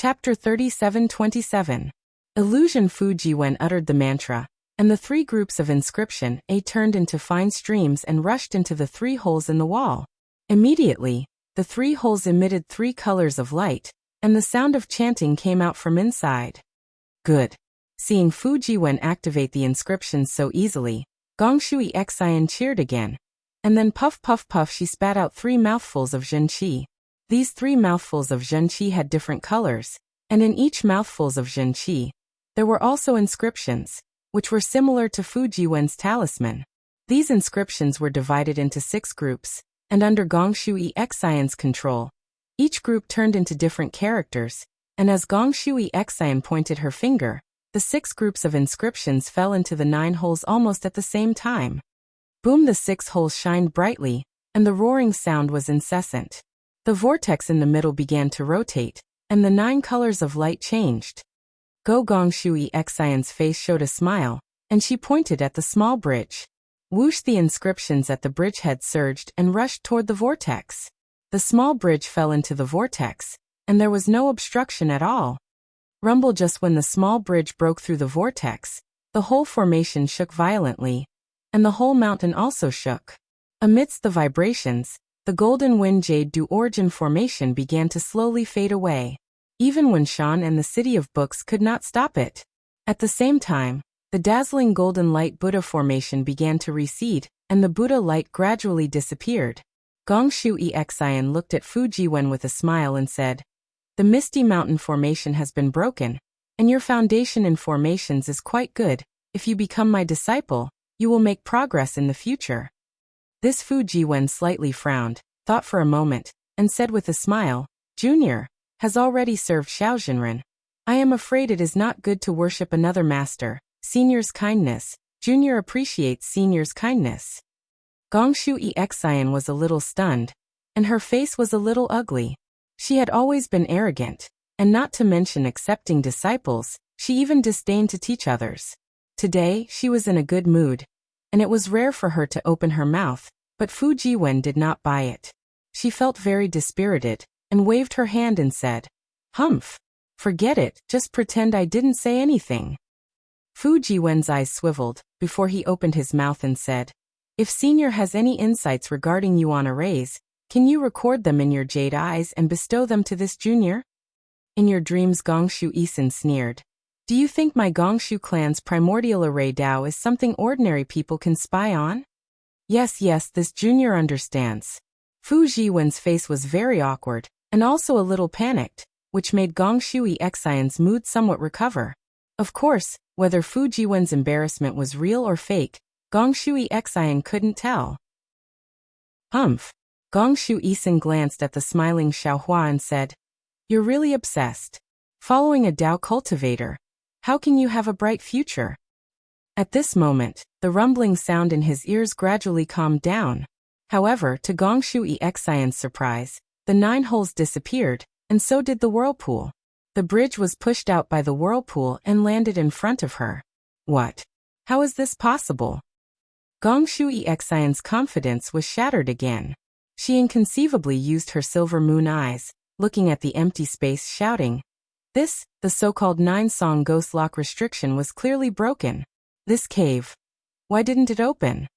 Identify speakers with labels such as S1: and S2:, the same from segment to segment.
S1: Chapter 37-27. Illusion. Fujiwen uttered the mantra, and the three groups of inscription A turned into fine streams and rushed into the three holes in the wall. Immediately, the three holes emitted three colors of light, and the sound of chanting came out from inside. Good. Seeing Fujiwen activate the inscriptions so easily, Gongshui Xian cheered again. And then puff puff puff she spat out 3 mouthfuls of zhenqi. These 3 mouthfuls of zhenqi had different colors, and in each mouthfuls of zhenqi, there were also inscriptions, which were similar to Fujiwen's talisman. These inscriptions were divided into 6 groups, and under Gongshui Xian's control, each group turned into different characters, and as Gongshui Xian pointed her finger, the 6 groups of inscriptions fell into the 9 holes almost at the same time. Boom! The 6 holes shined brightly, and the roaring sound was incessant. The vortex in the middle began to rotate, and the 9 colors of light changed. Gongshui Xian's face showed a smile, and she pointed at the small bridge. Whoosh! The inscriptions at the bridgehead surged and rushed toward the vortex. The small bridge fell into the vortex, and there was no obstruction at all. Rumble! Just when the small bridge broke through the vortex, the whole formation shook violently, and the whole mountain also shook. Amidst the vibrations, the golden wind jade du origin formation began to slowly fade away. Even when Shan and the City of Books could not stop it. At the same time, the dazzling golden light Buddha formation began to recede, and the Buddha light gradually disappeared. Gongshui Xian looked at Fujiwen with a smile and said, "The misty mountain formation has been broken, and your foundation in formations is quite good. If you become my disciple, you will make progress in the future." This Fujiwen slightly frowned, thought for a moment, and said with a smile, "Junior has already served Xiaojinren. I am afraid it is not good to worship another master. Senior's kindness. Junior appreciates senior's kindness." Gongshui Xian was a little stunned, and her face was a little ugly. She had always been arrogant, and not to mention accepting disciples, she even disdained to teach others. Today, she was in a good mood, and it was rare for her to open her mouth, but Fujiwen did not buy it. She felt very dispirited, and waved her hand and said, "Humph! Forget it, just pretend I didn't say anything." Fujiwen's eyes swiveled, before he opened his mouth and said, "If Senior has any insights regarding you on a raise, can you record them in your jade eyes and bestow them to this junior?" "In your dreams," Gongshu Isin sneered. "Do you think my Gongshu clan's primordial array Dao is something ordinary people can spy on?" Yes, this junior understands." Fujiwen's face was very awkward, and also a little panicked, which made Gongshui Xian's mood somewhat recover. Of course, whether Fujiwen's embarrassment was real or fake, Gongshui Xian couldn't tell. "Humph." Gongshu Isin glanced at the smiling Xiaohua and said, "You're really obsessed. Following a Dao cultivator. How can you have a bright future?" At this moment, the rumbling sound in his ears gradually calmed down. However, to Gongshui Xian's surprise, the 9 holes disappeared, and so did the whirlpool. The bridge was pushed out by the whirlpool and landed in front of her. What? How is this possible? Gongshui Xian's confidence was shattered again. She inconceivably used her silver moon eyes, looking at the empty space, shouting, "This, the so-called 9-song ghost lock restriction was clearly broken. This cave. Why didn't it open?"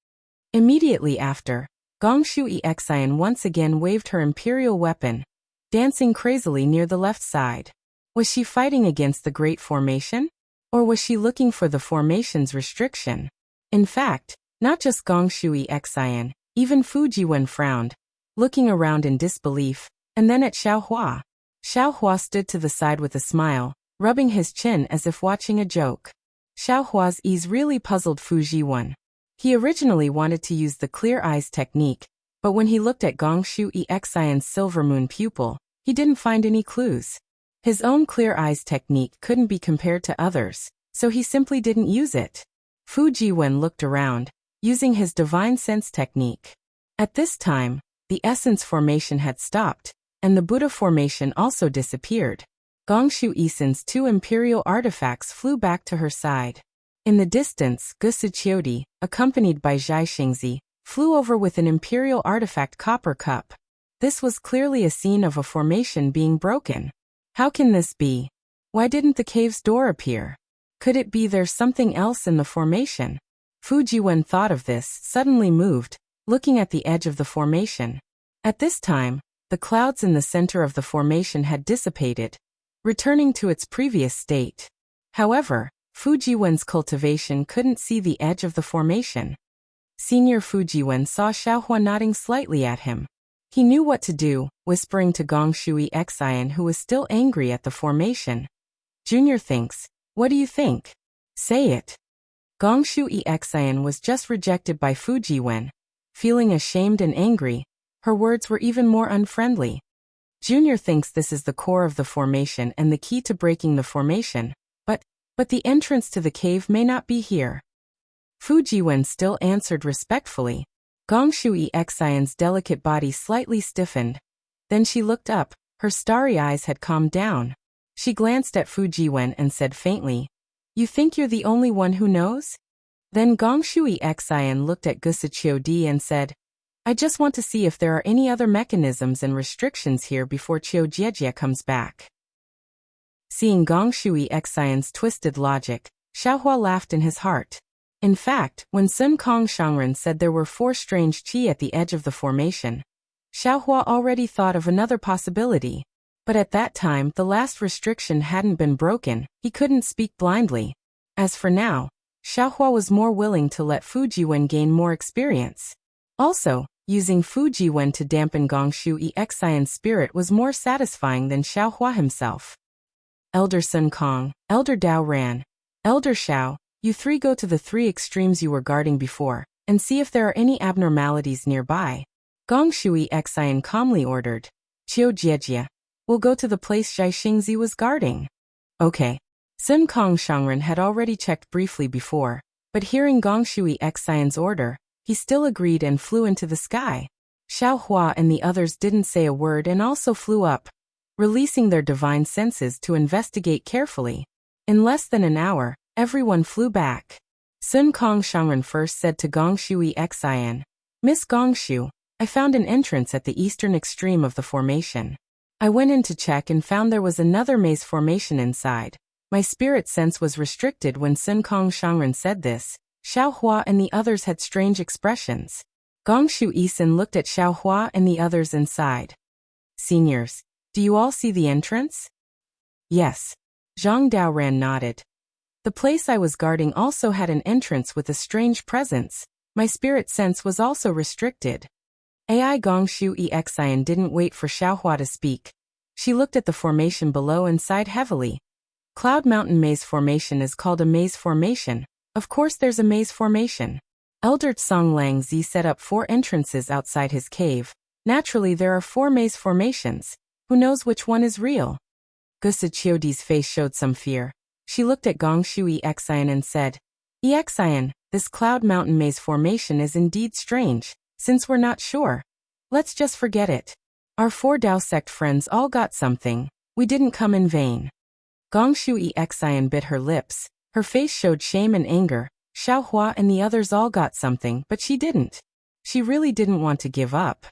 S1: Immediately after, Gongshui Xian once again waved her imperial weapon, dancing crazily near the left side. Was she fighting against the Great Formation? Or was she looking for the formation's restriction? In fact, not just Gongshui Xian, even Fujiwen frowned, looking around in disbelief, and then at Xiaohua. Xiaohua stood to the side with a smile, rubbing his chin as if watching a joke. Xiaohua's ease really puzzled Fujiwen. He originally wanted to use the clear eyes technique, but when he looked at Gongshui Xian's silver moon pupil, he didn't find any clues. His own clear eyes technique couldn't be compared to others, so he simply didn't use it. Fujiwen looked around, using his divine sense technique. At this time, the essence formation had stopped, and the Buddha formation also disappeared. Gongshu Isin's 2 imperial artifacts flew back to her side. In the distance, Gusiqiodi, accompanied by Zhai Xingzi, flew over with an imperial artifact copper cup. This was clearly a scene of a formation being broken. How can this be? Why didn't the cave's door appear? Could it be there's something else in the formation? Fu Jiwen thought of this, suddenly moved, looking at the edge of the formation. At this time, the clouds in the center of the formation had dissipated, returning to its previous state. However, Fu Jiwen's cultivation couldn't see the edge of the formation. Senior Fu Jiwen saw Xiaohua nodding slightly at him. He knew what to do, whispering to Gong Shui Xian, who was still angry at the formation. Junior thinks, what do you think? Say it. Gong Shui Xian was just rejected by Fu Jiwen. Feeling ashamed and angry, her words were even more unfriendly. Junior thinks this is the core of the formation and the key to breaking the formation, but the entrance to the cave may not be here. Fu Jiwen still answered respectfully. Gong Shui Xian's delicate body slightly stiffened. Then she looked up, her starry eyes had calmed down. She glanced at Fu Jiwen and said faintly, you think you're the only one who knows? Then Gong Shui Xian looked at Gusiqiu Di and said, I just want to see if there are any other mechanisms and restrictions here before Qiu Jiejie comes back. Seeing Gong Shui Xian's twisted logic, Xiaohua laughed in his heart. In fact, when Sun Kong Shangren said there were 4 strange qi at the edge of the formation, Xiaohua already thought of another possibility. But at that time the last restriction hadn't been broken, he couldn't speak blindly. As for now, Xiaohua was more willing to let Fu Jiwen gain more experience. Also, using Fu Jiwen to dampen Gong Shui Xian's spirit was more satisfying than Xiaohua himself. Elder Sun Kong, Elder Dao Ran, Elder Xiao, you 3 go to the 3 extremes you were guarding before, and see if there are any abnormalities nearby. Gong Shui Xian calmly ordered. Qiu Jiejie, we'll go to the place Zhai Xingzi was guarding. Okay. Sun Kong Shangren had already checked briefly before, but hearing Gong Shui Xian's order, he still agreed and flew into the sky. Xiaohua and the others didn't say a word and also flew up, releasing their divine senses to investigate carefully. In less than an hour, everyone flew back. Sun Kong Shangren first said to Gong Shui Xian, Miss Gongshu, I found an entrance at the eastern extreme of the formation. I went in to check and found there was another maze formation inside. My spirit sense was restricted when Sun Kong Shangren said this. Xiaohua and the others had strange expressions. Gong Shu Isin looked at Xiaohua and the others inside. Seniors, do you all see the entrance? Yes. Zhang Daoran nodded. The place I was guarding also had an entrance with a strange presence. My spirit sense was also restricted. AI Gong Shu Xian didn't wait for Xiaohua to speak. She looked at the formation below and sighed heavily. Cloud Mountain Maze Formation is called a maze formation. Of course there's a maze formation. Elder Tsong Lang Zi set up 4 entrances outside his cave. Naturally there are 4 maze formations. Who knows which one is real? Gusa Chiodi's face showed some fear. She looked at Gong Shui Xian and said, Xian, this Cloud Mountain Maze Formation is indeed strange. Since we're not sure, let's just forget it. Our 4 Dao sect friends all got something. We didn't come in vain. Gong Shui Xian bit her lips. Her face showed shame and anger. Xiaohua and the others all got something, but she didn't. She really didn't want to give up.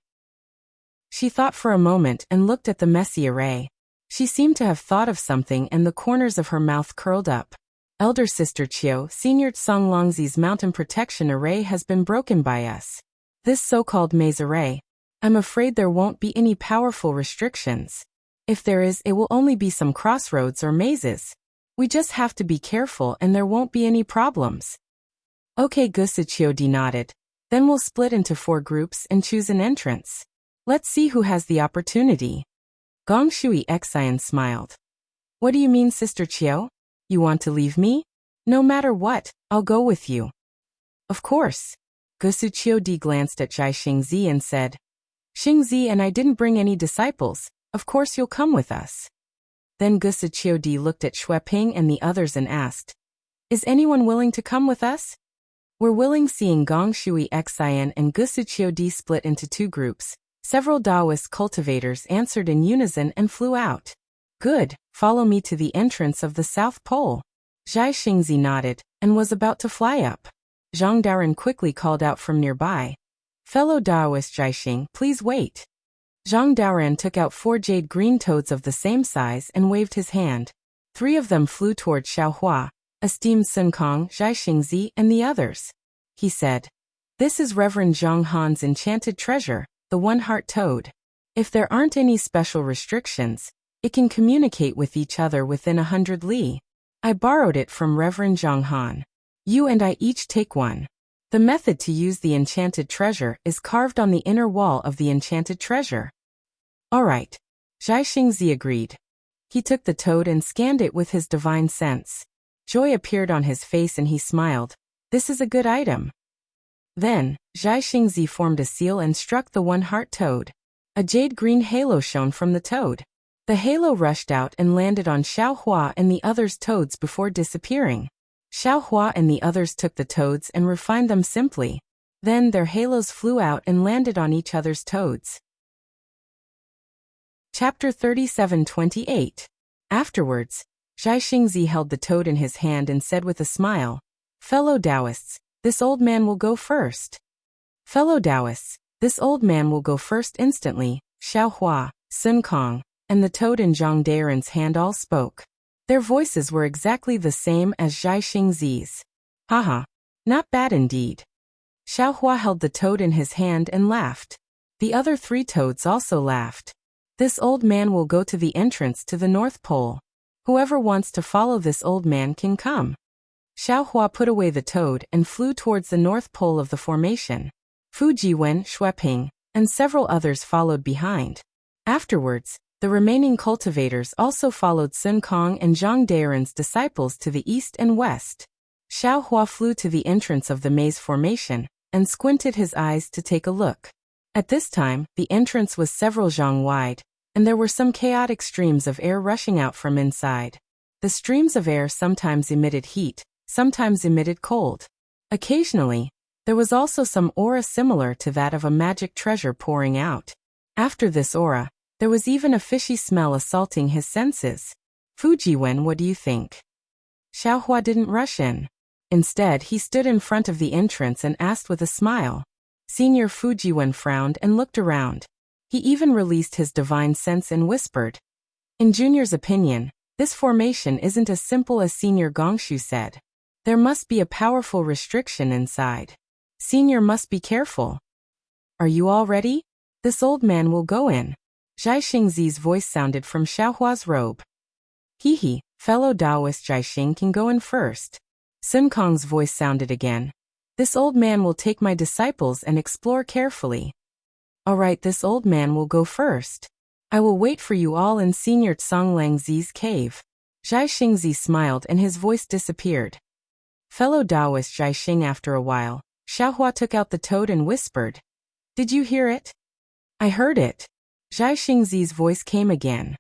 S1: She thought for a moment and looked at the messy array. She seemed to have thought of something and the corners of her mouth curled up. Elder Sister Qiu, Senior Tsong Longzi's mountain protection array has been broken by us. This so-called maze array, I'm afraid there won't be any powerful restrictions. If there is, it will only be some crossroads or mazes. We just have to be careful and there won't be any problems. Okay, Gusa Chiodi nodded. Then we'll split into 4 groups and choose an entrance. Let's see who has the opportunity. Gong Shui Xian smiled. What do you mean, Sister Qiu? You want to leave me? No matter what, I'll go with you. Of course. Gusu Chiodi glanced at Zhai Xingzi and said, Xingzi and I didn't bring any disciples. Of course you'll come with us. Then Gusa Chiodi looked at Xue Ping and the others and asked, Is anyone willing to come with us? We're willing. Seeing Gong Shui Xian and Gusu Chiodi split into 2 groups, several Taoist cultivators answered in unison and flew out. Good, follow me to the entrance of the South Pole. Zhai Xingzi nodded and was about to fly up. Zhang Daoran quickly called out from nearby, Fellow Taoist Zhaixing, please wait. Zhang Daoran took out 4 jade green toads of the same size and waved his hand. 3 of them flew toward Xiaohua, esteemed Sun Kong, Zhai Xingzi, and the others. He said, "This is Reverend Zhang Han's enchanted treasure, the one-heart toad. If there aren't any special restrictions, it can communicate with each other within 100 li. I borrowed it from Reverend Zhang Han. You and I each take one. The method to use the enchanted treasure is carved on the inner wall of the enchanted treasure." "All right," Zhai Xingzi agreed. He took the toad and scanned it with his divine sense. Joy appeared on his face and he smiled. "This is a good item." Then, Zhai Xingzi formed a seal and struck the one-heart toad. A jade-green halo shone from the toad. The halo rushed out and landed on Xiaohua and the others' toads before disappearing. Xiaohua and the others took the toads and refined them simply. Then their halos flew out and landed on each other's toads. Chapter 37:28. Afterwards, Zhai Xingzi held the toad in his hand and said with a smile, "Fellow Taoists, this old man will go first." "Fellow Taoists, this old man will go first instantly." Xiaohua, Sun Kong, and the toad in Zhang Daoran's hand all spoke. Their voices were exactly the same as Zhai Xingzi's. "Haha, not bad indeed." Xiaohua held the toad in his hand and laughed. The other 3 toads also laughed. "This old man will go to the entrance to the North Pole. Whoever wants to follow this old man can come." Xiaohua put away the toad and flew towards the North Pole of the formation. Fu Jiwen, Xueping, and several others followed behind. Afterwards, the remaining cultivators also followed Sun Kong and Zhang Daoran's disciples to the east and west. Xiaohua flew to the entrance of the maze formation and squinted his eyes to take a look. At this time, the entrance was several zhang wide, and there were some chaotic streams of air rushing out from inside. The streams of air sometimes emitted heat, sometimes emitted cold. Occasionally, there was also some aura similar to that of a magic treasure pouring out. After this aura, there was even a fishy smell assaulting his senses. "Fu Jiwen, what do you think?" Xiaohua didn't rush in. Instead, he stood in front of the entrance and asked with a smile. Senior Fu Jiwen frowned and looked around. He even released his divine sense and whispered. "In Junior's opinion, this formation isn't as simple as Senior Gongshu said. There must be a powerful restriction inside. Senior must be careful. Are you all ready? This old man will go in." Zhai Xingzi's voice sounded from Xiaohua's robe. "Hee, fellow Taoist Zhai Xing can go in first." Sun Kong's voice sounded again. "This old man will take my disciples and explore carefully." "All right, this old man will go first. I will wait for you all in Senior Tsongleng Zi's cave." Zhai Xingzi smiled and his voice disappeared. "Fellow Taoist Zhai Xing." After a while, Xiaohua took out the toad and whispered, "Did you hear it?" "I heard it." Zhai Xingzi's voice came again.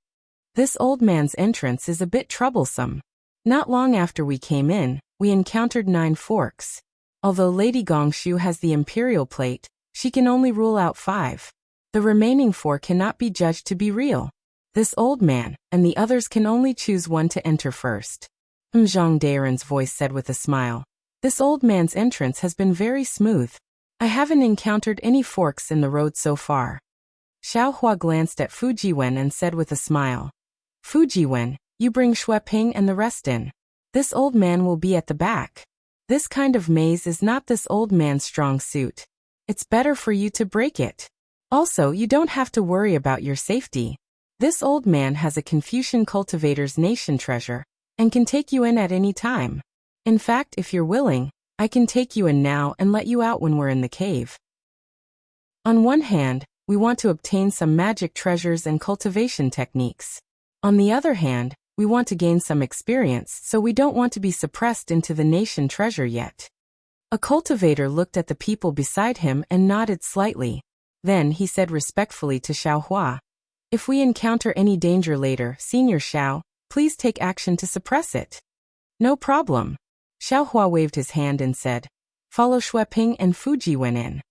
S1: "This old man's entrance is a bit troublesome. Not long after we came in, we encountered 9 forks. Although Lady Gongshu has the imperial plate, she can only rule out 5. The remaining 4 cannot be judged to be real. This old man and the others can only choose one to enter first." Zhang Daoran's voice said with a smile. "This old man's entrance has been very smooth. I haven't encountered any forks in the road so far." Xiaohua glanced at Fu Jiwen and said with a smile. "Fu Jiwen, you bring Xueping and the rest in. This old man will be at the back. This kind of maze is not this old man's strong suit. It's better for you to break it. Also, you don't have to worry about your safety. This old man has a Confucian cultivator's nation treasure and can take you in at any time. In fact, if you're willing, I can take you in now and let you out when we're in the cave. On one hand, we want to obtain some magic treasures and cultivation techniques. On the other hand, we want to gain some experience, so we don't want to be suppressed into the nation treasure yet." A cultivator looked at the people beside him and nodded slightly. Then he said respectfully to Xiaohua, "If we encounter any danger later, Senior Xiao, please take action to suppress it." "No problem." Xiaohua waved his hand and said, "Follow Xueping and Fu Jiwen in."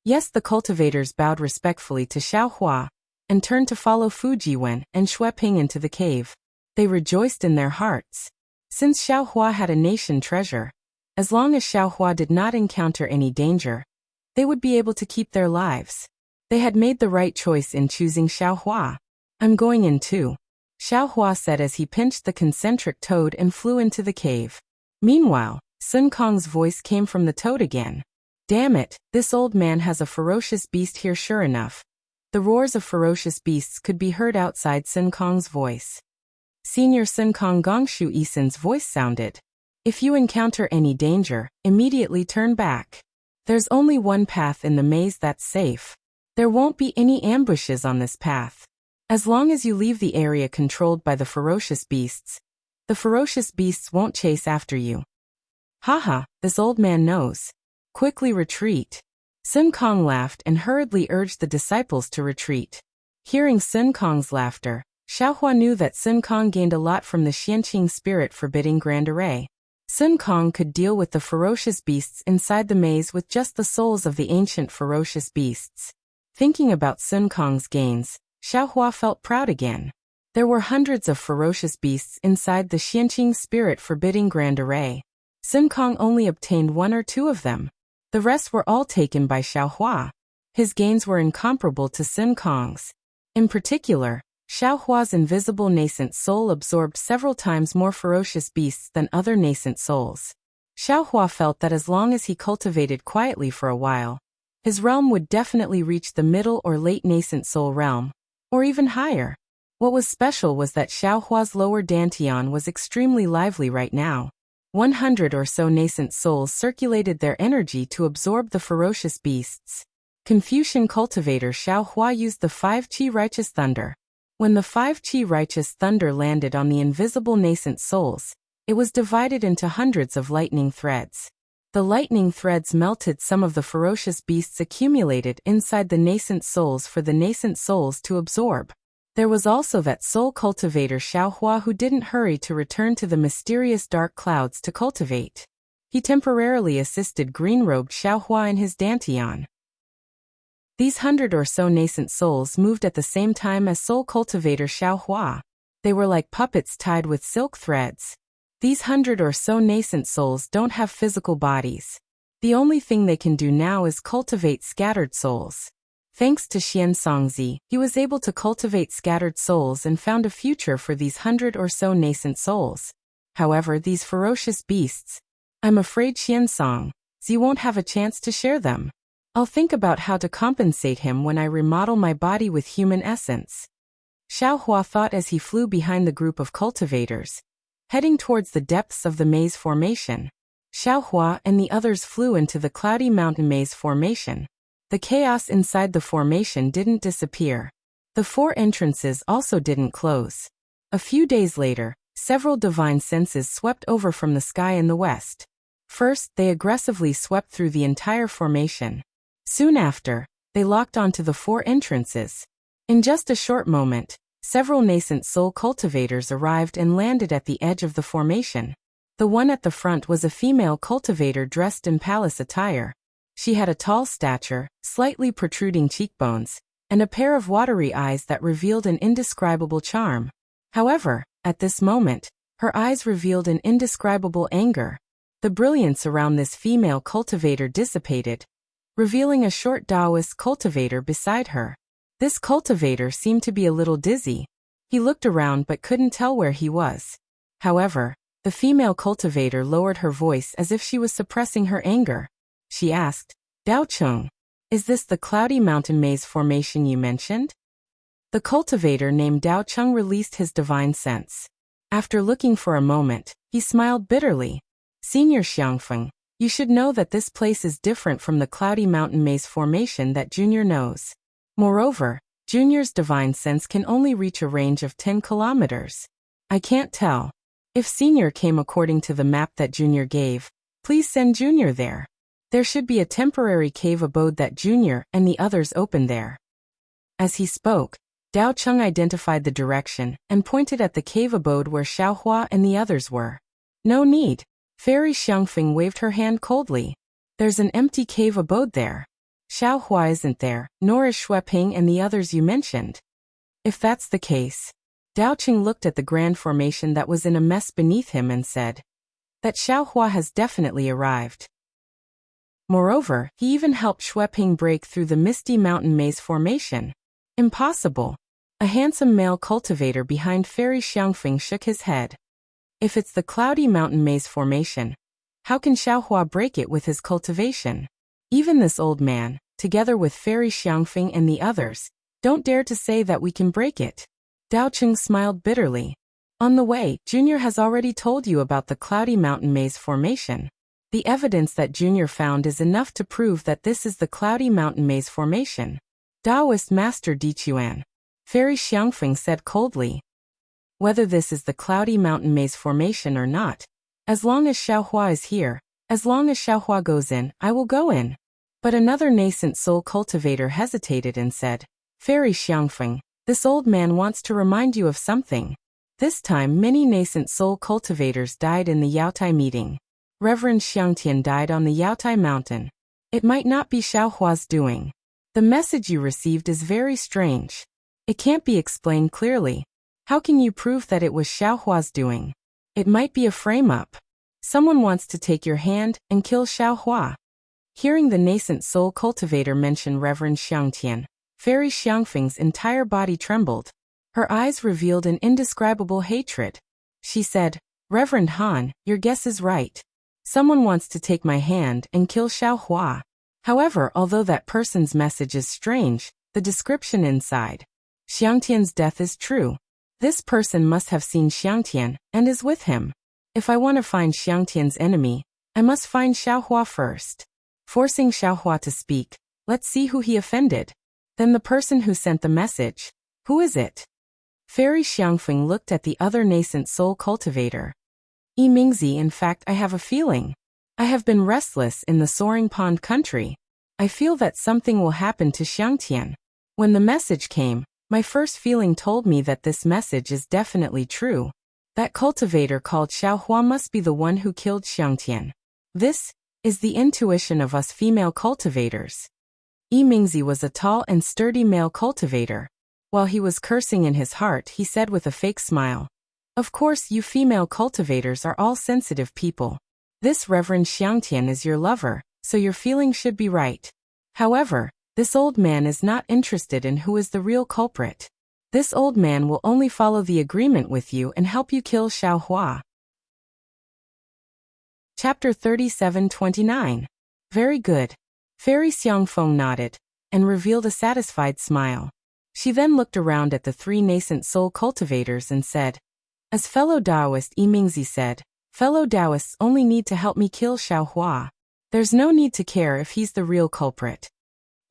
S1: Yes, the cultivators bowed respectfully to Xiaohua and turned to follow Fu Jiwen and Xueping into the cave. They rejoiced in their hearts. Since Xiaohua had a nation treasure, as long as Xiaohua did not encounter any danger, they would be able to keep their lives. They had made the right choice in choosing Xiaohua. I'm going in too, Xiaohua said as he pinched the concentric toad and flew into the cave. Meanwhile, Sun Kong's voice came from the toad again. Damn it, this old man has a ferocious beast here sure enough. The roars of ferocious beasts could be heard outside Sun Kong's voice. Senior Sun Kong Gongshu Isen's voice sounded. If you encounter any danger, immediately turn back. There's only one path in the maze that's safe. There won't be any ambushes on this path. As long as you leave the area controlled by the ferocious beasts won't chase after you. Haha, this old man knows. Quickly retreat. Sun Kong laughed and hurriedly urged the disciples to retreat. Hearing Sun Kong's laughter, Xiaohua knew that Sun Kong gained a lot from the Xianqing spirit forbidding grand array. Sun Kong could deal with the ferocious beasts inside the maze with just the souls of the ancient ferocious beasts. Thinking about Sun Kong's gains, Xiaohua felt proud again. There were hundreds of ferocious beasts inside the Xianqing spirit forbidding grand array. Sun Kong only obtained 1 or 2 of them. The rest were all taken by Xiaohua. His gains were incomparable to Sun Kong's. In particular, Xiaohua's invisible nascent soul absorbed several times more ferocious beasts than other nascent souls. Xiaohua felt that as long as he cultivated quietly for a while, his realm would definitely reach the middle or late nascent soul realm, or even higher. What was special was that Xiaohua's lower dantian was extremely lively right now. 100 or so nascent souls circulated their energy to absorb the ferocious beasts. Confucian cultivator Xiaohua used the 5 Qi righteous thunder. When the 5 Qi righteous thunder landed on the invisible nascent souls, it was divided into hundreds of lightning threads. The lightning threads melted some of the ferocious beasts accumulated inside the nascent souls for the nascent souls to absorb. There was also that soul cultivator Xiaohua who didn't hurry to return to the mysterious dark clouds to cultivate. He temporarily assisted green-robed Xiaohua in his dantian. These 100 or so nascent souls moved at the same time as soul cultivator Xiaohua. They were like puppets tied with silk threads. These 100 or so nascent souls don't have physical bodies. The only thing they can do now is cultivate scattered souls. Thanks to Xian Songzi, he was able to cultivate scattered souls and found a future for these 100 or so nascent souls. However, these ferocious beasts, I'm afraid Xian Songzi won't have a chance to share them. I'll think about how to compensate him when I remodel my body with human essence. Xiaohua thought as he flew behind the group of cultivators, heading towards the depths of the maze formation. Xiaohua and the others flew into the cloudy mountain maze formation. The chaos inside the formation didn't disappear. The 4 entrances also didn't close. A few days later, several divine senses swept over from the sky in the west. First, they aggressively swept through the entire formation. Soon after, they locked onto the 4 entrances. In just a short moment, several nascent soul cultivators arrived and landed at the edge of the formation. The one at the front was a female cultivator dressed in palace attire. She had a tall stature, slightly protruding cheekbones, and a pair of watery eyes that revealed an indescribable charm. However, at this moment, her eyes revealed an indescribable anger. The brilliance around this female cultivator dissipated, revealing a short Taoist cultivator beside her. This cultivator seemed to be a little dizzy. He looked around but couldn't tell where he was. However, the female cultivator lowered her voice as if she was suppressing her anger. She asked, Dao Cheng, is this the cloudy mountain maze formation you mentioned? The cultivator named Dao Cheng released his divine sense. After looking for a moment, he smiled bitterly. Senior Xiangfeng, you should know that this place is different from the cloudy mountain maze formation that Junior knows. Moreover, Junior's divine sense can only reach a range of 10 kilometers. I can't tell. If Senior came according to the map that Junior gave, please send Junior there. There should be a temporary cave abode that Junior and the others opened there. As he spoke, Dao Cheng identified the direction and pointed at the cave abode where Xiaohua and the others were. No need. Fairy Xiangfeng waved her hand coldly. There's an empty cave abode there. Xiaohua isn't there, nor is Xueping and the others you mentioned. If that's the case, Dao Cheng looked at the grand formation that was in a mess beneath him and said, that Xiaohua has definitely arrived. Moreover, he even helped Shueping break through the misty mountain maze formation. Impossible. A handsome male cultivator behind Fairy Xiangfeng shook his head. If it's the cloudy mountain maze formation, how can Xiaohua break it with his cultivation? Even this old man, together with Fairy Xiangfeng and the others, don't dare to say that we can break it. Dao Cheng smiled bitterly. On the way, Junior has already told you about the cloudy mountain maze formation. The evidence that Junior found is enough to prove that this is the cloudy mountain maze formation. Taoist Master Dichuan. Fairy Xiangfeng said coldly. Whether this is the cloudy mountain maze formation or not, as long as Xiaohua is here, as long as Xiaohua goes in, I will go in. But another nascent soul cultivator hesitated and said, Fairy Xiangfeng, this old man wants to remind you of something. This time many nascent soul cultivators died in the Yaotai meeting. Reverend Xiangtian died on the Yaotai mountain. It might not be Xiaohua's doing. The message you received is very strange. It can't be explained clearly. How can you prove that it was Xiaohua's doing? It might be a frame-up. Someone wants to take your hand and kill Xiaohua. Hearing the nascent soul cultivator mention Reverend Xiangtian, Fairy Xiangfeng's entire body trembled. Her eyes revealed an indescribable hatred. She said, Reverend Han, your guess is right. Someone wants to take my hand and kill Xiaohua. However, although that person's message is strange, the description inside Xiangtian's death is true. This person must have seen Xiangtian and is with him. If I want to find Xiangtian's enemy, I must find Xiaohua first. Forcing Xiaohua to speak, let's see who he offended. Then the person who sent the message. Who is it? Fairy Xiangfeng looked at the other nascent soul cultivator. Mingzi, in fact, I have a feeling. I have been restless in the Soaring Pond country. I feel that something will happen to Xiangtian. When the message came, my first feeling told me that this message is definitely true. That cultivator called Xiaohua must be the one who killed Xiangtian. This is the intuition of us female cultivators. Mingzi was a tall and sturdy male cultivator. While he was cursing in his heart, he said with a fake smile, Of course, you female cultivators are all sensitive people. This Reverend Xiangtian is your lover, so your feeling should be right. However, this old man is not interested in who is the real culprit. This old man will only follow the agreement with you and help you kill Xiaohua. Chapter 37-29. Very good. Fairy Xiangfeng nodded and revealed a satisfied smile. She then looked around at the three nascent soul cultivators and said, As fellow Taoist Mingzi said, fellow Taoists only need to help me kill Xiaohua. There's no need to care if he's the real culprit.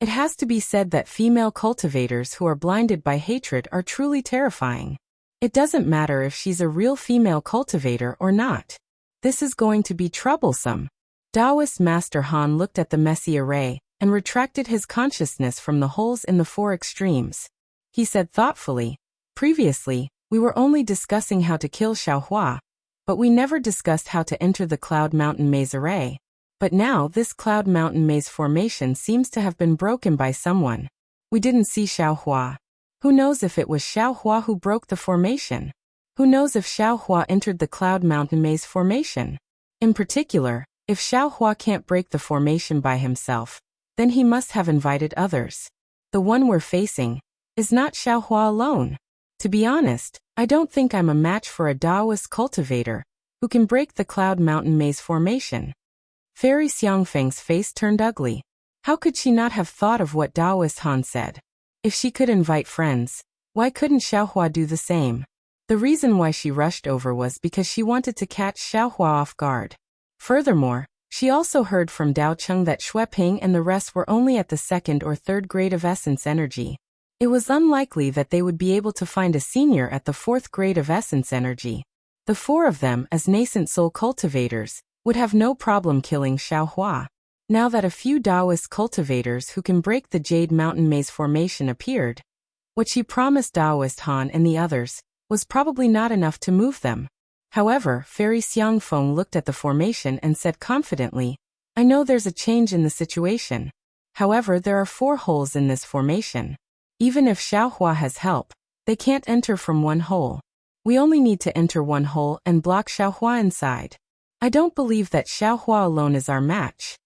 S1: It has to be said that female cultivators who are blinded by hatred are truly terrifying. It doesn't matter if she's a real female cultivator or not. This is going to be troublesome. Taoist Master Han looked at the messy array and retracted his consciousness from the holes in the four extremes. He said thoughtfully, Previously, we were only discussing how to kill Xiaohua, but we never discussed how to enter the Cloud Mountain Maze array. But now this Cloud Mountain Maze formation seems to have been broken by someone. We didn't see Xiaohua. Who knows if it was Xiaohua who broke the formation? Who knows if Xiaohua entered the Cloud Mountain Maze formation? In particular, if Xiaohua can't break the formation by himself, then he must have invited others. The one we're facing is not Xiaohua alone. To be honest, I don't think I'm a match for a Taoist cultivator who can break the Cloud Mountain Maze formation. Fairy Xiangfeng's face turned ugly. How could she not have thought of what Taoist Han said? If she could invite friends, why couldn't Xiaohua do the same? The reason why she rushed over was because she wanted to catch Xiaohua off guard. Furthermore, she also heard from Dao Cheng that Shueping and the rest were only at the second or third grade of essence energy. It was unlikely that they would be able to find a senior at the fourth grade of essence energy. The four of them, as nascent soul cultivators, would have no problem killing Xiaohua. Now that a few Taoist cultivators who can break the Jade Mountain Maze formation appeared, what she promised Taoist Han and the others was probably not enough to move them. However, Fairy Xiangfeng looked at the formation and said confidently, I know there's a change in the situation. However, there are 4 holes in this formation. Even if Xiaohua has help, they can't enter from one hole. We only need to enter one hole and block Xiaohua inside. I don't believe that Xiaohua alone is our match.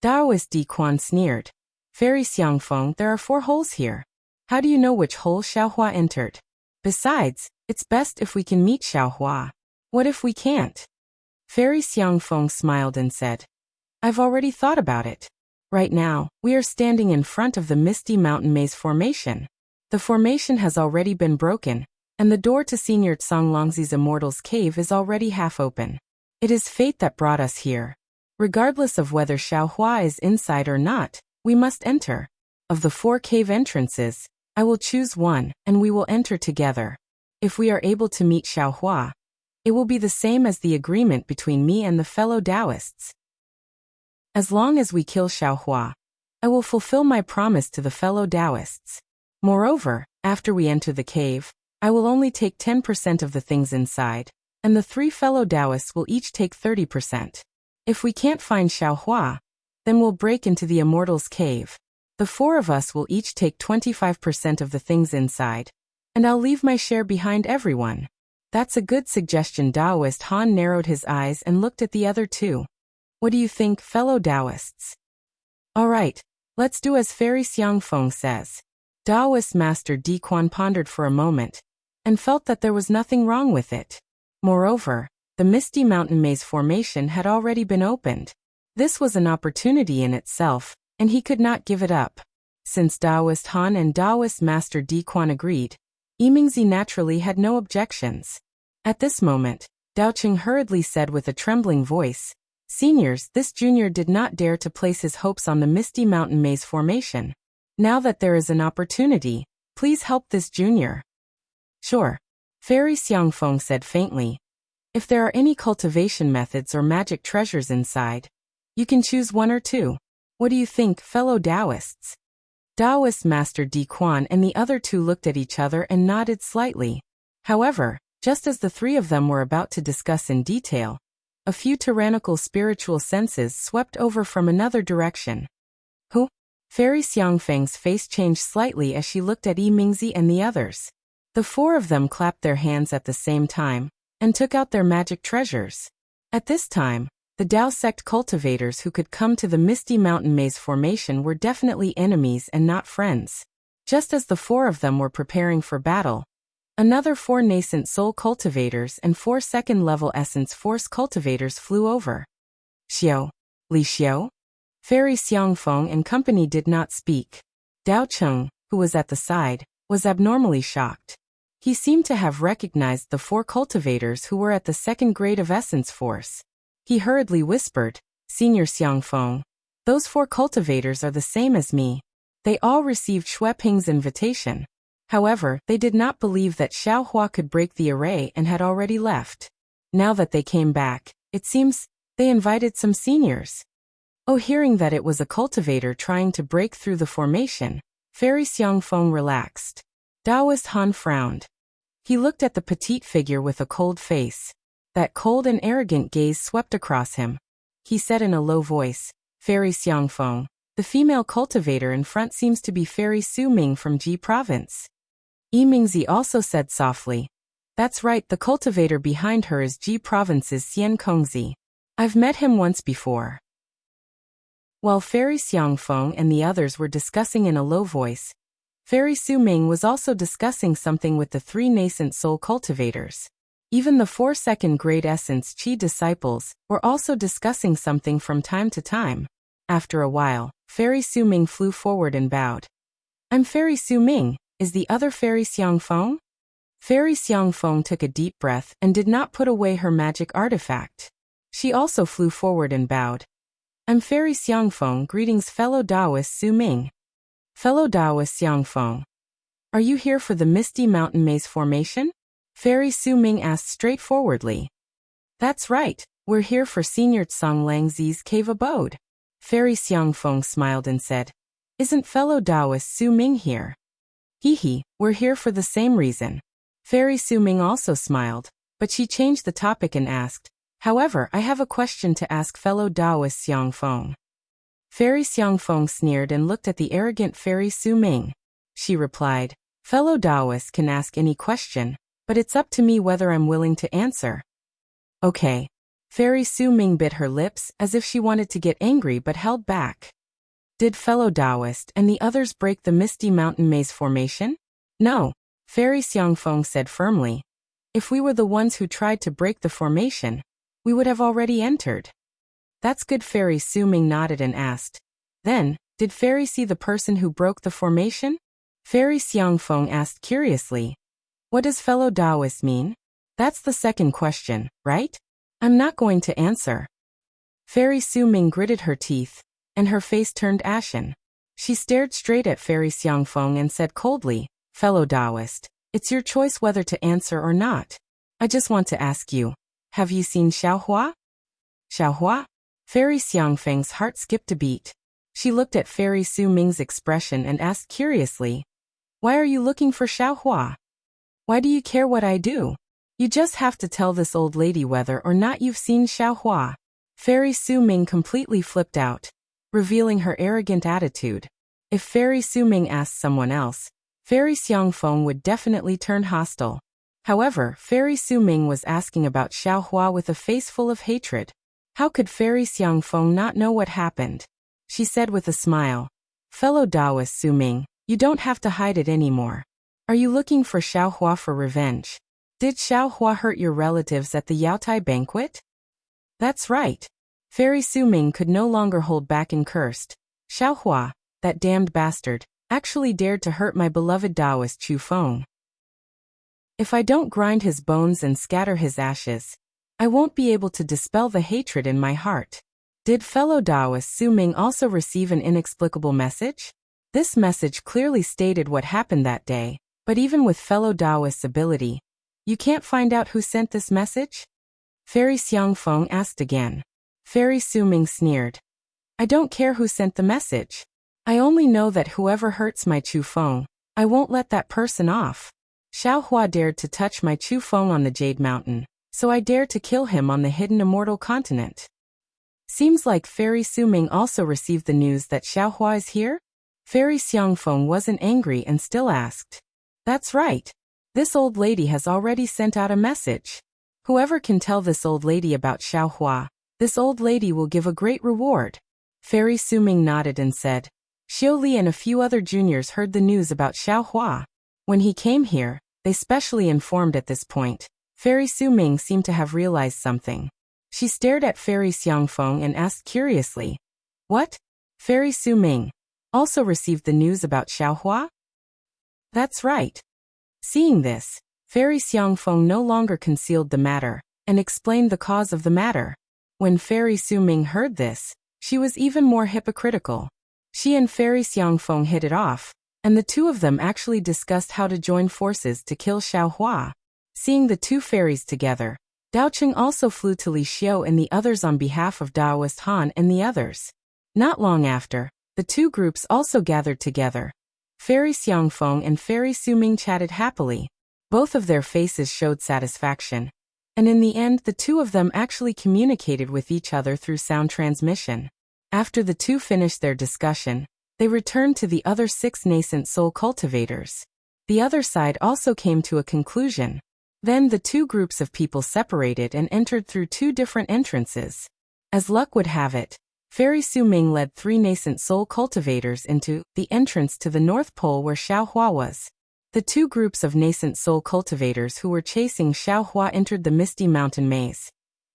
S1: Daoist Di Quan sneered. Fairy Xiangfeng, there are 4 holes here. How do you know which hole Xiaohua entered? Besides, it's best if we can meet Xiaohua. What if we can't? Fairy Xiangfeng smiled and said, I've already thought about it. Right now, we are standing in front of the Misty Mountain Maze formation. The formation has already been broken, and the door to Senior Tsang Longzi's Immortal's Cave is already half open. It is fate that brought us here. Regardless of whether Xiaohua is inside or not, we must enter. Of the 4 cave entrances, I will choose one, and we will enter together. If we are able to meet Xiaohua, it will be the same as the agreement between me and the fellow Taoists. As long as we kill Xiaohua, I will fulfill my promise to the fellow Taoists. Moreover, after we enter the cave, I will only take 10% of the things inside, and the 3 fellow Taoists will each take 30%. If we can't find Xiaohua, then we'll break into the Immortal's Cave. The 4 of us will each take 25% of the things inside, and I'll leave my share behind everyone. That's a good suggestion. Daoist Han narrowed his eyes and looked at the other 2. What do you think, fellow Taoists? All right, let's do as Fairy Xiangfeng says. Daoist Master Di Quan pondered for a moment, and felt that there was nothing wrong with it. Moreover, the Misty Mountain Maze formation had already been opened. This was an opportunity in itself, and he could not give it up. Since Daoist Han and Daoist Master Di Quan agreed, Yimingzi naturally had no objections. At this moment, Dao Qing hurriedly said with a trembling voice, Seniors, this junior did not dare to place his hopes on the Misty Mountain Maze formation. Now that there is an opportunity, please help this junior. Sure. Fairy Xiangfeng said faintly. If there are any cultivation methods or magic treasures inside, you can choose 1 or 2. What do you think, fellow Taoists? Daoist Master Di Quan and the other 2 looked at each other and nodded slightly. However, just as the 3 of them were about to discuss in detail, a few tyrannical spiritual senses swept over from another direction. Who? Fairy Xiangfeng's face changed slightly as she looked at Yimingzi and the others. The 4 of them clapped their hands at the same time, and took out their magic treasures. At this time, the Dao sect cultivators who could come to the Misty Mountain Maze formation were definitely enemies and not friends. Just as the 4 of them were preparing for battle, another 4 nascent soul cultivators and 4 second-level essence force cultivators flew over. Xiao, Li Xiao? Fairy Xiangfeng and company did not speak. Dao Cheng, who was at the side, was abnormally shocked. He seemed to have recognized the 4 cultivators who were at the 2nd grade of Essence Force. He hurriedly whispered, Senior Xiangfeng, those 4 cultivators are the same as me. They all received Xue Ping's invitation. However, they did not believe that Xiaohua could break the array and had already left. Now that they came back, it seems, they invited some seniors. Oh, hearing that it was a cultivator trying to break through the formation, Fairy Xiangfeng relaxed. Daoist Han frowned. He looked at the petite figure with a cold face. That cold and arrogant gaze swept across him. He said in a low voice, Fairy Xiangfeng, the female cultivator in front seems to be Fairy Su Ming from Ji Province. Yimingzi also said softly, That's right, the cultivator behind her is Ji Province's Xian Kongzi. I've met him once before. While Fairy Xiangfeng and the others were discussing in a low voice, Fairy Su Ming was also discussing something with the 3 nascent soul cultivators. Even the 4 second-grade Essence Qi disciples were also discussing something from time to time. After a while, Fairy Su Ming flew forward and bowed. I'm Fairy Su Ming, is the other Fairy Xiangfeng? Fairy Xiangfeng took a deep breath and did not put away her magic artifact. She also flew forward and bowed. I'm Fairy Xiangfeng, greetings fellow Taoist Su Ming. Fellow Taoist Xiangfeng. Are you here for the Misty Mountain Maze formation? Fairy Su Ming asked straightforwardly. That's right, we're here for Senior Tsang Langzi's cave abode. Fairy Xiangfeng smiled and said, Isn't fellow Taoist Su Ming here? Hee, we're here for the same reason. Fairy Su Ming also smiled, but she changed the topic and asked, However, I have a question to ask fellow Taoist Xiangfeng. Fairy Xiangfeng sneered and looked at the arrogant Fairy Su Ming. She replied, Fellow Taoists can ask any question, but it's up to me whether I'm willing to answer. Okay. Fairy Su Ming bit her lips as if she wanted to get angry but held back. Did fellow Taoist and the others break the Misty Mountain Maze formation? No, Fairy Xiangfeng said firmly. If we were the ones who tried to break the formation, we would have already entered. That's good. Fairy Su Ming nodded and asked. Then, did Fairy see the person who broke the formation? Fairy Xiangfeng asked curiously. What does fellow Taoist mean? That's the second question, right? I'm not going to answer. Fairy Su Ming gritted her teeth, and her face turned ashen. She stared straight at Fairy Xiangfeng and said coldly, fellow Taoist, it's your choice whether to answer or not. I just want to ask you, have you seen Xiaohua? Xiaohua? Fairy Xiangfeng's heart skipped a beat. She looked at Fairy Su Ming's expression and asked curiously, why are you looking for Xiaohua? Why do you care what I do? You just have to tell this old lady whether or not you've seen Xiaohua. Fairy Su Ming completely flipped out, revealing her arrogant attitude. If Fairy Su Ming asked someone else, Fairy Xiangfeng would definitely turn hostile. However, Fairy Su Ming was asking about Xiaohua with a face full of hatred. How could Fairy Xiangfeng not know what happened? She said with a smile, fellow Taoist Su Ming, you don't have to hide it anymore. Are you looking for Xiaohua for revenge? Did Xiaohua hurt your relatives at the Yaotai banquet? That's right. Fairy Su Ming could no longer hold back and cursed. Xiaohua, that damned bastard, actually dared to hurt my beloved Taoist Chu Feng. If I don't grind his bones and scatter his ashes, I won't be able to dispel the hatred in my heart. Did fellow Taoist Su Ming also receive an inexplicable message? This message clearly stated what happened that day, but even with fellow Taoist's ability, you can't find out who sent this message? Fairy Xiangfeng asked again. Fairy Su Ming sneered. I don't care who sent the message. I only know that whoever hurts my Chu Feng, I won't let that person off. Xiaohua dared to touch my Chu Feng on the Jade Mountain, so I dare to kill him on the hidden immortal continent. Seems like Fairy Su Ming also received the news that Xiaohua is here? Fairy Xiangfeng wasn't angry and still asked. That's right. This old lady has already sent out a message. Whoever can tell this old lady about Xiaohua, this old lady will give a great reward. Fairy Su Ming nodded and said. Xiao Li and a few other juniors heard the news about Xiaohua. When he came here, they specially informed at this point. Fairy Su Ming seemed to have realized something. She stared at Fairy Xiangfeng and asked curiously. What? Fairy Su Ming also received the news about Xiaohua? That's right. Seeing this, Fairy Xiangfeng no longer concealed the matter, and explained the cause of the matter. When Fairy Su Ming heard this, she was even more hypocritical. She and Fairy Xiangfeng hit it off, and the two of them actually discussed how to join forces to kill Xiaohua. Seeing the two fairies together, Daocheng also flew to Li Xiao and the others on behalf of Daoist Han and the others. Not long after, the two groups also gathered together. Fairy Xiangfeng and Fairy Su Ming chatted happily. Both of their faces showed satisfaction. And in the end, the two of them actually communicated with each other through sound transmission. After the two finished their discussion, they returned to the other 6 nascent soul cultivators. The other side also came to a conclusion. Then the two groups of people separated and entered through 2 different entrances. As luck would have it, Fairy Su Ming led 3 nascent soul cultivators into the entrance to the North Pole where Xiaohua was. The 2 groups of nascent soul cultivators who were chasing Xiaohua entered the Misty Mountain Maze,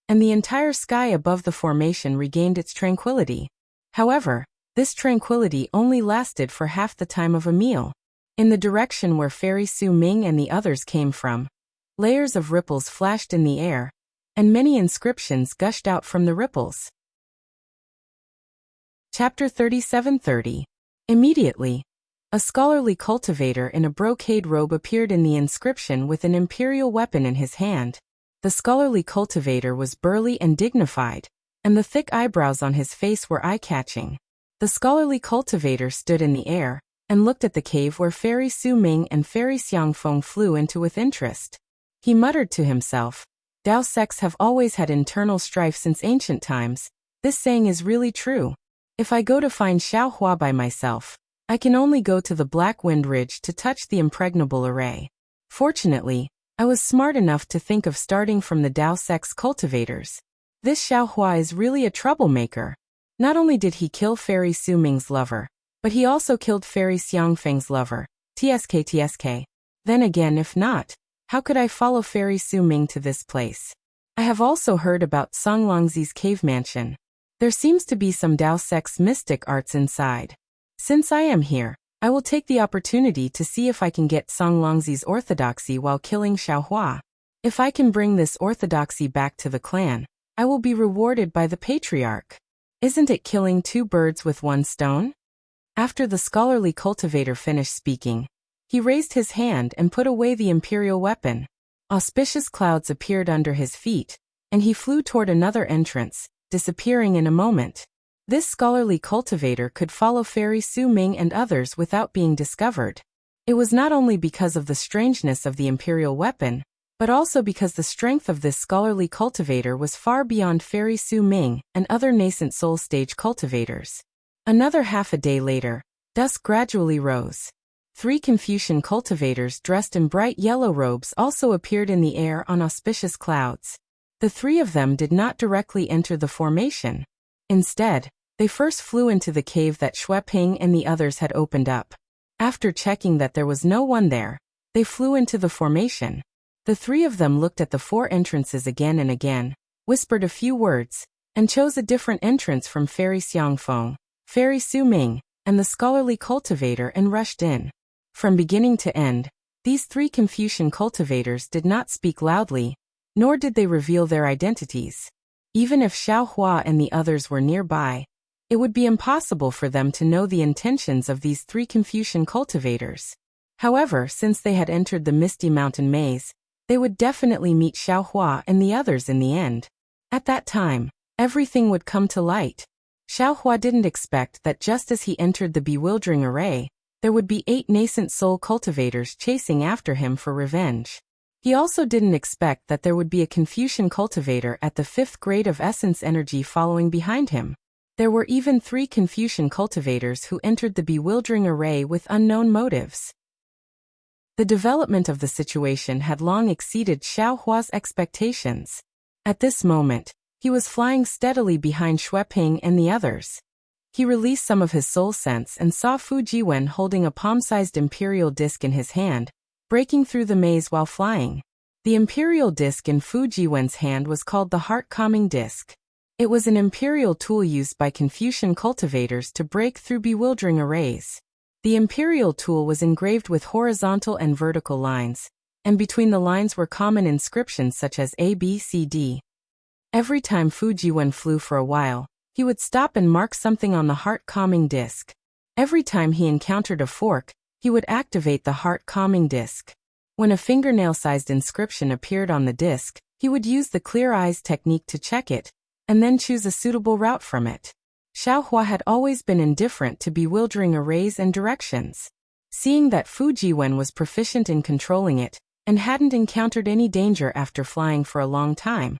S1: and the entire sky above the formation regained its tranquility. However, this tranquility only lasted for half the time of a meal. In the direction where Fairy Su Ming and the others came from, layers of ripples flashed in the air, and many inscriptions gushed out from the ripples. Chapter 37:30. Immediately, a scholarly cultivator in a brocade robe appeared in the inscription with an imperial weapon in his hand. The scholarly cultivator was burly and dignified, and the thick eyebrows on his face were eye-catching. The scholarly cultivator stood in the air and looked at the cave where Fairy Su Ming and Fairy Xiangfeng flew into with interest. He muttered to himself, Dao sects have always had internal strife since ancient times. This saying is really true. If I go to find Xiaohua by myself, I can only go to the Black Wind Ridge to touch the impregnable array. Fortunately, I was smart enough to think of starting from the Dao sect's cultivators. This Xiao Hua is really a troublemaker. Not only did he kill Fairy Su Ming's lover, but he also killed Fairy Xiangfeng's lover. TSK. Then again, if not, how could I follow Fairy Su Ming to this place? I have also heard about Song Longzi's cave mansion. There seems to be some Dao Sect's mystic arts inside. Since I am here, I will take the opportunity to see if I can get Song Longzi's orthodoxy while killing Xiao Hua. If I can bring this orthodoxy back to the clan, I will be rewarded by the patriarch. Isn't it killing two birds with one stone? After the scholarly cultivator finished speaking, he raised his hand and put away the imperial weapon. Auspicious clouds appeared under his feet, and he flew toward another entrance, disappearing in a moment. This scholarly cultivator could follow Fairy Su Ming and others without being discovered. It was not only because of the strangeness of the imperial weapon, but also because the strength of this scholarly cultivator was far beyond Fairy Su Ming and other nascent soul stage cultivators. Another half a day later, dusk gradually rose. 3 Confucian cultivators dressed in bright yellow robes also appeared in the air on auspicious clouds. The 3 of them did not directly enter the formation. Instead, they first flew into the cave that Xue Ping and the others had opened up. After checking that there was no one there, they flew into the formation. The 3 of them looked at the 4 entrances again and again, whispered a few words, and chose a different entrance from Fairy Xiangfeng, Fairy Su Ming, and the scholarly cultivator and rushed in. From beginning to end, these 3 Confucian cultivators did not speak loudly, nor did they reveal their identities. Even if Xiao Hua and the others were nearby, it would be impossible for them to know the intentions of these 3 Confucian cultivators. However, since they had entered the Misty Mountain Maze, they would definitely meet Xiao Hua and the others in the end. At that time, everything would come to light. Xiao Hua didn't expect that just as he entered the bewildering array, there would be 8 nascent soul cultivators chasing after him for revenge. He also didn't expect that there would be a Confucian cultivator at the 5th grade of essence energy following behind him. There were even 3 Confucian cultivators who entered the bewildering array with unknown motives. The development of the situation had long exceeded Xiao Hua's expectations. At this moment, he was flying steadily behind Xue Ping and the others. He released some of his soul sense and saw Fu Jiwen holding a palm-sized imperial disc in his hand, breaking through the maze while flying. The imperial disc in Fu Jiwen's hand was called the heart-calming disc. It was an imperial tool used by Confucian cultivators to break through bewildering arrays. The imperial tool was engraved with horizontal and vertical lines, and between the lines were common inscriptions such as A, B, C, D. Every time Fu Jiwen flew for a while, he would stop and mark something on the heart-calming disc. Every time he encountered a fork, he would activate the heart-calming disc. When a fingernail-sized inscription appeared on the disc, he would use the clear eyes technique to check it, and then choose a suitable route from it. Xiao Hua had always been indifferent to bewildering arrays and directions. Seeing that Fu Jiwen was proficient in controlling it, and hadn't encountered any danger after flying for a long time,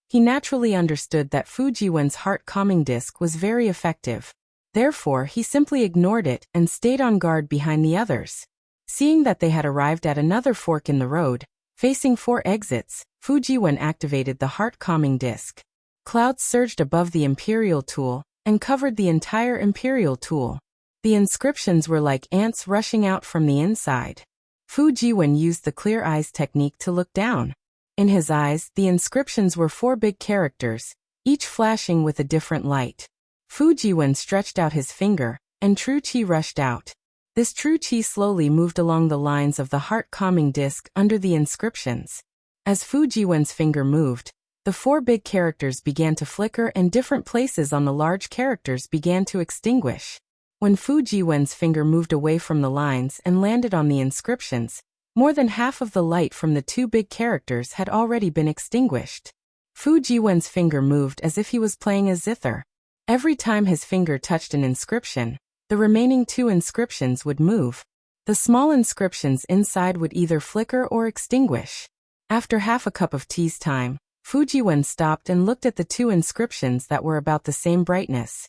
S1: he naturally understood that Fu Jiwen's heart-calming disc was very effective. Therefore, he simply ignored it and stayed on guard behind the others. Seeing that they had arrived at another fork in the road, facing 4 exits, Fu Jiwen activated the heart-calming disc. Clouds surged above the imperial tool and covered the entire imperial tool. The inscriptions were like ants rushing out from the inside. Fu Jiwen used the clear eyes technique to look down. In his eyes, the inscriptions were 4 big characters, each flashing with a different light. Fu Jiwen stretched out his finger, and true qi rushed out. This true qi slowly moved along the lines of the heart-calming disc under the inscriptions. As Fu Jiwen's finger moved, the 4 big characters began to flicker and different places on the large characters began to extinguish. When Fu Jiwen's finger moved away from the lines and landed on the inscriptions, more than half of the light from the 2 big characters had already been extinguished. Fu Jiwen's finger moved as if he was playing a zither. Every time his finger touched an inscription, the remaining 2 inscriptions would move. The small inscriptions inside would either flicker or extinguish. After half a cup of tea's time, Fu Jiwen stopped and looked at the 2 inscriptions that were about the same brightness.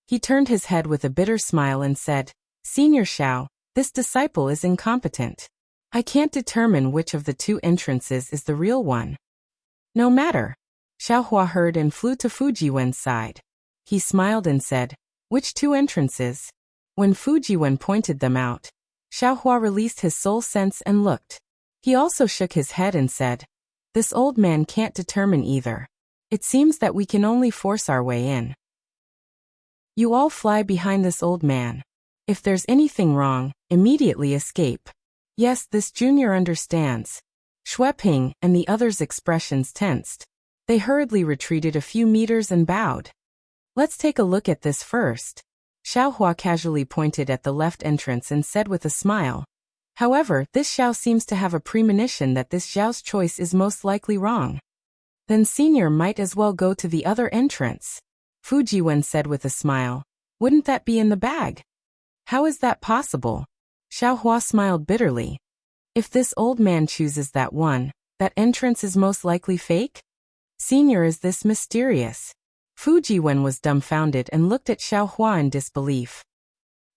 S1: He turned his head with a bitter smile and said, "Senior Xiao, this disciple is incompetent. I can't determine which of the 2 entrances is the real one. No matter. Xiaohua heard and flew to Fujiwen's side. He smiled and said, "Which two entrances?" When Fujiwen pointed them out, Xiaohua released his soul sense and looked. He also shook his head and said, "This old man can't determine either. It seems that we can only force our way in. You all fly behind this old man. If there's anything wrong, immediately escape." Yes, this junior understands. Shueping and the others' expressions tensed. They hurriedly retreated a few meters and bowed. "Let's take a look at this first." Xiaohua casually pointed at the left entrance and said with a smile. "However, this Xiao seems to have a premonition that this Xiao's choice is most likely wrong. Then senior might as well go to the other entrance." Fujiwen said with a smile. "Wouldn't that be in the bag?" "How is that possible?" Xiaohua smiled bitterly. "If this old man chooses that one, that entrance is most likely fake? Senior, is this mysterious?" Fujiwen was dumbfounded and looked at Xiaohua in disbelief.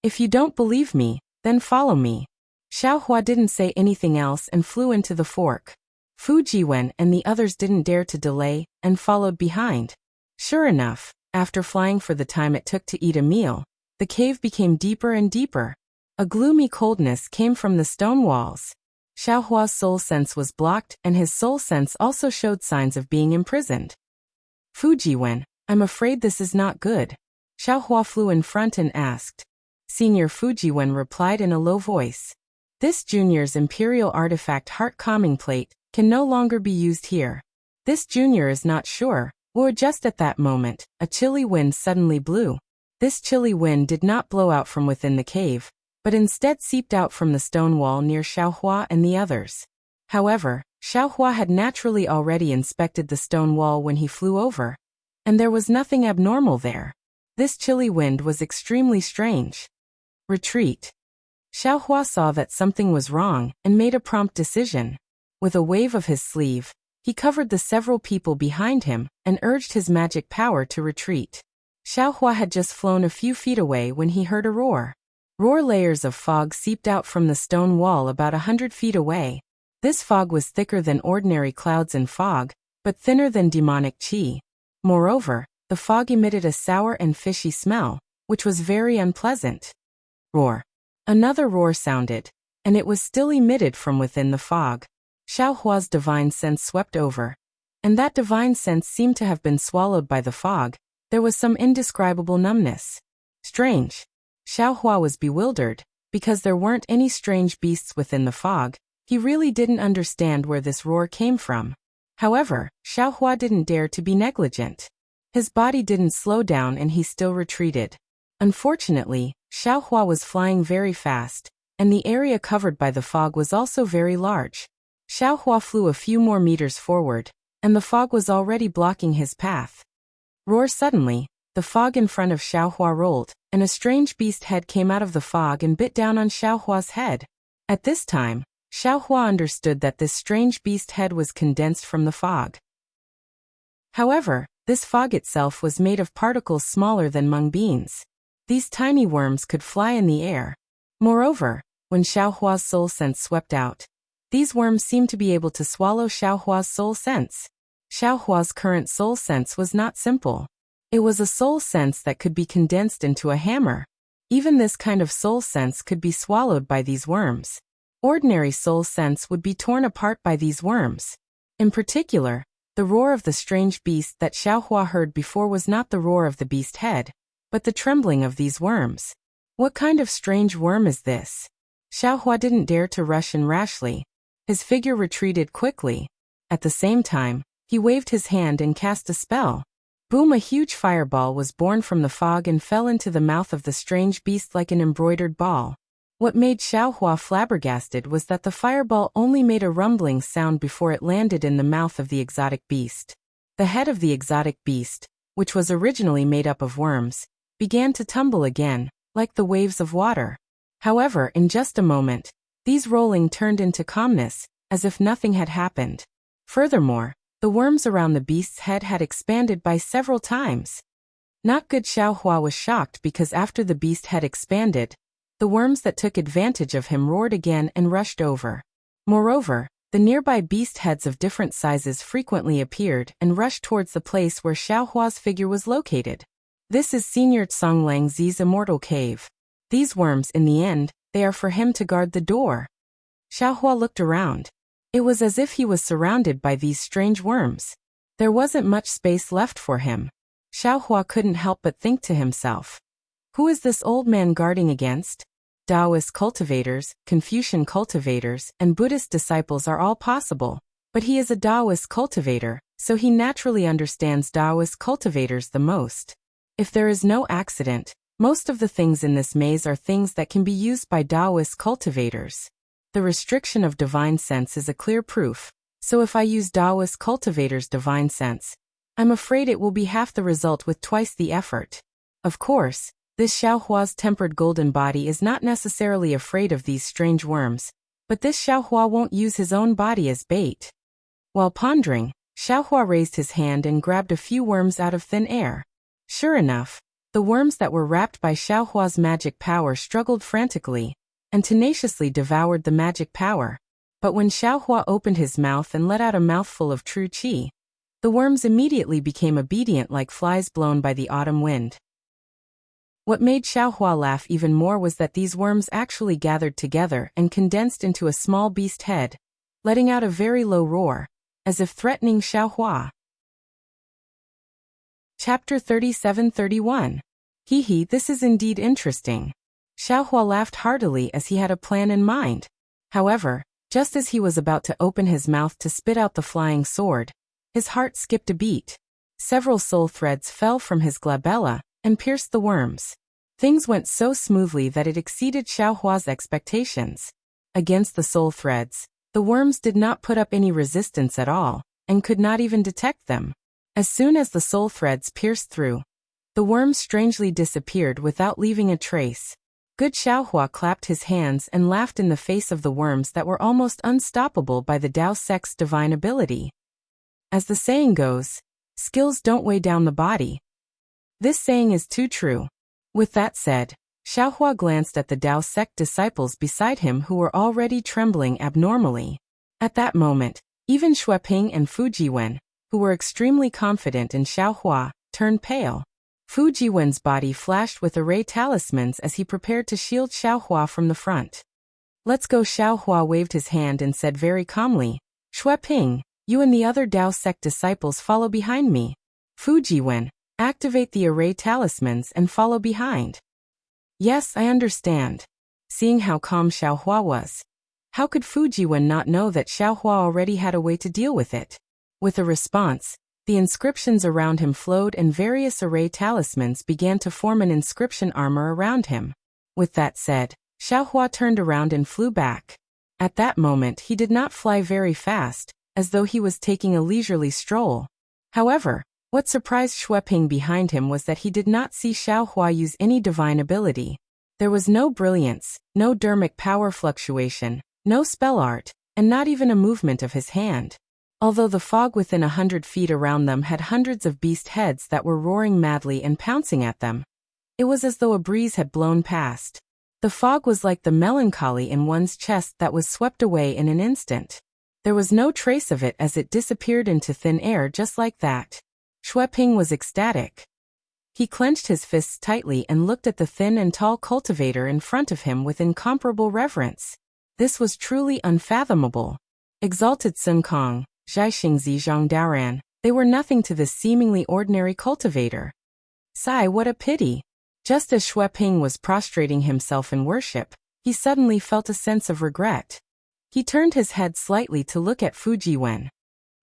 S1: "If you don't believe me, then follow me." Xiaohua didn't say anything else and flew into the fork. Fujiwen and the others didn't dare to delay and followed behind. Sure enough, after flying for the time it took to eat a meal, the cave became deeper and deeper. A gloomy coldness came from the stone walls. Xiaohua's soul sense was blocked and his soul sense also showed signs of being imprisoned. "Fujiwen, I'm afraid this is not good." Xiaohua flew in front and asked. Senior Fujiwen replied in a low voice. "This junior's imperial artifact heart calming plate can no longer be used here. This junior is not sure." Or just at that moment, a chilly wind suddenly blew. This chilly wind did not blow out from within the cave, but instead seeped out from the stone wall near Xiaohua and the others. However, Xiaohua had naturally already inspected the stone wall when he flew over, and there was nothing abnormal there. This chilly wind was extremely strange. "Retreat." Xiaohua saw that something was wrong and made a prompt decision. With a wave of his sleeve, he covered the several people behind him and urged his magic power to retreat. Xiaohua had just flown a few feet away when he heard a roar. Layers of fog seeped out from the stone wall about 100 feet away. This fog was thicker than ordinary clouds and fog, but thinner than demonic qi. Moreover, the fog emitted a sour and fishy smell, which was very unpleasant. Roar. Another roar sounded, and it was still emitted from within the fog. Xiaohua's divine sense swept over, and that divine sense seemed to have been swallowed by the fog. There was some indescribable numbness. Strange. Xiaohua was bewildered, because there weren't any strange beasts within the fog. He really didn't understand where this roar came from. However, Xiaohua didn't dare to be negligent. His body didn't slow down and he still retreated. Unfortunately, Xiaohua was flying very fast, and the area covered by the fog was also very large. Xiaohua flew a few more meters forward, and the fog was already blocking his path. Roar. Suddenly, the fog in front of Xiaohua rolled, and a strange beast head came out of the fog and bit down on Xiaohua's head. At this time, Xiaohua understood that this strange beast head was condensed from the fog. However, this fog itself was made of particles smaller than mung beans. These tiny worms could fly in the air. Moreover, when Xiaohua's soul sense swept out, these worms seemed to be able to swallow Xiaohua's soul sense. Xiaohua's current soul sense was not simple. It was a soul sense that could be condensed into a hammer. Even this kind of soul sense could be swallowed by these worms. Ordinary soul sense would be torn apart by these worms. In particular, the roar of the strange beast that Xiaohua heard before was not the roar of the beast head, but the trembling of these worms. What kind of strange worm is this? Xiaohua didn't dare to rush in rashly. His figure retreated quickly. At the same time, he waved his hand and cast a spell. Boom! A huge fireball was born from the fog and fell into the mouth of the strange beast like an embroidered ball. What made Xiaohua flabbergasted was that the fireball only made a rumbling sound before it landed in the mouth of the exotic beast. The head of the exotic beast, which was originally made up of worms, began to tumble again, like the waves of water. However, in just a moment, these rolling turned into calmness, as if nothing had happened. Furthermore, the worms around the beast's head had expanded by several times. Not good. Xiaohua was shocked because after the beast had expanded, the worms that took advantage of him roared again and rushed over. Moreover, The nearby beast heads of different sizes frequently appeared and rushed towards the place where Xiaohua's figure was located. This is Senior Tsang Lang Zi's immortal cave. These worms, in the end, they are for him to guard the door. Xiaohua looked around. It was as if he was surrounded by these strange worms. There wasn't much space left for him. Xiaohua couldn't help but think to himself, who is this old man guarding against? Taoist cultivators, Confucian cultivators, and Buddhist disciples are all possible, but he is a Taoist cultivator, so he naturally understands Taoist cultivators the most. If there is no accident, most of the things in this maze are things that can be used by Taoist cultivators. The restriction of divine sense is a clear proof, so if I use Taoist cultivators' divine sense, I'm afraid it will be half the result with twice the effort. Of course, this Xiaohua's tempered golden body is not necessarily afraid of these strange worms, but this Xiaohua won't use his own body as bait. While pondering, Xiaohua raised his hand and grabbed a few worms out of thin air. Sure enough, the worms that were wrapped by Xiaohua's magic power struggled frantically and tenaciously devoured the magic power. But when Xiaohua opened his mouth and let out a mouthful of true qi, the worms immediately became obedient like flies blown by the autumn wind. What made Xiaohua laugh even more was that these worms actually gathered together and condensed into a small beast head, letting out a very low roar, as if threatening Xiaohua. Chapter 37-31. Hee, this is indeed interesting. Xiaohua laughed heartily as he had a plan in mind. However, just as he was about to open his mouth to spit out the flying sword, his heart skipped a beat. Several soul threads fell from his glabella and pierced the worms. Things went so smoothly that it exceeded Xiaohua's expectations. Against the soul threads, the worms did not put up any resistance at all, and could not even detect them. As soon as the soul threads pierced through, the worms strangely disappeared without leaving a trace. Good Xiaohua clapped his hands and laughed in the face of the worms that were almost unstoppable by the Tao sect's divine ability. As the saying goes, skills don't weigh down the body. This saying is too true. With that said, Xiaohua glanced at the Tao sect disciples beside him who were already trembling abnormally. At that moment, even Xueping and Fujiwen, who were extremely confident in Xiaohua, turned pale. Fujiwen's body flashed with array talismans as he prepared to shield Xiaohua from the front. Let's go. Xiaohua waved his hand and said very calmly, Xueping, you and the other Tao sect disciples follow behind me. Fujiwen, activate the array talismans and follow behind. Yes, I understand. Seeing how calm Xiaohua was, how could Fujiwen not know that Xiaohua already had a way to deal with it? With a response, the inscriptions around him flowed and various array talismans began to form an inscription armor around him. With that said, Xiaohua turned around and flew back. At that moment he did not fly very fast, as though he was taking a leisurely stroll. However, what surprised Xueping behind him was that he did not see Xiaohua use any divine ability. There was no brilliance, no dermic power fluctuation, no spell art, and not even a movement of his hand. Although the fog within 100 feet around them had hundreds of beast heads that were roaring madly and pouncing at them, it was as though a breeze had blown past. The fog was like the melancholy in one's chest that was swept away in an instant. There was no trace of it as it disappeared into thin air just like that. Xueping was ecstatic. He clenched his fists tightly and looked at the thin and tall cultivator in front of him with incomparable reverence. This was truly unfathomable. Exalted Sun Kong, Zhaixingzi Zhangdaoran, they were nothing to this seemingly ordinary cultivator. Sigh, what a pity. Just as Xueping was prostrating himself in worship, he suddenly felt a sense of regret. He turned his head slightly to look at Fujiwen.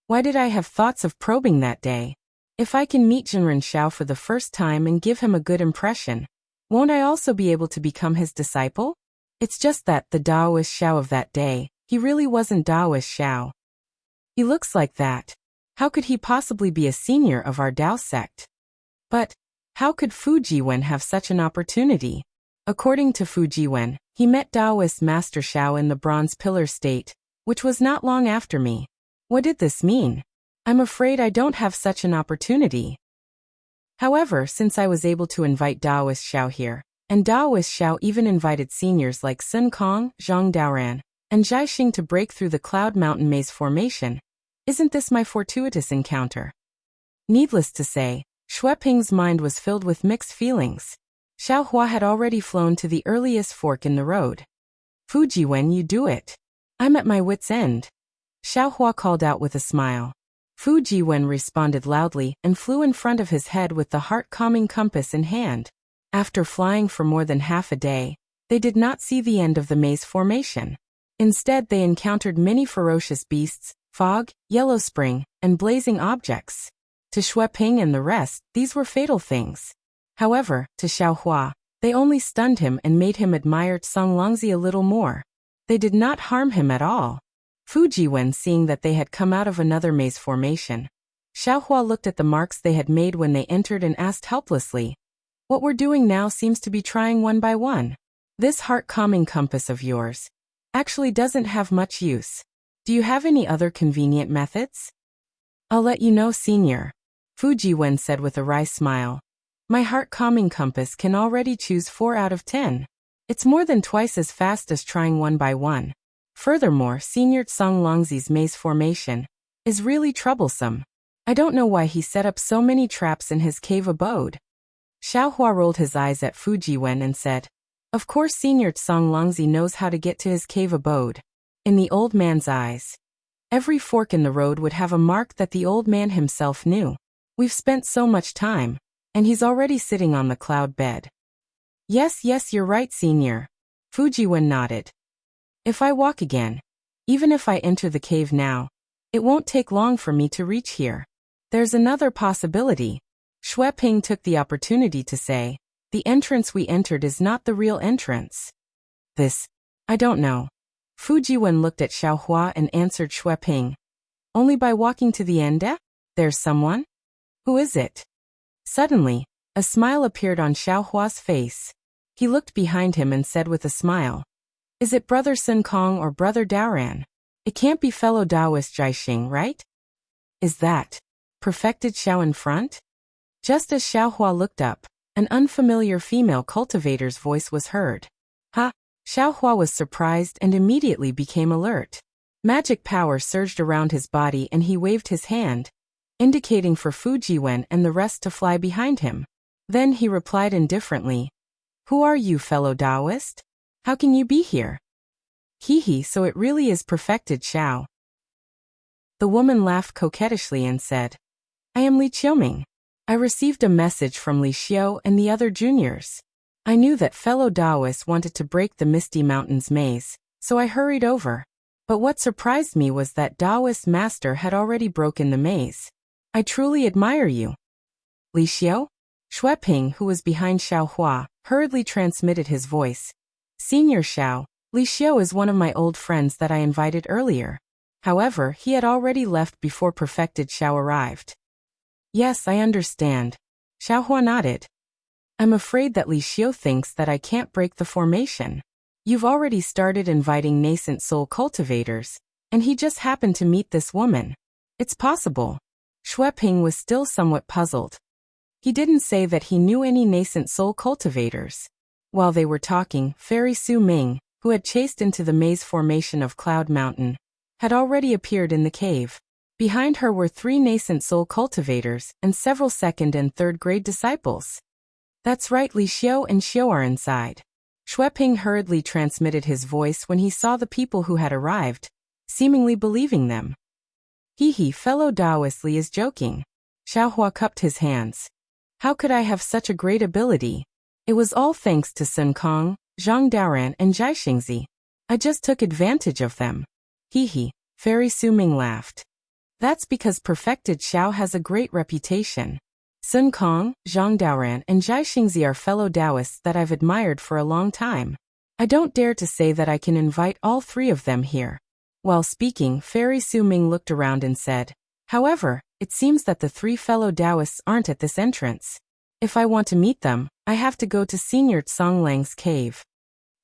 S1: Why did I have thoughts of probing that day? If I can meet Jinren Xiao for the first time and give him a good impression, won't I also be able to become his disciple? It's just that the Taoist Xiao of that day, he really wasn't Taoist Xiao. He looks like that. How could he possibly be a senior of our Tao sect? But how could Fujiwen have such an opportunity? According to Fujiwen, he met Taoist Master Xiao in the Bronze Pillar state, which was not long after me. What did this mean? I'm afraid I don't have such an opportunity. However, since I was able to invite Taoist Xiao here, and Taoist Xiao even invited seniors like Sun Kong, Zhang Daoran, and Jiaxing to break through the Cloud Mountain maze formation. Isn't this my fortuitous encounter? Needless to say, Xueping's mind was filled with mixed feelings. Xiaohua had already flown to the earliest fork in the road. Fujiwen, you do it. I'm at my wit's end. Xiaohua called out with a smile. Fujiwen responded loudly and flew in front of his head with the heart-calming compass in hand. After flying for more than half a day, they did not see the end of the maze formation. Instead, they encountered many ferocious beasts, fog, yellow spring, and blazing objects. To Xueping and the rest, these were fatal things. However, to Xiaohua, they only stunned him and made him admire Songlongzi a little more. They did not harm him at all. Fujiwen, seeing that they had come out of another maze formation. Xiaohua looked at the marks they had made when they entered and asked helplessly, "What we're doing now seems to be trying one by one. This heart-calming compass of yours actually doesn't have much use. Do you have any other convenient methods?" "I'll let you know, senior," Fujiwen said with a wry smile. "My heart-calming compass can already choose 4 out of 10. It's more than twice as fast as trying one by one. Furthermore, Senior Songlongzi's maze formation is really troublesome. I don't know why he set up so many traps in his cave abode." Xiaohua rolled his eyes at Fujiwen and said, "Of course Senior Songlongzi knows how to get to his cave abode." In the old man's eyes, every fork in the road would have a mark that the old man himself knew. "We've spent so much time, and he's already sitting on the cloud bed." Yes, you're right, Senior," Fujiwen nodded. "If I walk again, even if I enter the cave now, it won't take long for me to reach here. There's another possibility." Xueping took the opportunity to say, "The entrance we entered is not the real entrance." I don't know." Fujiwen looked at Xiaohua and answered Xueping, "Only by walking to the end, eh? There's someone? Who is it?" Suddenly, a smile appeared on Xiaohua's face. He looked behind him and said with a smile, "Is it Brother Sun Kong or Brother Daoran? It can't be fellow Taoist Jiaxing, right? Is that perfected Xiao in front?" Just as Xiaohua looked up, an unfamiliar female cultivator's voice was heard. "Ha!" Xiaohua was surprised and immediately became alert. Magic power surged around his body and he waved his hand, indicating for Fujiwen and the rest to fly behind him. Then he replied indifferently, "Who are you, fellow Taoist? How can you be here?" So it really is perfected Xiao." The woman laughed coquettishly and said, "I am Li Qiuming. I received a message from Li Xiu and the other juniors. I knew that fellow Taoists wanted to break the Misty Mountains maze, so I hurried over. But what surprised me was that Taoist master had already broken the maze. I truly admire you." "Li Xiu?" Xueping, who was behind Xiaohua, hurriedly transmitted his voice. "Senior Xiao, Li Xiu is one of my old friends that I invited earlier. However, he had already left before perfected Xiao arrived." "Yes, I understand." Xiaohua nodded. "I'm afraid that Li Xiu thinks that I can't break the formation. You've already started inviting nascent soul cultivators, and he just happened to meet this woman. It's possible." Xueping was still somewhat puzzled. He didn't say that he knew any nascent soul cultivators. While they were talking, Fairy Su Ming, who had chased into the maze formation of Cloud Mountain, had already appeared in the cave. Behind her were 3 nascent soul cultivators and several 2nd and 3rd grade disciples. "That's right, Li Xiu and Xiu are inside." Xueping hurriedly transmitted his voice when he saw the people who had arrived, seemingly believing them. Fellow Taoist Li is joking." Xiaohua cupped his hands. "How could I have such a great ability? It was all thanks to Sun Kong, Zhang Daoran and Jiaxingzi. I just took advantage of them." Fairy Su Ming laughed. "That's because perfected Xiao has a great reputation. Sun Kong, Zhang Daoran and Jiaxingzi are fellow Taoists that I've admired for a long time. I don't dare to say that I can invite all 3 of them here." While speaking, Fairy Su Ming looked around and said, "However, it seems that the 3 fellow Taoists aren't at this entrance. If I want to meet them, I have to go to Senior Songlang's cave."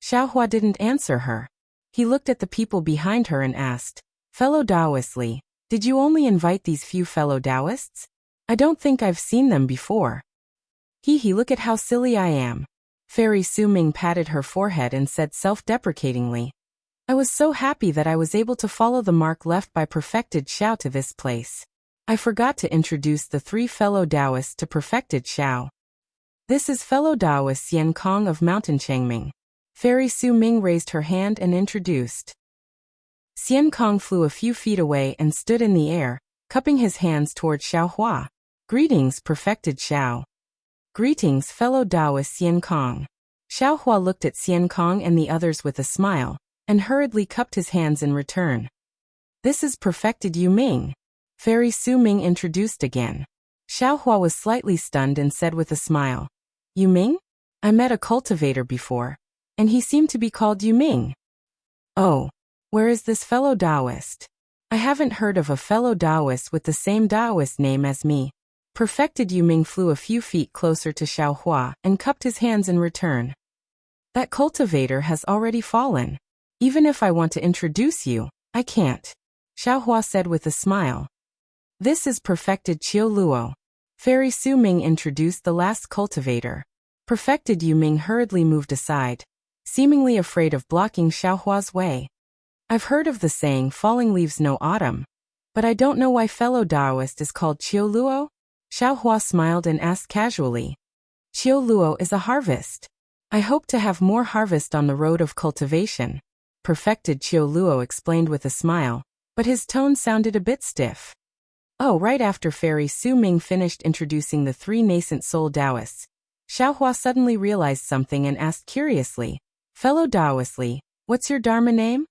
S1: Xiaohua didn't answer her. He looked at the people behind her and asked, "Fellow Taoist Li, did you only invite these few fellow Taoists? I don't think I've seen them before." Look at how silly I am." Fairy Su Ming patted her forehead and said self-deprecatingly, I was so happy that I was able to follow the mark left by Perfected Xiao to this place. I forgot to introduce the 3 fellow Taoists to Perfected Xiao. This is fellow Taoist Xian Kong of Mountain Changming. Fairy Su Ming raised her hand and introduced. Xian Kong flew a few feet away and stood in the air, cupping his hands toward Xiao Hua. Greetings, Perfected Xiao. Greetings, fellow Taoist Xian Kong. Xiao Hua looked at Xian Kong and the others with a smile, and hurriedly cupped his hands in return. This is Perfected Yu Ming. Fairy Su Ming introduced again. Xiao Hua was slightly stunned and said with a smile, Yu Ming? I met a cultivator before, and he seemed to be called Yu Ming. Oh, where is this fellow Taoist? I haven't heard of a fellow Taoist with the same Taoist name as me. Perfected Yu Ming flew a few feet closer to Xiao Hua and cupped his hands in return. That cultivator has already fallen. Even if I want to introduce you, I can't. Xiao Hua said with a smile. This is Perfected Qiu Luo. Fairy Su Ming introduced the last cultivator. Perfected Yu Ming hurriedly moved aside, seemingly afraid of blocking Xiao Hua's way. I've heard of the saying falling leaves no autumn, but I don't know why fellow Taoist is called Qiu Luo. Xiao Hua smiled and asked casually. Qiu Luo is a harvest. I hope to have more harvest on the road of cultivation. Perfected Qiu Luo explained with a smile, but his tone sounded a bit stiff. Oh, right after Fairy Su Ming finished introducing the 3 nascent soul Taoists, Xiao Hua suddenly realized something and asked curiously, Fellow Taoist Li, what's your Dharma name?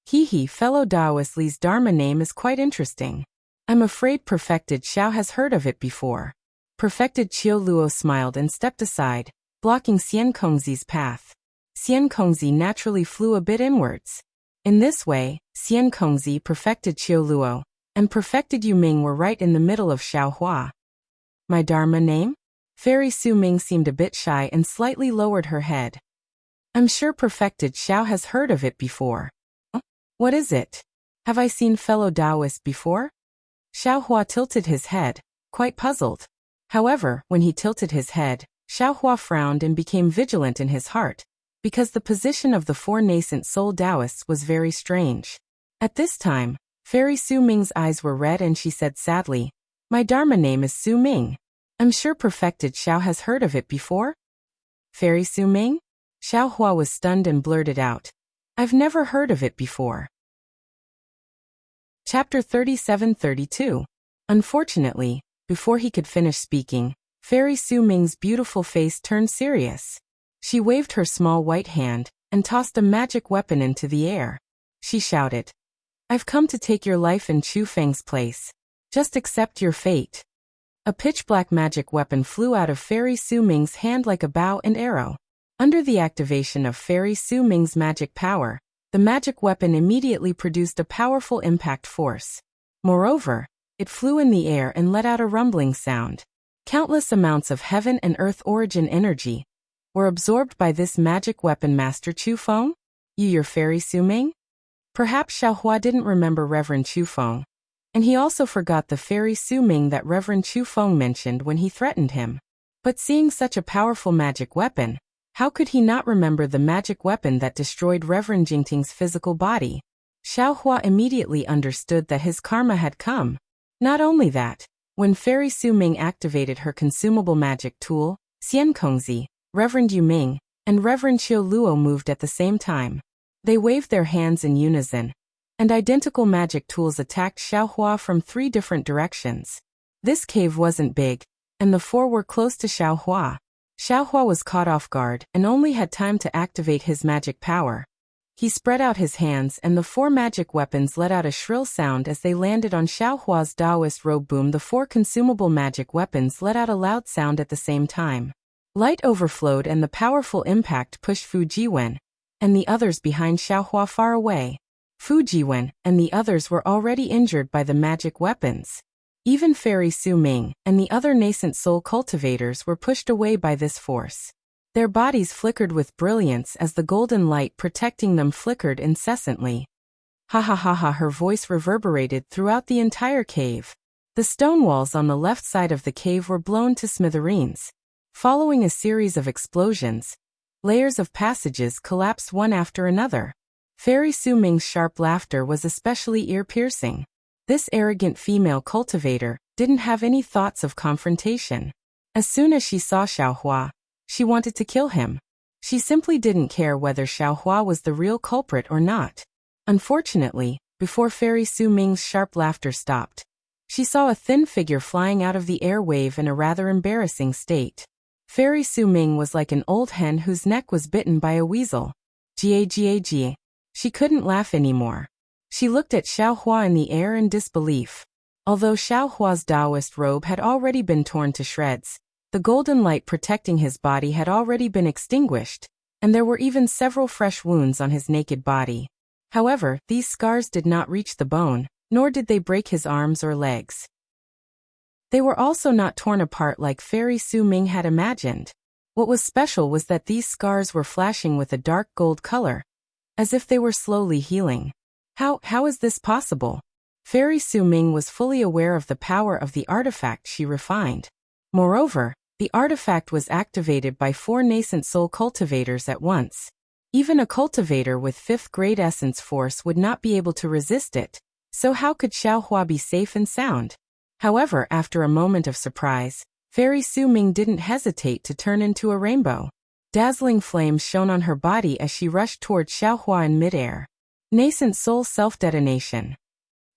S1: Hee, fellow Taoist Li's Dharma name is quite interesting. I'm afraid Perfected Xiao has heard of it before. Perfected Qiu Luo smiled and stepped aside, blocking Xian Kongzi's path. Xian Kongzi naturally flew a bit inwards. In this way, Xian Kongzi, Perfected Qiu Luo, and Perfected Yu Ming were right in the middle of Xiao Hua. My Dharma name? Fairy Su Ming seemed a bit shy and slightly lowered her head. I'm sure Perfected Xiao has heard of it before. What is it? Have I seen fellow Taoists before? Xiao Hua tilted his head, quite puzzled. However, when he tilted his head, Xiao Hua frowned and became vigilant in his heart, because the position of the 4 nascent soul Taoists was very strange. At this time, Fairy Su Ming's eyes were red and she said sadly, My Dharma name is Su Ming. I'm sure Perfected Xiao has heard of it before? Fairy Su Ming? Xiao Hua was stunned and blurted out, I've never heard of it before. Chapter 37-32. Unfortunately, before he could finish speaking, Fairy Su Ming's beautiful face turned serious. She waved her small white hand and tossed a magic weapon into the air. She shouted, I've come to take your life in Chu Feng's place. Just accept your fate. A pitch-black magic weapon flew out of Fairy Su Ming's hand like a bow and arrow. Under the activation of Fairy Su Ming's magic power, the magic weapon immediately produced a powerful impact force. Moreover, it flew in the air and let out a rumbling sound. Countless amounts of heaven and earth origin energy were absorbed by this magic weapon. Master Chu Feng? Your Fairy Su Ming? Perhaps Xiao Hua didn't remember Reverend Chu Feng, and he also forgot the Fairy Su Ming that Reverend Chu Feng mentioned when he threatened him. But seeing such a powerful magic weapon, how could he not remember the magic weapon that destroyed Reverend Jingting's physical body? Xiao Hua immediately understood that his karma had come. Not only that, when Fairy Su Ming activated her consumable magic tool, Xian Kongzi, Reverend Yu Ming, and Reverend Qiu Luo moved at the same time. They waved their hands in unison, and identical magic tools attacked Xiao Hua from 3 different directions. This cave wasn't big, and the 4 were close to Xiao Hua. Xiao Hua was caught off guard and only had time to activate his magic power. He spread out his hands and the 4 magic weapons let out a shrill sound as they landed on Xiao Hua's Taoist robe. Boom! The 4 consumable magic weapons let out a loud sound at the same time. Light overflowed and the powerful impact pushed Fu Jiwen and the others behind Xiao Hua far away. Fu Jiwen and the others were already injured by the magic weapons. Even Fairy Su Ming and the other nascent soul cultivators were pushed away by this force. Their bodies flickered with brilliance as the golden light protecting them flickered incessantly. Ha ha ha ha! Her voice reverberated throughout the entire cave. The stone walls on the left side of the cave were blown to smithereens. Following a series of explosions, layers of passages collapsed one after another. Fairy Su Ming's sharp laughter was especially ear-piercing. This arrogant female cultivator didn't have any thoughts of confrontation. As soon as she saw Xiaohua, she wanted to kill him. She simply didn't care whether Xiaohua was the real culprit or not. Unfortunately, before Fairy Su Ming's sharp laughter stopped, she saw a thin figure flying out of the airwave in a rather embarrassing state. Fairy Su Ming was like an old hen whose neck was bitten by a weasel. Gag. She couldn't laugh anymore. She looked at Xiaohua in the air in disbelief. Although Xiaohua's Taoist robe had already been torn to shreds, the golden light protecting his body had already been extinguished, and there were even several fresh wounds on his naked body. However, these scars did not reach the bone, nor did they break his arms or legs. They were also not torn apart like Fairy Su Ming had imagined. What was special was that these scars were flashing with a dark gold color, as if they were slowly healing. How is this possible? Fairy Su Ming was fully aware of the power of the artifact she refined. Moreover, the artifact was activated by 4 nascent soul cultivators at once. Even a cultivator with 5th grade essence force would not be able to resist it, so how could Xiaohua be safe and sound? However, after a moment of surprise, Fairy Su Ming didn't hesitate to turn into a rainbow. Dazzling flames shone on her body as she rushed toward Xiaohua in midair. Nascent soul self-detonation.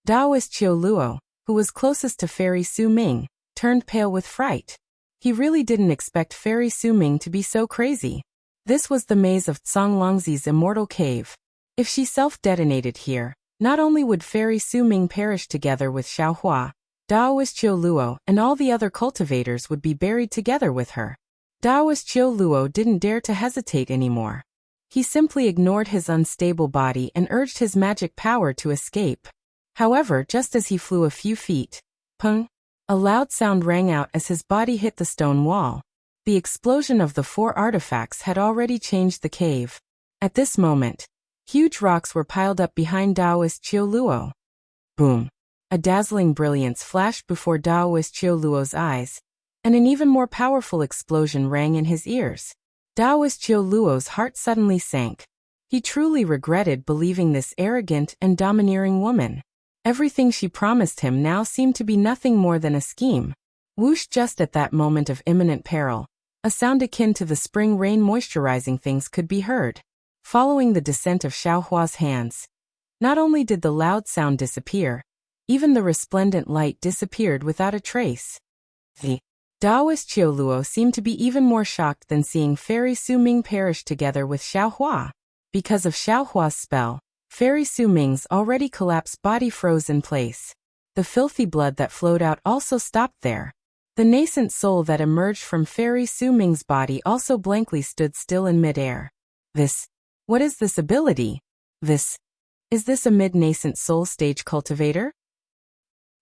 S1: Taoist Qiu Luo, who was closest to Fairy Su Ming, turned pale with fright. He really didn't expect Fairy Su Ming to be so crazy. This was the maze of Tsang Longzi's immortal cave. If she self-detonated here, not only would Fairy Su Ming perish together with Xiaohua, Taoist Qiu Luo and all the other cultivators would be buried together with her. Taoist Qiu Luo didn't dare to hesitate anymore. He simply ignored his unstable body and urged his magic power to escape. However, just as he flew a few feet, pung, a loud sound rang out as his body hit the stone wall. The explosion of the 4 artifacts had already changed the cave. At this moment, huge rocks were piled up behind Taoist Qiu Luo. Boom! A dazzling brilliance flashed before Taoist Qiu Luo's eyes, and an even more powerful explosion rang in his ears. Taoist Qiu Luo's heart suddenly sank. He truly regretted believing this arrogant and domineering woman. Everything she promised him now seemed to be nothing more than a scheme. Whoosh! Just at that moment of imminent peril, a sound akin to the spring rain moisturizing things could be heard. Following the descent of Xiaohua's hands, not only did the loud sound disappear, even the resplendent light disappeared without a trace. The Taoist Qiu Luo seemed to be even more shocked than seeing Fairy Su Ming perish together with Xiaohua. Because of Xiaohua's spell, Fairy Su Ming's already collapsed body froze in place. The filthy blood that flowed out also stopped there. The nascent soul that emerged from Fairy Su Ming's body also blankly stood still in midair. What is this ability? Is this a mid-nascent soul stage cultivator?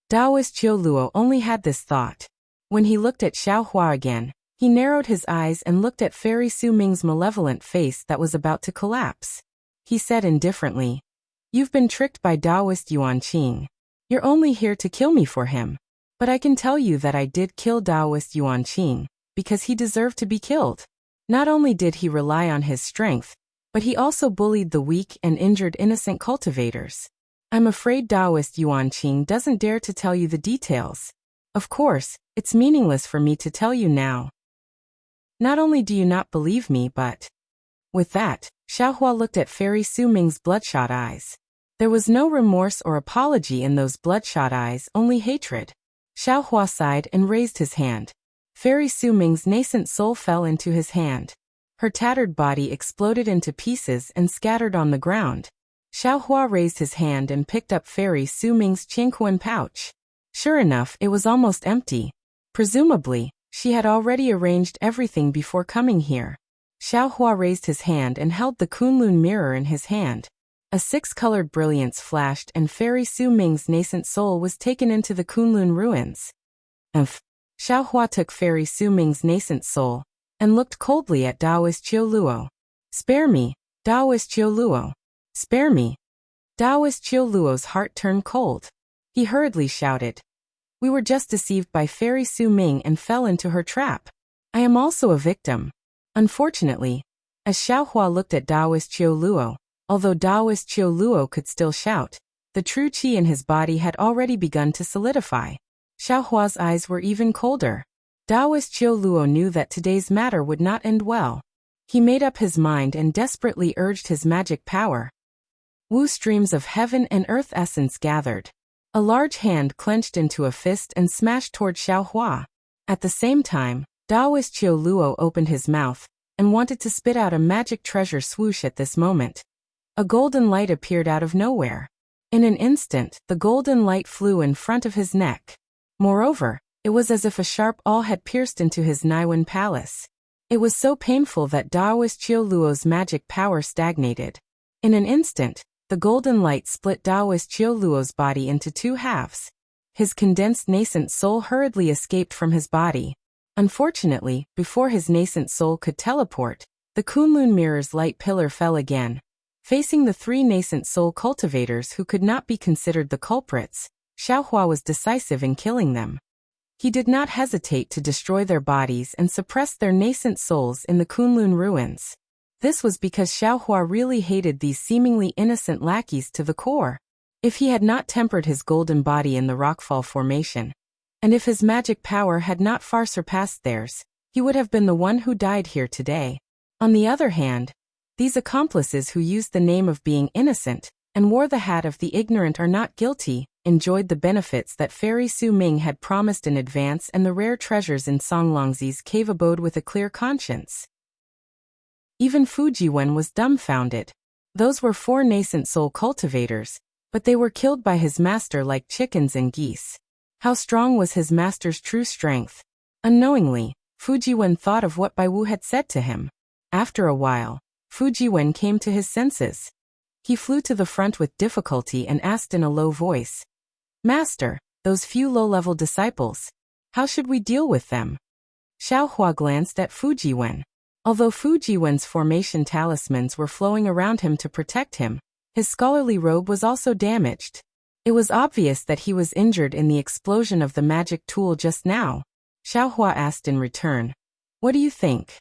S1: Taoist Qiu Luo only had this thought. When he looked at Xiaohua again, he narrowed his eyes and looked at Fairy Su Ming's malevolent face that was about to collapse. He said indifferently, "You've been tricked by Taoist Yuan Qing. You're only here to kill me for him. But I can tell you that I did kill Taoist Yuan Qing, because he deserved to be killed. Not only did he rely on his strength, but he also bullied the weak and injured innocent cultivators. I'm afraid Taoist Yuan Qing doesn't dare to tell you the details. Of course, it's meaningless for me to tell you now. Not only do you not believe me, but..." With that, Xiaohua looked at Fairy Su Ming's bloodshot eyes. There was no remorse or apology in those bloodshot eyes, only hatred. Xiaohua sighed and raised his hand. Fairy Su Ming's nascent soul fell into his hand. Her tattered body exploded into pieces and scattered on the ground. Xiaohua raised his hand and picked up Fairy Su Ming's Qingquan pouch. Sure enough, it was almost empty. Presumably, she had already arranged everything before coming here. Xiaohua raised his hand and held the Kunlun mirror in his hand. A 6-colored brilliance flashed and Fairy Su Ming's nascent soul was taken into the Kunlun ruins. Xiaohua took Fairy Su Ming's nascent soul and looked coldly at Taoist Qiu Luo. "Spare me, Taoist Qiu Luo. Spare me." Taoist Qiu Luo's heart turned cold. He hurriedly shouted, "We were just deceived by Fairy Su Ming and fell into her trap. I am also a victim." Unfortunately, as Xiaohua looked at Taoist Qiu Luo, Although Daoist Qiu Luo could still shout, the true qi in his body had already begun to solidify. Xiaohua's eyes were even colder. Daoist Qiu Luo knew that today's matter would not end well. He made up his mind and desperately urged his magic power. Wu streams of heaven and earth essence gathered. A large hand clenched into a fist and smashed toward Xiaohua. At the same time, Daoist Qiu Luo opened his mouth and wanted to spit out a magic treasure swoosh at this moment. A golden light appeared out of nowhere. In an instant, the golden light flew in front of his neck. Moreover, it was as if a sharp awl had pierced into his Naiwan palace. It was so painful that Daoist Qiu Luo's magic power stagnated. In an instant, the golden light split Daoist Qiu Luo's body into two halves. His condensed nascent soul hurriedly escaped from his body. Unfortunately, before his nascent soul could teleport, the Kunlun mirror's light pillar fell again. Facing the three nascent soul cultivators who could not be considered the culprits, Xiaohua was decisive in killing them. He did not hesitate to destroy their bodies and suppress their nascent souls in the Kunlun ruins. This was because Xiaohua really hated these seemingly innocent lackeys to the core. If he had not tempered his golden body in the rockfall formation, and if his magic power had not far surpassed theirs, he would have been the one who died here today. On the other hand, these accomplices who used the name of being innocent and wore the hat of the ignorant are not guilty, enjoyed the benefits that Fairy Su Ming had promised in advance and the rare treasures in Songlongzi's cave abode with a clear conscience. Even Fujiwen was dumbfounded. Those were 4 nascent soul cultivators, but they were killed by his master like chickens and geese. How strong was his master's true strength? Unknowingly, Fujiwen thought of what Bai Wu had said to him. After a while, Fujiwen came to his senses. He flew to the front with difficulty and asked in a low voice, "Master, those few low-level disciples, how should we deal with them?" Xiaohua glanced at Fujiwen. Although Fujiwen's formation talismans were flowing around him to protect him, his scholarly robe was also damaged. It was obvious that he was injured in the explosion of the magic tool just now. Xiaohua asked in return, "What do you think?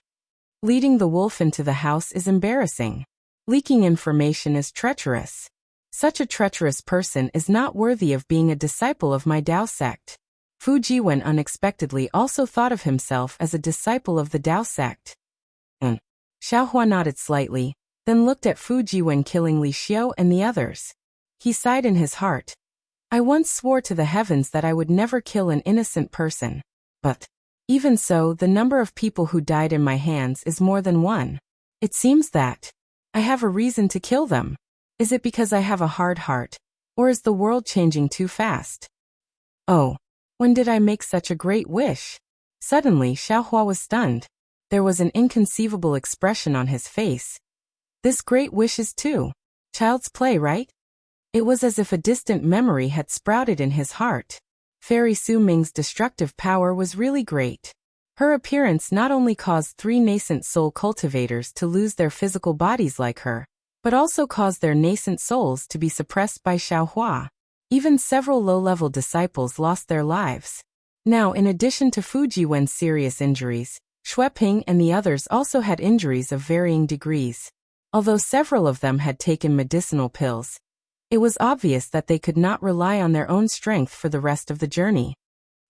S1: Leading the wolf into the house is embarrassing. Leaking information is treacherous. Such a treacherous person is not worthy of being a disciple of my Dao sect." Fujiwen unexpectedly also thought of himself as a disciple of the Dao sect. Xiaohua nodded slightly, then looked at Fujiwen killing Li Xiu and the others. He sighed in his heart. "I once swore to the heavens that I would never kill an innocent person. But even so, the number of people who died in my hands is more than one. It seems that I have a reason to kill them. Is it because I have a hard heart, or is the world changing too fast? Oh, when did I make such a great wish?" Suddenly, Xiaohua was stunned. There was an inconceivable expression on his face. This great wish is too child's play, right? It was as if a distant memory had sprouted in his heart. Fairy Su Ming's destructive power was really great. Her appearance not only caused 3 nascent soul cultivators to lose their physical bodies like her, but also caused their nascent souls to be suppressed by Xiaohua. Even several low-level disciples lost their lives. Now, in addition to Fujiwen's serious injuries, Xueping and the others also had injuries of varying degrees. Although several of them had taken medicinal pills, it was obvious that they could not rely on their own strength for the rest of the journey.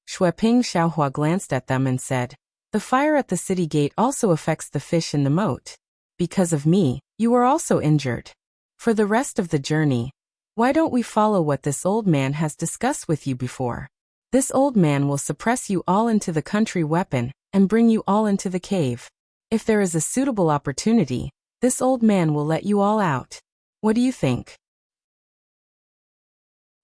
S1: Xueping Xiaohua glanced at them and said, "The fire at the city gate also affects the fish in the moat. Because of me, you are also injured. For the rest of the journey, why don't we follow what this old man has discussed with you before? This old man will suppress you all into the country weapon and bring you all into the cave. If there is a suitable opportunity, this old man will let you all out. What do you think?"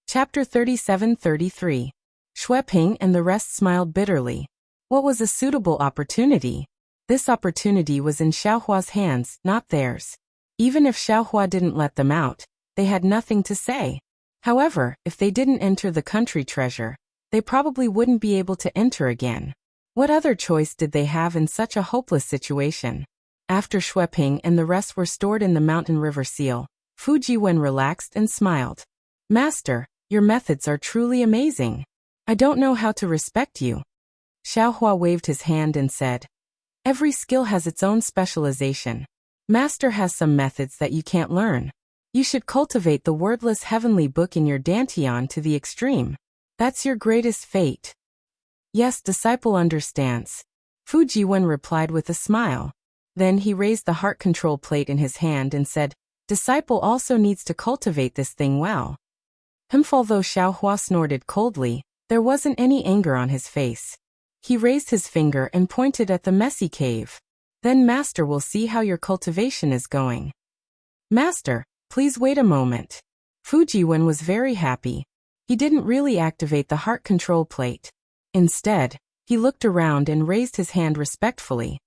S1: Chapter 37-33. Xueping and the rest smiled bitterly. What was a suitable opportunity? This opportunity was in Xiaohua's hands, not theirs. Even if Xiaohua didn't let them out, they had nothing to say. However, if they didn't enter the country treasure, they probably wouldn't be able to enter again. What other choice did they have in such a hopeless situation? After Xueping and the rest were stored in the mountain river seal, Fujiwen relaxed and smiled. "Master, your methods are truly amazing. I don't know how to respect you." Xiaohua waved his hand and said, "Every skill has its own specialization. Master has some methods that you can't learn. You should cultivate the wordless heavenly book in your dantian to the extreme. That's your greatest fate. Yes, disciple understands. Fu Jiwen replied with a smile. Then he raised the heart control plate in his hand and said, disciple also needs to cultivate this thing well. Although Xiaohua snorted coldly, there wasn't any anger on his face. He raised his finger and pointed at the messy cave. Then Master will see how your cultivation is going. Master, please wait a moment. Fu Jiwen was very happy. He didn't really activate the heart control plate. Instead, he looked around and raised his hand respectfully.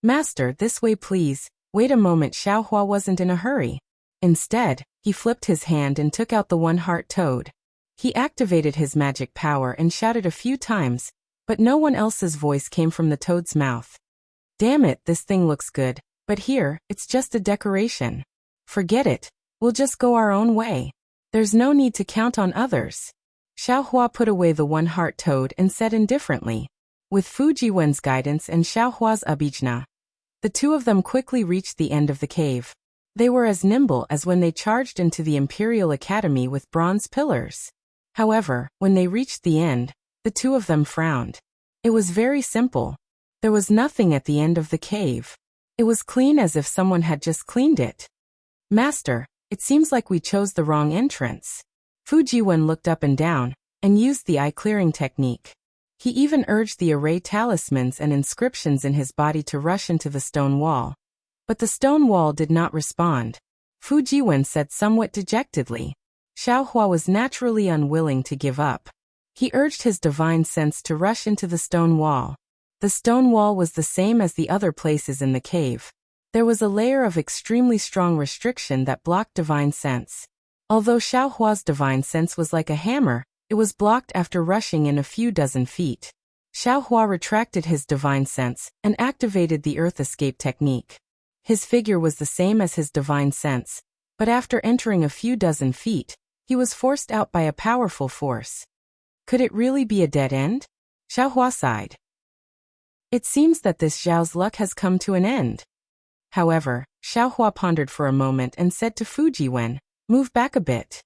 S1: Master, this way please. Wait a moment. Xiaohua wasn't in a hurry. Instead, he flipped his hand and took out the one-heart toad. He activated his magic power and shouted a few times, but no one else's voice came from the toad's mouth. Damn it, this thing looks good, but here, it's just a decoration. Forget it, we'll just go our own way. There's no need to count on others. Xiaohua put away the one-heart toad and said indifferently. With Fu Jiwen's guidance and Xiaohua's abijna, the two of them quickly reached the end of the cave. They were as nimble as when they charged into the Imperial Academy with bronze pillars. However, when they reached the end, the two of them frowned. It was very simple. There was nothing at the end of the cave. It was clean as if someone had just cleaned it. Master, it seems like we chose the wrong entrance. Fu Jiwen looked up and down, and used the eye-clearing technique. He even urged the array talismans and inscriptions in his body to rush into the stone wall. But the stone wall did not respond. Fu Jiwen said somewhat dejectedly. Xiaohua was naturally unwilling to give up. He urged his divine sense to rush into the stone wall. The stone wall was the same as the other places in the cave. There was a layer of extremely strong restriction that blocked divine sense. Although Xiaohua's divine sense was like a hammer, it was blocked after rushing in a few dozen feet. Xiaohua retracted his divine sense and activated the earth escape technique. His figure was the same as his divine sense, but after entering a few dozen feet, he was forced out by a powerful force. Could it really be a dead end? Xiaohua sighed. It seems that this Zhao's luck has come to an end. However, Xiaohua pondered for a moment and said to Fu Jiwen, move back a bit.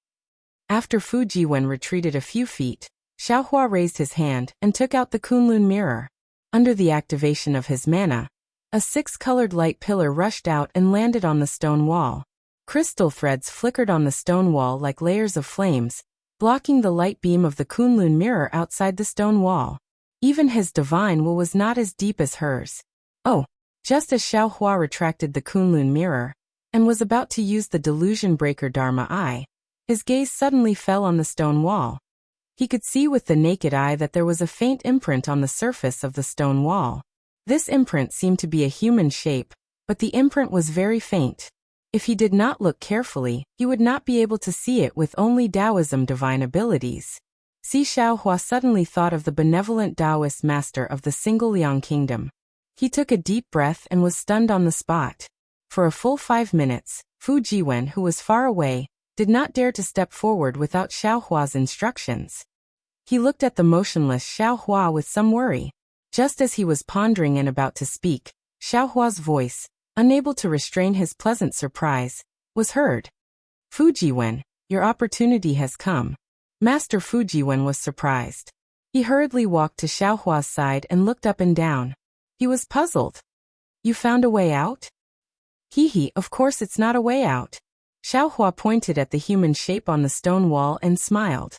S1: After Fu Jiwen retreated a few feet, Xiaohua raised his hand and took out the Kunlun mirror. Under the activation of his mana, a six-colored light pillar rushed out and landed on the stone wall. Crystal threads flickered on the stone wall like layers of flames, blocking the light beam of the Kunlun mirror outside the stone wall. Even his divine will was not as deep as hers. Oh, just as Xiaohua retracted the Kunlun mirror, and was about to use the delusion breaker Dharma eye, his gaze suddenly fell on the stone wall. He could see with the naked eye that there was a faint imprint on the surface of the stone wall. This imprint seemed to be a human shape, but the imprint was very faint. If he did not look carefully, he would not be able to see it with only Taoism divine abilities. Si Xiaohua suddenly thought of the benevolent Taoist master of the single Liang kingdom. He took a deep breath and was stunned on the spot. For a full 5 minutes, Fu Jiwen, who was far away, did not dare to step forward without Xiaohua's instructions. He looked at the motionless Xiaohua with some worry. Just as he was pondering and about to speak, Xiaohua's voice, unable to restrain his pleasant surprise, was heard. Fu Jiwen, your opportunity has come. Master Fu Jiwen was surprised. He hurriedly walked to Xiaohua's side and looked up and down. He was puzzled. You found a way out? Hee, of course it's not a way out. Xiaohua pointed at the human shape on the stone wall and smiled.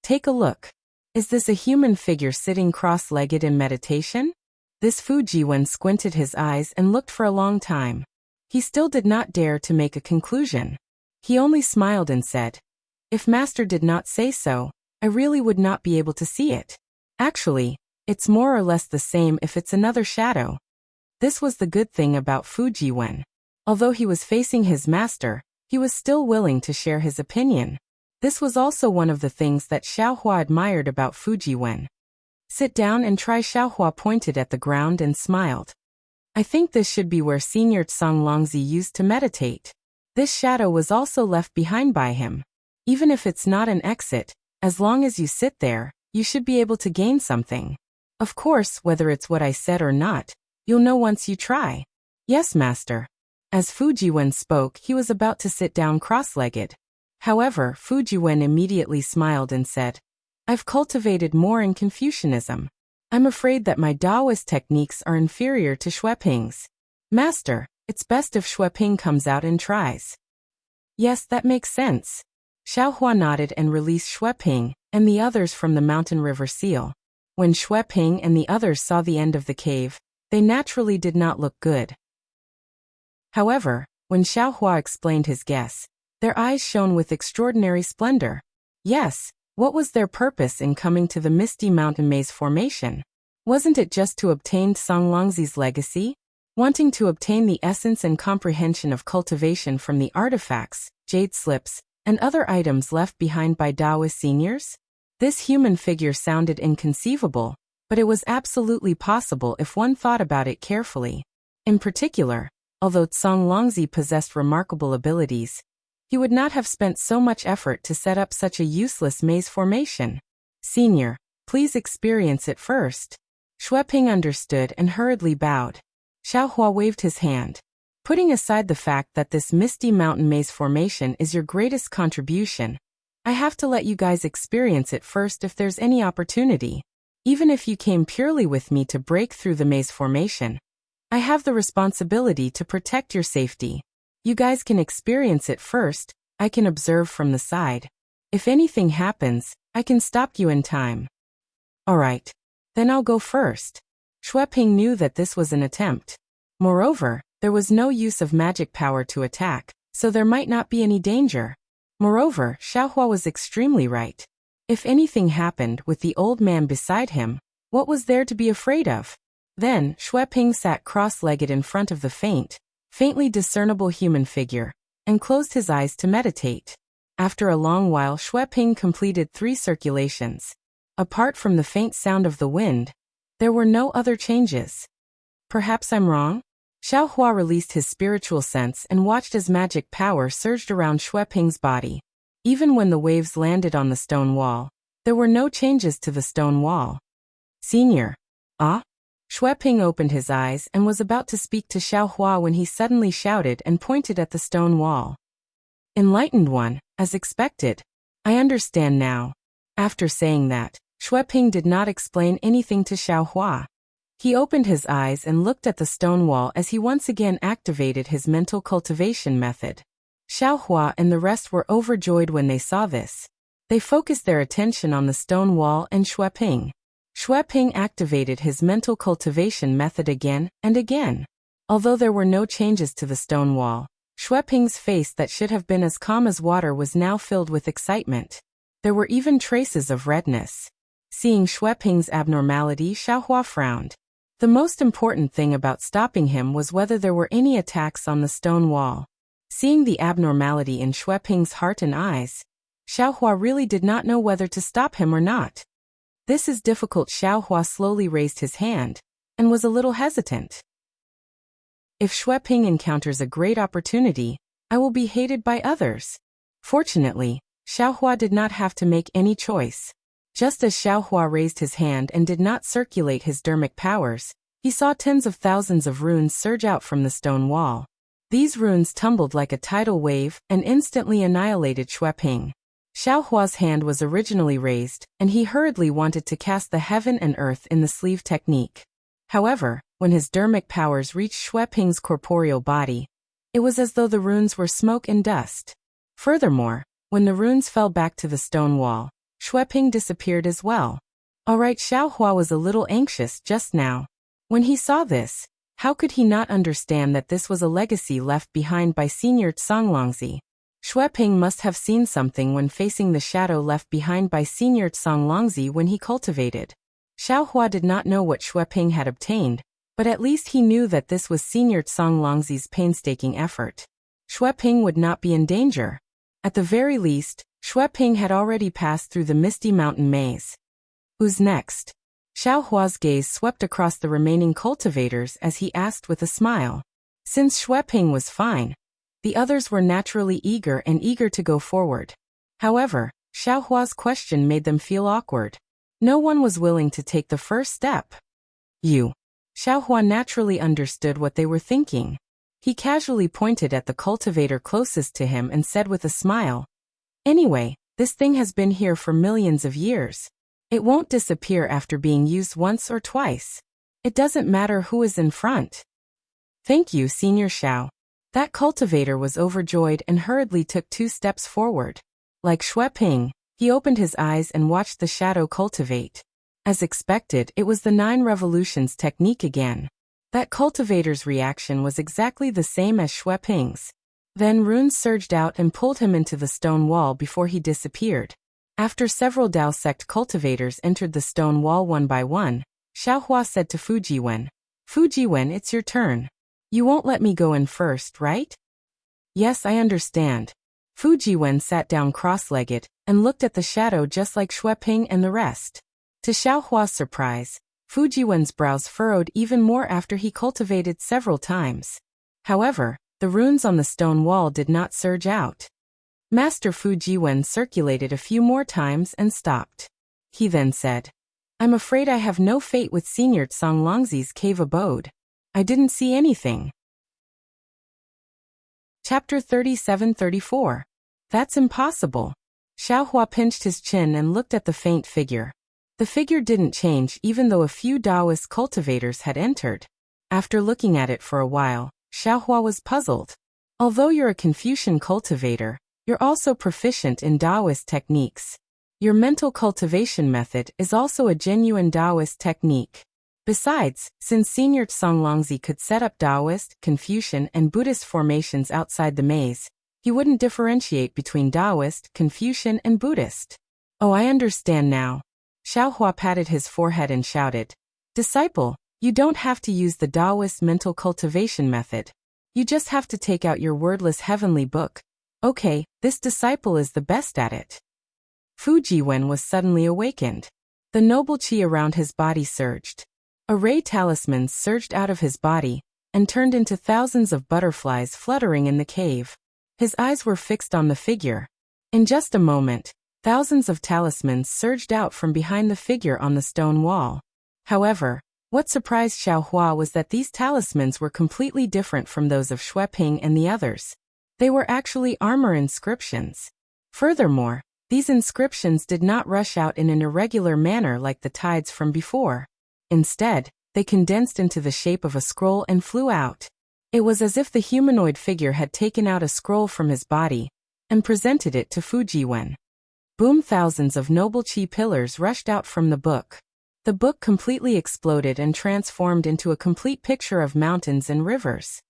S1: Take a look. Is this a human figure sitting cross-legged in meditation? This Fu Jiwen squinted his eyes and looked for a long time. He still did not dare to make a conclusion. He only smiled and said, if Master did not say so, I really would not be able to see it. Actually, it's more or less the same if it's another shadow. This was the good thing about Fu Jiwen. Although he was facing his master, he was still willing to share his opinion. This was also one of the things that Xiaohua admired about Fu Jiwen. Sit down and try. Xiaohua pointed at the ground and smiled. I think this should be where Senior Tsang Longzi used to meditate. This shadow was also left behind by him. Even if it's not an exit, as long as you sit there, you should be able to gain something. Of course, whether it's what I said or not, you'll know once you try. Yes, Master. As Fujiwen spoke, he was about to sit down cross-legged. However, Fujiwen immediately smiled and said, "I've cultivated more in Confucianism. I'm afraid that my Taoist techniques are inferior to Xueping's. Master, it's best if Xueping comes out and tries." "Yes, that makes sense." Xiaohua nodded and released Xueping and the others from the mountain river seal. When Xueping and the others saw the end of the cave, they naturally did not look good. However, when Xiaohua explained his guess, their eyes shone with extraordinary splendor. Yes, what was their purpose in coming to the Misty Mountain Maze formation? Wasn't it just to obtain Songlongzi's legacy? Wanting to obtain the essence and comprehension of cultivation from the artifacts, jade slips, and other items left behind by Taoist seniors? This human figure sounded inconceivable, but it was absolutely possible if one thought about it carefully. In particular, although Songlongzi possessed remarkable abilities, he would not have spent so much effort to set up such a useless maze formation. "Senior, please experience it first." Xueping understood and hurriedly bowed. Xiaohua waved his hand. "Putting aside the fact that this Misty Mountain Maze formation is your greatest contribution, I have to let you guys experience it first if there's any opportunity. Even if you came purely with me to break through the maze formation, I have the responsibility to protect your safety. You guys can experience it first, I can observe from the side. If anything happens, I can stop you in time." "Alright. Then I'll go first." Xueping knew that this was an attempt. Moreover, there was no use of magic power to attack, so there might not be any danger. Moreover, Xiaohua was extremely right. If anything happened with the old man beside him, what was there to be afraid of? Then, Xueping sat cross-legged in front of the faintly discernible human figure, and closed his eyes to meditate. After a long while, Xueping completed 3 circulations. Apart from the faint sound of the wind, there were no other changes. Perhaps I'm wrong? Xiaohua released his spiritual sense and watched as magic power surged around Xueping's body. Even when the waves landed on the stone wall, there were no changes to the stone wall. "Senior." "Ah?" Xueping opened his eyes and was about to speak to Xiaohua when he suddenly shouted and pointed at the stone wall. "Enlightened one, as expected. I understand now." After saying that, Xueping did not explain anything to Xiaohua. He opened his eyes and looked at the stone wall as he once again activated his mental cultivation method. Xiaohua and the rest were overjoyed when they saw this. They focused their attention on the stone wall and Xueping. Xueping activated his mental cultivation method again and again. Although there were no changes to the stone wall, Xueping's face that should have been as calm as water was now filled with excitement. There were even traces of redness. Seeing Xueping's abnormality, Xiaohua frowned. The most important thing about stopping him was whether there were any attacks on the stone wall. Seeing the abnormality in Xueping's heart and eyes, Xiaohua really did not know whether to stop him or not. "This is difficult." Xiaohua slowly raised his hand, and was a little hesitant. "If Xueping encounters a great opportunity, I will be hated by others." Fortunately, Xiaohua did not have to make any choice. Just as Xiaohua raised his hand and did not circulate his dermic powers, he saw tens of thousands of runes surge out from the stone wall. These runes tumbled like a tidal wave and instantly annihilated Xueping. Xiaohua's hand was originally raised, and he hurriedly wanted to cast the heaven and earth in the sleeve technique. However, when his dermic powers reached Xueping's corporeal body, it was as though the runes were smoke and dust. Furthermore, when the runes fell back to the stone wall, Xueping disappeared as well. Alright, Xiaohua was a little anxious just now. When he saw this, how could he not understand that this was a legacy left behind by Senior Songlongzi? Xueping must have seen something when facing the shadow left behind by Senior Songlongzi when he cultivated. Xiaohua did not know what Xueping had obtained, but at least he knew that this was Senior Songlongzi's painstaking effort. Xueping would not be in danger. At the very least, Xueping had already passed through the Misty Mountain Maze. Who's next? Xiaohua's gaze swept across the remaining cultivators as he asked with a smile. Since Xueping was fine, the others were naturally eager to go forward. However, Xiaohua's question made them feel awkward. No one was willing to take the first step. You. Xiaohua naturally understood what they were thinking. He casually pointed at the cultivator closest to him and said with a smile, "Anyway, this thing has been here for millions of years. It won't disappear after being used once or twice. It doesn't matter who is in front." "Thank you, Senior Xiao." That cultivator was overjoyed and hurriedly took 2 steps forward. Like Xue Ping, he opened his eyes and watched the shadow cultivate. As expected, it was the 9 revolutions technique again. That cultivator's reaction was exactly the same as Xue Ping's. Then runes surged out and pulled him into the stone wall before he disappeared. After several Dao sect cultivators entered the stone wall one by one, Xiaohua said to Fujiwen, "Fujiwen, it's your turn. You won't let me go in first, right?" "Yes, I understand." Fujiwen sat down cross-legged and looked at the shadow just like Xue Ping and the rest. To Xiaohua's surprise, Fujiwen's brows furrowed even more after he cultivated several times. However, the runes on the stone wall did not surge out. Master Fujiwen circulated a few more times and stopped. He then said, "I'm afraid I have no fate with Senior Songlongzi's cave abode. I didn't see anything." Chapter 37-34. That's impossible. Xiaohua pinched his chin and looked at the faint figure. The figure didn't change even though a few Taoist cultivators had entered. After looking at it for a while, Xiaohua was puzzled. Although you're a Confucian cultivator, you're also proficient in Taoist techniques. Your mental cultivation method is also a genuine Taoist technique. Besides, since Senior Songlongzi could set up Taoist, Confucian, and Buddhist formations outside the maze, he wouldn't differentiate between Taoist, Confucian, and Buddhist. "Oh, I understand now." Xiaohua patted his forehead and shouted, "Disciple, you don't have to use the Taoist mental cultivation method. You just have to take out your wordless heavenly book. Okay, this disciple is the best at it." Fujiwen was suddenly awakened. The noble qi around his body surged. Array talismans surged out of his body and turned into thousands of butterflies fluttering in the cave. His eyes were fixed on the figure. In just a moment, thousands of talismans surged out from behind the figure on the stone wall. However, what surprised Xiaohua was that these talismans were completely different from those of Xue Ping and the others. They were actually armor inscriptions. Furthermore, these inscriptions did not rush out in an irregular manner like the tides from before. Instead, they condensed into the shape of a scroll and flew out. It was as if the humanoid figure had taken out a scroll from his body and presented it to Fujiwen. Boom! Thousands of noble qi pillars rushed out from the book. The book completely exploded and transformed into a complete picture of mountains and rivers.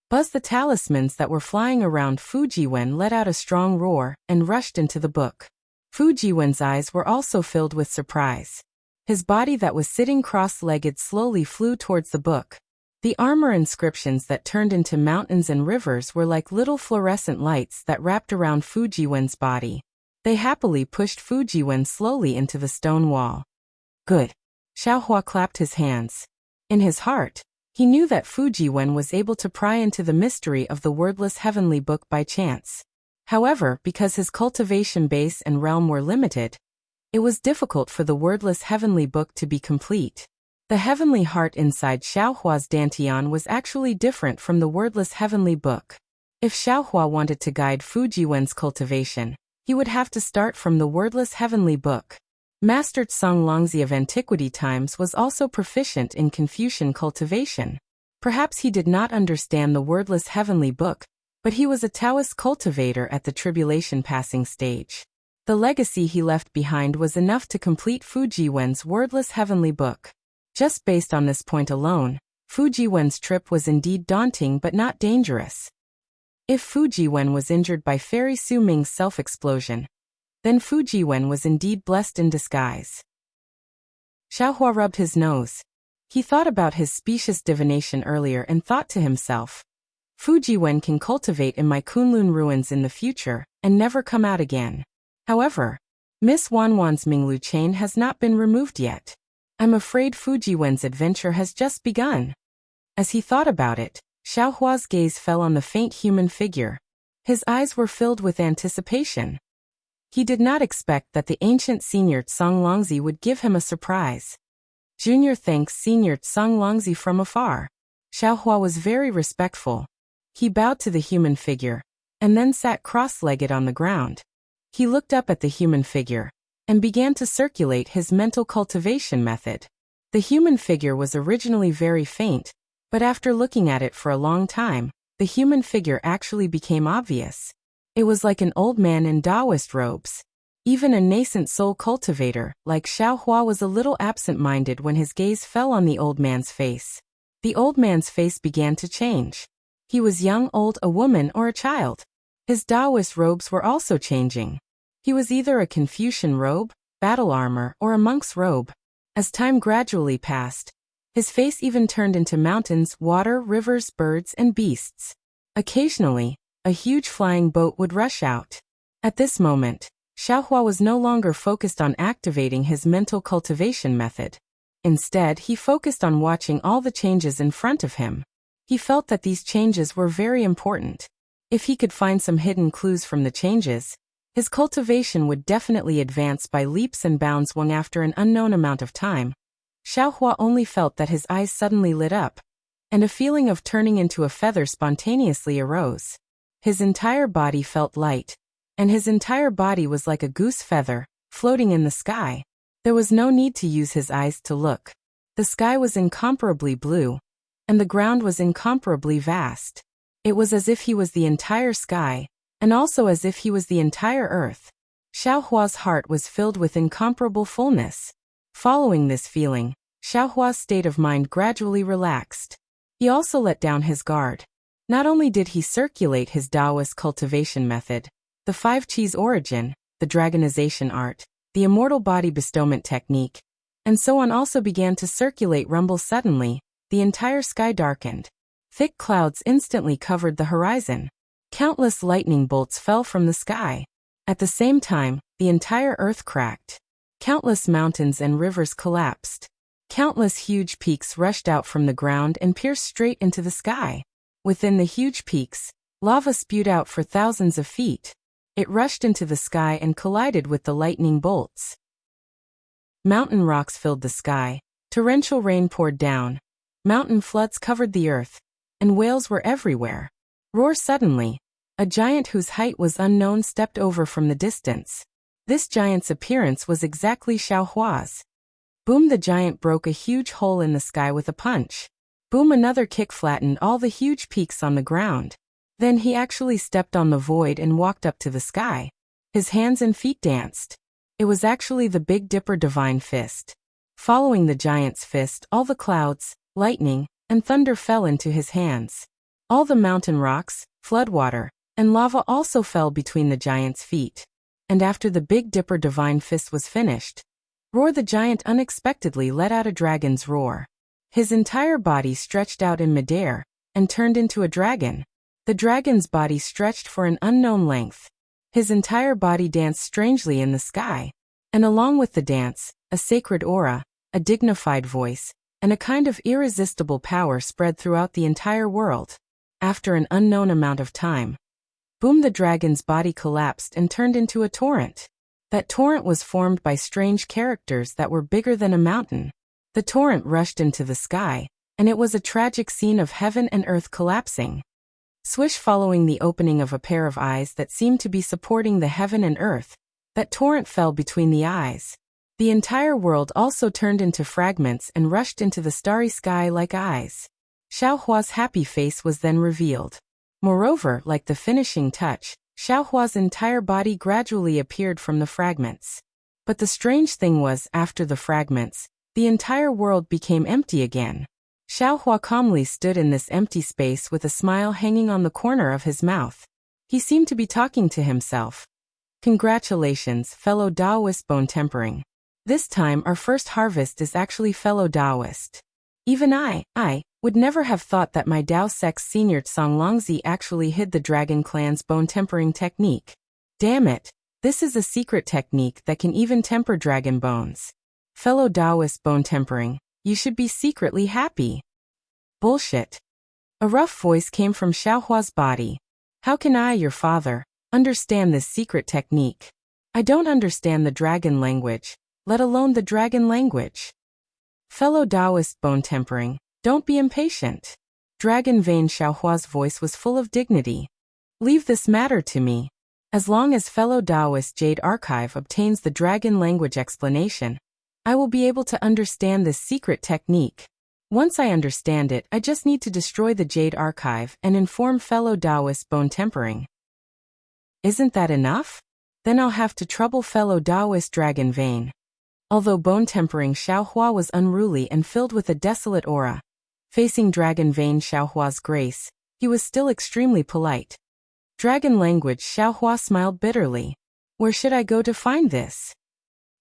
S1: Buzz! The talismans that were flying around Fujiwen let out a strong roar and rushed into the book. Fujiwen's eyes were also filled with surprise. His body that was sitting cross-legged slowly flew towards the book. The armor inscriptions that turned into mountains and rivers were like little fluorescent lights that wrapped around Fujiwen's body. They happily pushed Fujiwen slowly into the stone wall. Good. Xiaohua clapped his hands. In his heart, he knew that Fujiwen was able to pry into the mystery of the wordless heavenly book by chance. However, because his cultivation base and realm were limited, it was difficult for the wordless heavenly book to be complete. The heavenly heart inside Xiaohua's dantian was actually different from the wordless heavenly book. If Xiaohua wanted to guide Fujiwen's cultivation, he would have to start from the wordless heavenly book. Master Songlongzi of antiquity times was also proficient in Confucian cultivation. Perhaps he did not understand the wordless heavenly book, but he was a Taoist cultivator at the tribulation passing stage. The legacy he left behind was enough to complete Fujiwen's wordless heavenly book. Just based on this point alone, Fujiwen's trip was indeed daunting but not dangerous. If Fujiwen was injured by Fairy Su Ming's self-explosion, then Fujiwen was indeed blessed in disguise. Xiaohua rubbed his nose. He thought about his specious divination earlier and thought to himself, Fujiwen can cultivate in my Kunlun ruins in the future and never come out again. However, Miss Wanwan's Minglu chain has not been removed yet. I'm afraid Fujiwen's adventure has just begun. As he thought about it, Xiaohua's gaze fell on the faint human figure. His eyes were filled with anticipation. He did not expect that the ancient Senior Songlongzi would give him a surprise. Junior thanks Senior Songlongzi from afar. Xiaohua was very respectful. He bowed to the human figure, and then sat cross-legged on the ground. He looked up at the human figure, and began to circulate his mental cultivation method. The human figure was originally very faint, but after looking at it for a long time, the human figure actually became obvious. It was like an old man in Taoist robes. Even a nascent soul cultivator, like Xiaohua, was a little absent-minded when his gaze fell on the old man's face. The old man's face began to change. He was young, old, a woman, or a child. His Taoist robes were also changing. He was either a Confucian robe, battle armor, or a monk's robe. As time gradually passed, his face even turned into mountains, water, rivers, birds, and beasts. Occasionally, a huge flying boat would rush out. At this moment, Xiaohua was no longer focused on activating his mental cultivation method. Instead, he focused on watching all the changes in front of him. He felt that these changes were very important. If he could find some hidden clues from the changes, his cultivation would definitely advance by leaps and bounds. When after an unknown amount of time, Xiaohua only felt that his eyes suddenly lit up, and a feeling of turning into a feather spontaneously arose. His entire body felt light, and his entire body was like a goose feather, floating in the sky. There was no need to use his eyes to look. The sky was incomparably blue, and the ground was incomparably vast. It was as if he was the entire sky, and also as if he was the entire earth. Xiaohua's heart was filled with incomparable fullness. Following this feeling, Xiaohua's state of mind gradually relaxed. He also let down his guard. Not only did he circulate his Taoist cultivation method, the 5 Qis origin, the dragonization art, the immortal body bestowment technique, and so on also began to circulate. Rumble suddenly, the entire sky darkened. Thick clouds instantly covered the horizon. Countless lightning bolts fell from the sky. At the same time, the entire earth cracked. Countless mountains and rivers collapsed. Countless huge peaks rushed out from the ground and pierced straight into the sky. Within the huge peaks, lava spewed out for thousands of feet. It rushed into the sky and collided with the lightning bolts. Mountain rocks filled the sky. Torrential rain poured down. Mountain floods covered the earth, and whales were everywhere. Roar! Suddenly, a giant whose height was unknown stepped over from the distance. This giant's appearance was exactly Xiaohua's. Boom! The giant broke a huge hole in the sky with a punch. Boom! Another kick flattened all the huge peaks on the ground. Then he actually stepped on the void and walked up to the sky. His hands and feet danced. It was actually the Big Dipper divine fist. Following the giant's fist, all the clouds, lightning, and thunder fell into his hands. All the mountain rocks, floodwater, and lava also fell between the giant's feet. And after the Big Dipper divine fist was finished, Roar! The giant unexpectedly let out a dragon's roar. His entire body stretched out in midair, and turned into a dragon. The dragon's body stretched for an unknown length. His entire body danced strangely in the sky. And along with the dance, a sacred aura, a dignified voice, and a kind of irresistible power spread throughout the entire world. After an unknown amount of time, boom! The dragon's body collapsed and turned into a torrent. That torrent was formed by strange characters that were bigger than a mountain. The torrent rushed into the sky, and it was a tragic scene of heaven and earth collapsing. Swish! Following the opening of a pair of eyes that seemed to be supporting the heaven and earth, that torrent fell between the eyes. The entire world also turned into fragments and rushed into the starry sky like eyes. Xiaohua's happy face was then revealed. Moreover, like the finishing touch, Xiaohua's entire body gradually appeared from the fragments. But the strange thing was, after the fragments, the entire world became empty again. Xiaohua calmly stood in this empty space with a smile hanging on the corner of his mouth. He seemed to be talking to himself. Congratulations, fellow Taoist bone tempering. This time our first harvest is actually fellow Taoist. Even I would never have thought that my Tao Sect's senior Tsang Longzi actually hid the Dragon Clan's bone tempering technique. Damn it, this is a secret technique that can even temper dragon bones. Fellow Taoist bone tempering, you should be secretly happy. Bullshit. A rough voice came from Xiaohua's body. How can I, your father, understand this secret technique? I don't understand the dragon language, let alone the dragon language. Fellow Taoist bone tempering, don't be impatient. Dragon Vein Xiaohua's voice was full of dignity. Leave this matter to me. As long as fellow Taoist Jade Archive obtains the dragon language explanation, I will be able to understand this secret technique. Once I understand it, I just need to destroy the Jade Archive and inform fellow Taoist bone tempering. Isn't that enough? Then I'll have to trouble fellow Taoist Dragon Vein. Although bone tempering Xiaohua was unruly and filled with a desolate aura, facing Dragon Vein Xiaohua's grace, he was still extremely polite. Dragon language Xiaohua smiled bitterly. Where should I go to find this?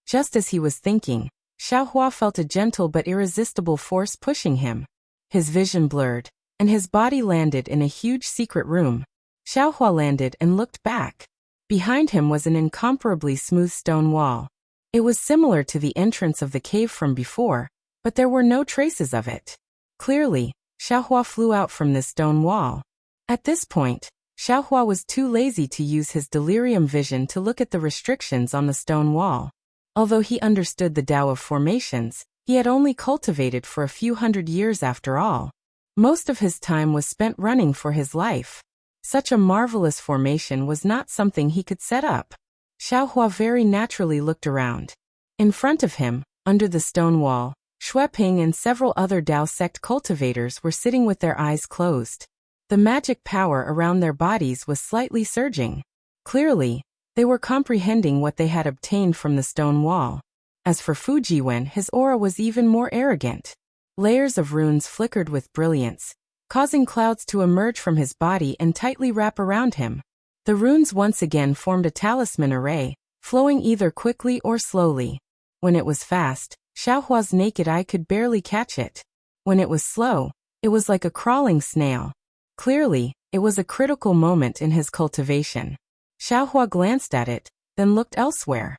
S1: Just as he was thinking, Xiaohua felt a gentle but irresistible force pushing him. His vision blurred, and his body landed in a huge secret room. Xiaohua landed and looked back. Behind him was an incomparably smooth stone wall. It was similar to the entrance of the cave from before, but there were no traces of it. Clearly, Xiaohua flew out from this stone wall. At this point, Xiaohua was too lazy to use his delirium vision to look at the restrictions on the stone wall. Although he understood the Tao of formations, he had only cultivated for a few hundred years after all. Most of his time was spent running for his life. Such a marvelous formation was not something he could set up. Xiaohua very naturally looked around. In front of him, under the stone wall, Xueping and several other Tao sect cultivators were sitting with their eyes closed. The magic power around their bodies was slightly surging. Clearly, they were comprehending what they had obtained from the stone wall. As for Fujiwen, his aura was even more arrogant. Layers of runes flickered with brilliance, causing clouds to emerge from his body and tightly wrap around him. The runes once again formed a talisman array, flowing either quickly or slowly. When it was fast, Xiaohua's naked eye could barely catch it. When it was slow, it was like a crawling snail. Clearly, it was a critical moment in his cultivation. Xiaohua glanced at it, then looked elsewhere.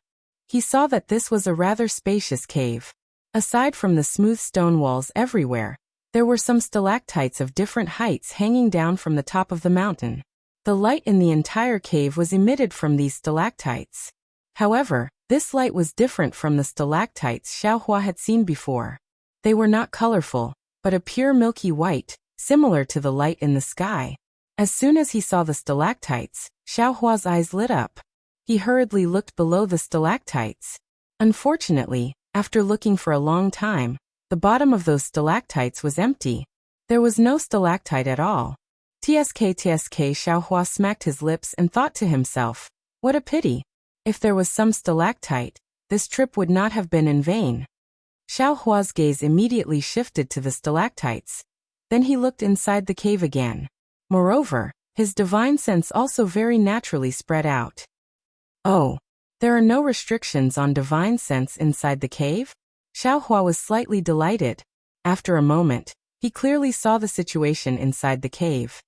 S1: He saw that this was a rather spacious cave. Aside from the smooth stone walls everywhere, there were some stalactites of different heights hanging down from the top of the mountain. The light in the entire cave was emitted from these stalactites. However, this light was different from the stalactites Xiaohua had seen before. They were not colorful, but a pure milky white, similar to the light in the sky. As soon as he saw the stalactites, Xiaohua's eyes lit up. He hurriedly looked below the stalactites. Unfortunately, after looking for a long time, the bottom of those stalactites was empty. There was no stalactite at all. Tsk Xiaohua smacked his lips and thought to himself, what a pity. If there was some stalactite, this trip would not have been in vain. Xiaohua's gaze immediately shifted to the stalactites. Then he looked inside the cave again. Moreover, his divine sense also very naturally spread out. Oh, there are no restrictions on divine sense inside the cave? Xiaohua was slightly delighted. After a moment, he clearly saw the situation inside the cave.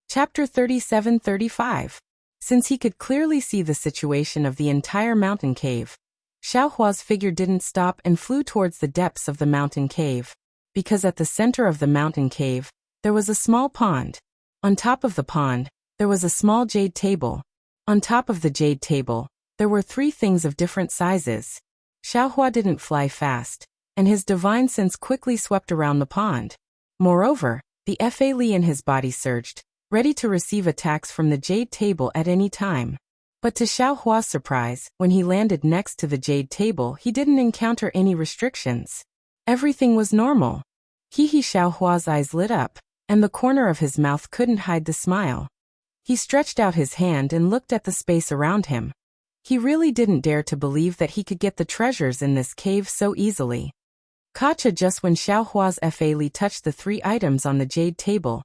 S1: Chapter 37-35. Since he could clearly see the situation of the entire mountain cave, Xiaohua's figure didn't stop and flew towards the depths of the mountain cave. Because at the center of the mountain cave, there was a small pond. On top of the pond, there was a small jade table. On top of the jade table, there were 3 things of different sizes. Xiaohua didn't fly fast, and his divine sense quickly swept around the pond. Moreover, the Fa Li in his body surged, ready to receive attacks from the jade table at any time. But to Xiaohua's surprise, when he landed next to the jade table, he didn't encounter any restrictions. Everything was normal. Xiaohua's eyes lit up, and the corner of his mouth couldn't hide the smile. He stretched out his hand and looked at the space around him. He really didn't dare to believe that he could get the treasures in this cave so easily. Kacha just when Xiaohua's Fa Li touched the 3 items on the jade table,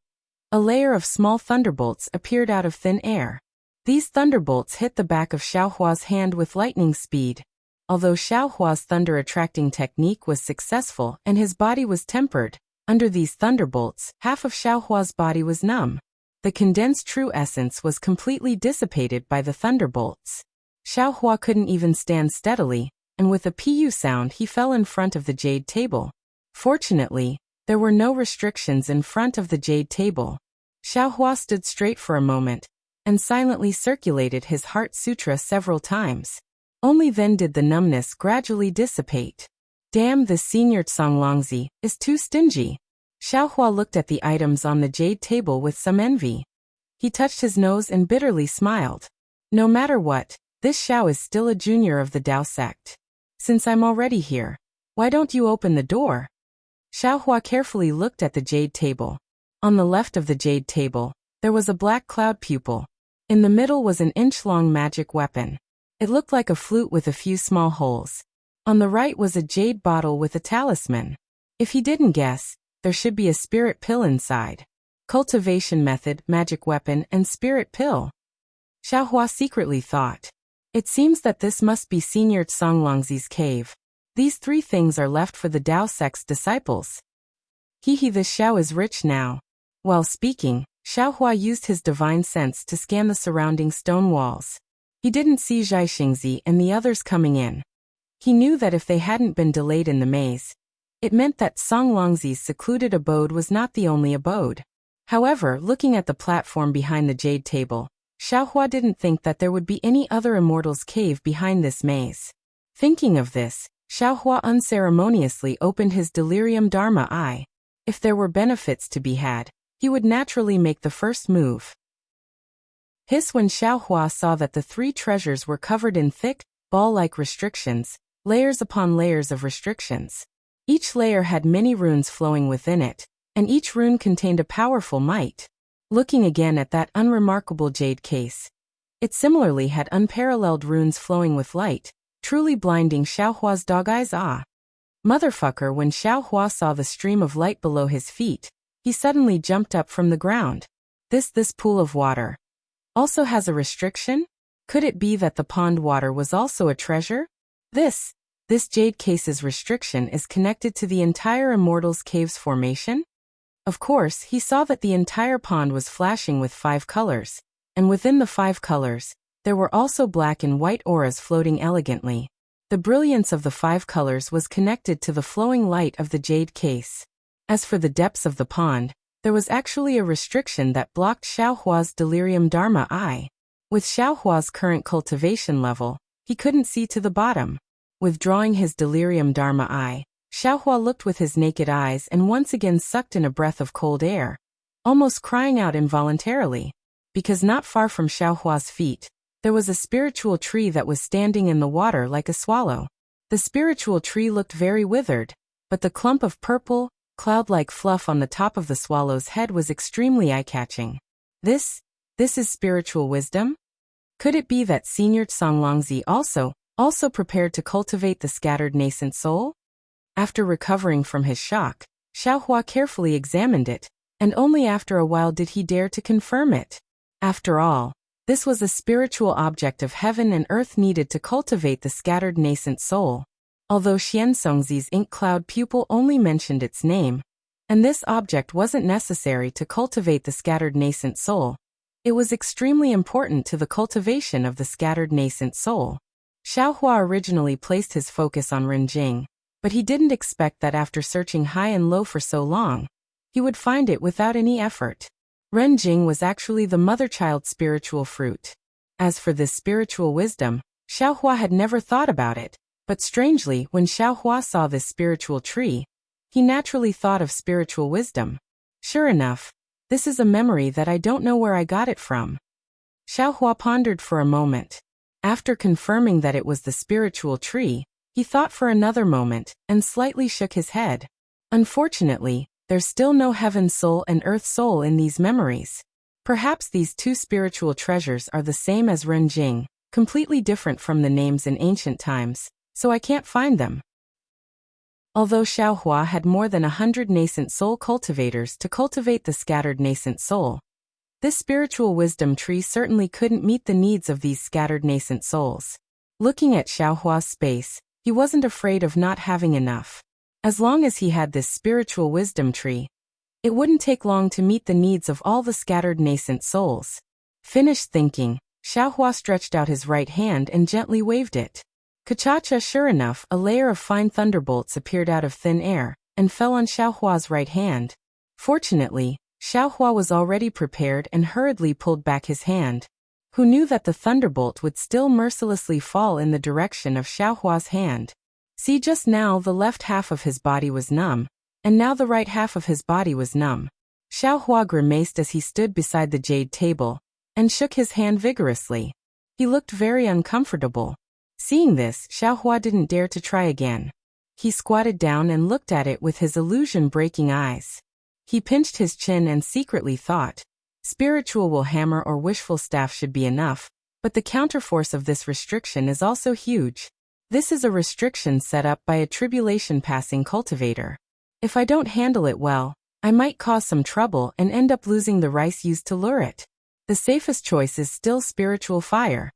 S1: a layer of small thunderbolts appeared out of thin air. These thunderbolts hit the back of Xiaohua's hand with lightning speed. Although Xiaohua's thunder-attracting technique was successful and his body was tempered, under these thunderbolts, half of Xiaohua's body was numb. The condensed true essence was completely dissipated by the thunderbolts. Xiaohua couldn't even stand steadily, and with a pu sound he fell in front of the jade table. Fortunately, there were no restrictions in front of the jade table. Xiaohua stood straight for a moment, and silently circulated his heart sutra several times. Only then did the numbness gradually dissipate. Damn, this senior Songlongzi is too stingy. Xiaohua looked at the items on the jade table with some envy. He touched his nose and bitterly smiled. No matter what, this Xiao is still a junior of the Dao sect. Since I'm already here, why don't you open the door? Xiaohua carefully looked at the jade table. On the left of the jade table, there was a black cloud pupil. In the middle was an inch-long magic weapon. It looked like a flute with a few small holes. On the right was a jade bottle with a talisman. If he didn't guess, there should be a spirit pill inside. Cultivation method, magic weapon, and spirit pill. Xiaohua secretly thought. It seems that this must be Senior Songlongzi's cave. These three things are left for the Dao sect's disciples. Hehe, this Xiao is rich now. While speaking, Xiaohua used his divine sense to scan the surrounding stone walls. He didn't see Zhai Xingzi and the others coming in. He knew that if they hadn't been delayed in the maze, it meant that Songlongzi's secluded abode was not the only abode. However, looking at the platform behind the jade table, Xiaohua didn't think that there would be any other immortal's cave behind this maze. Thinking of this, Xiaohua unceremoniously opened his delirium dharma eye. If there were benefits to be had, he would naturally make the first move. Hiss when Xiaohua saw that the three treasures were covered in thick, ball-like restrictions, layers upon layers of restrictions. Each layer had many runes flowing within it, and each rune contained a powerful might. Looking again at that unremarkable jade case, it similarly had unparalleled runes flowing with light, truly blinding Xiaohua's dog eyes. Motherfucker, when Xiaohua saw the stream of light below his feet, he suddenly jumped up from the ground. This pool of water also has a restriction? Could it be that the pond water was also a treasure? This jade case's restriction is connected to the entire Immortal's Cave's formation? Of course, he saw that the entire pond was flashing with 5 colors, and within the 5 colors, there were also black and white auras floating elegantly. The brilliance of the 5 colors was connected to the flowing light of the jade case. As for the depths of the pond, there was actually a restriction that blocked Xiaohua's delirium dharma eye. With Xiaohua's current cultivation level, he couldn't see to the bottom. Withdrawing his delirium dharma eye, Xiaohua looked with his naked eyes and once again sucked in a breath of cold air, almost crying out involuntarily, because not far from Xiaohua's feet, there was a spiritual tree that was standing in the water like a swallow. The spiritual tree looked very withered, but the clump of purple, cloud-like fluff on the top of the swallow's head was extremely eye-catching. This is spiritual wisdom? Could it be that Senior Songlongzi also prepared to cultivate the scattered nascent soul? After recovering from his shock, Xiaohua carefully examined it, and only after a while did he dare to confirm it. After all, this was a spiritual object of heaven and earth needed to cultivate the scattered nascent soul. Although Xianzongzi's ink cloud pupil only mentioned its name, and this object wasn't necessary to cultivate the scattered nascent soul, it was extremely important to the cultivation of the scattered nascent soul. Xiaohua originally placed his focus on Renjing, but he didn't expect that after searching high and low for so long, he would find it without any effort. Renjing was actually the mother-child spiritual fruit. As for this spiritual wisdom, Xiaohua had never thought about it, but strangely, when Xiaohua saw this spiritual tree, he naturally thought of spiritual wisdom. Sure enough, this is a memory that I don't know where I got it from. Xiaohua pondered for a moment. After confirming that it was the spiritual tree, he thought for another moment, and slightly shook his head. Unfortunately, there's still no heaven soul and earth soul in these memories. Perhaps these two spiritual treasures are the same as Renjing, completely different from the names in ancient times, so I can't find them. Although Xiaohua had more than 100 nascent soul cultivators to cultivate the scattered nascent soul, this spiritual wisdom tree certainly couldn't meet the needs of these scattered nascent souls. Looking at Xiaohua's space, he wasn't afraid of not having enough. As long as he had this spiritual wisdom tree, it wouldn't take long to meet the needs of all the scattered nascent souls. Finished thinking, Xiaohua stretched out his right hand and gently waved it. Kachacha, sure enough, a layer of fine thunderbolts appeared out of thin air, and fell on Xiaohua's right hand. Fortunately, Xiaohua was already prepared and hurriedly pulled back his hand. Who knew that the thunderbolt would still mercilessly fall in the direction of Xiaohua's hand? See, just now the left half of his body was numb, and now the right half of his body was numb. Xiaohua grimaced as he stood beside the jade table, and shook his hand vigorously. He looked very uncomfortable. Seeing this, Xiaohua didn't dare to try again. He squatted down and looked at it with his illusion-breaking eyes. He pinched his chin and secretly thought, spiritual hammer or wishful staff should be enough, but the counterforce of this restriction is also huge. This is a restriction set up by a tribulation-passing cultivator. If I don't handle it well, I might cause some trouble and end up losing the rice used to lure it. The safest choice is still spiritual fire.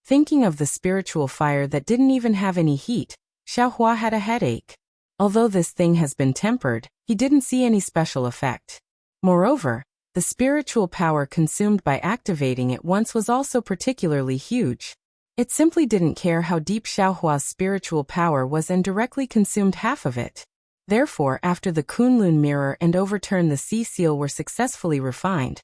S1: Thinking of the spiritual fire that didn't even have any heat, Xiaohua had a headache. Although this thing has been tempered, he didn't see any special effect. Moreover, the spiritual power consumed by activating it once was also particularly huge. It simply didn't care how deep Xiaohua's spiritual power was and directly consumed half of it. Therefore, after the Kunlun mirror and overturn the sea seal were successfully refined,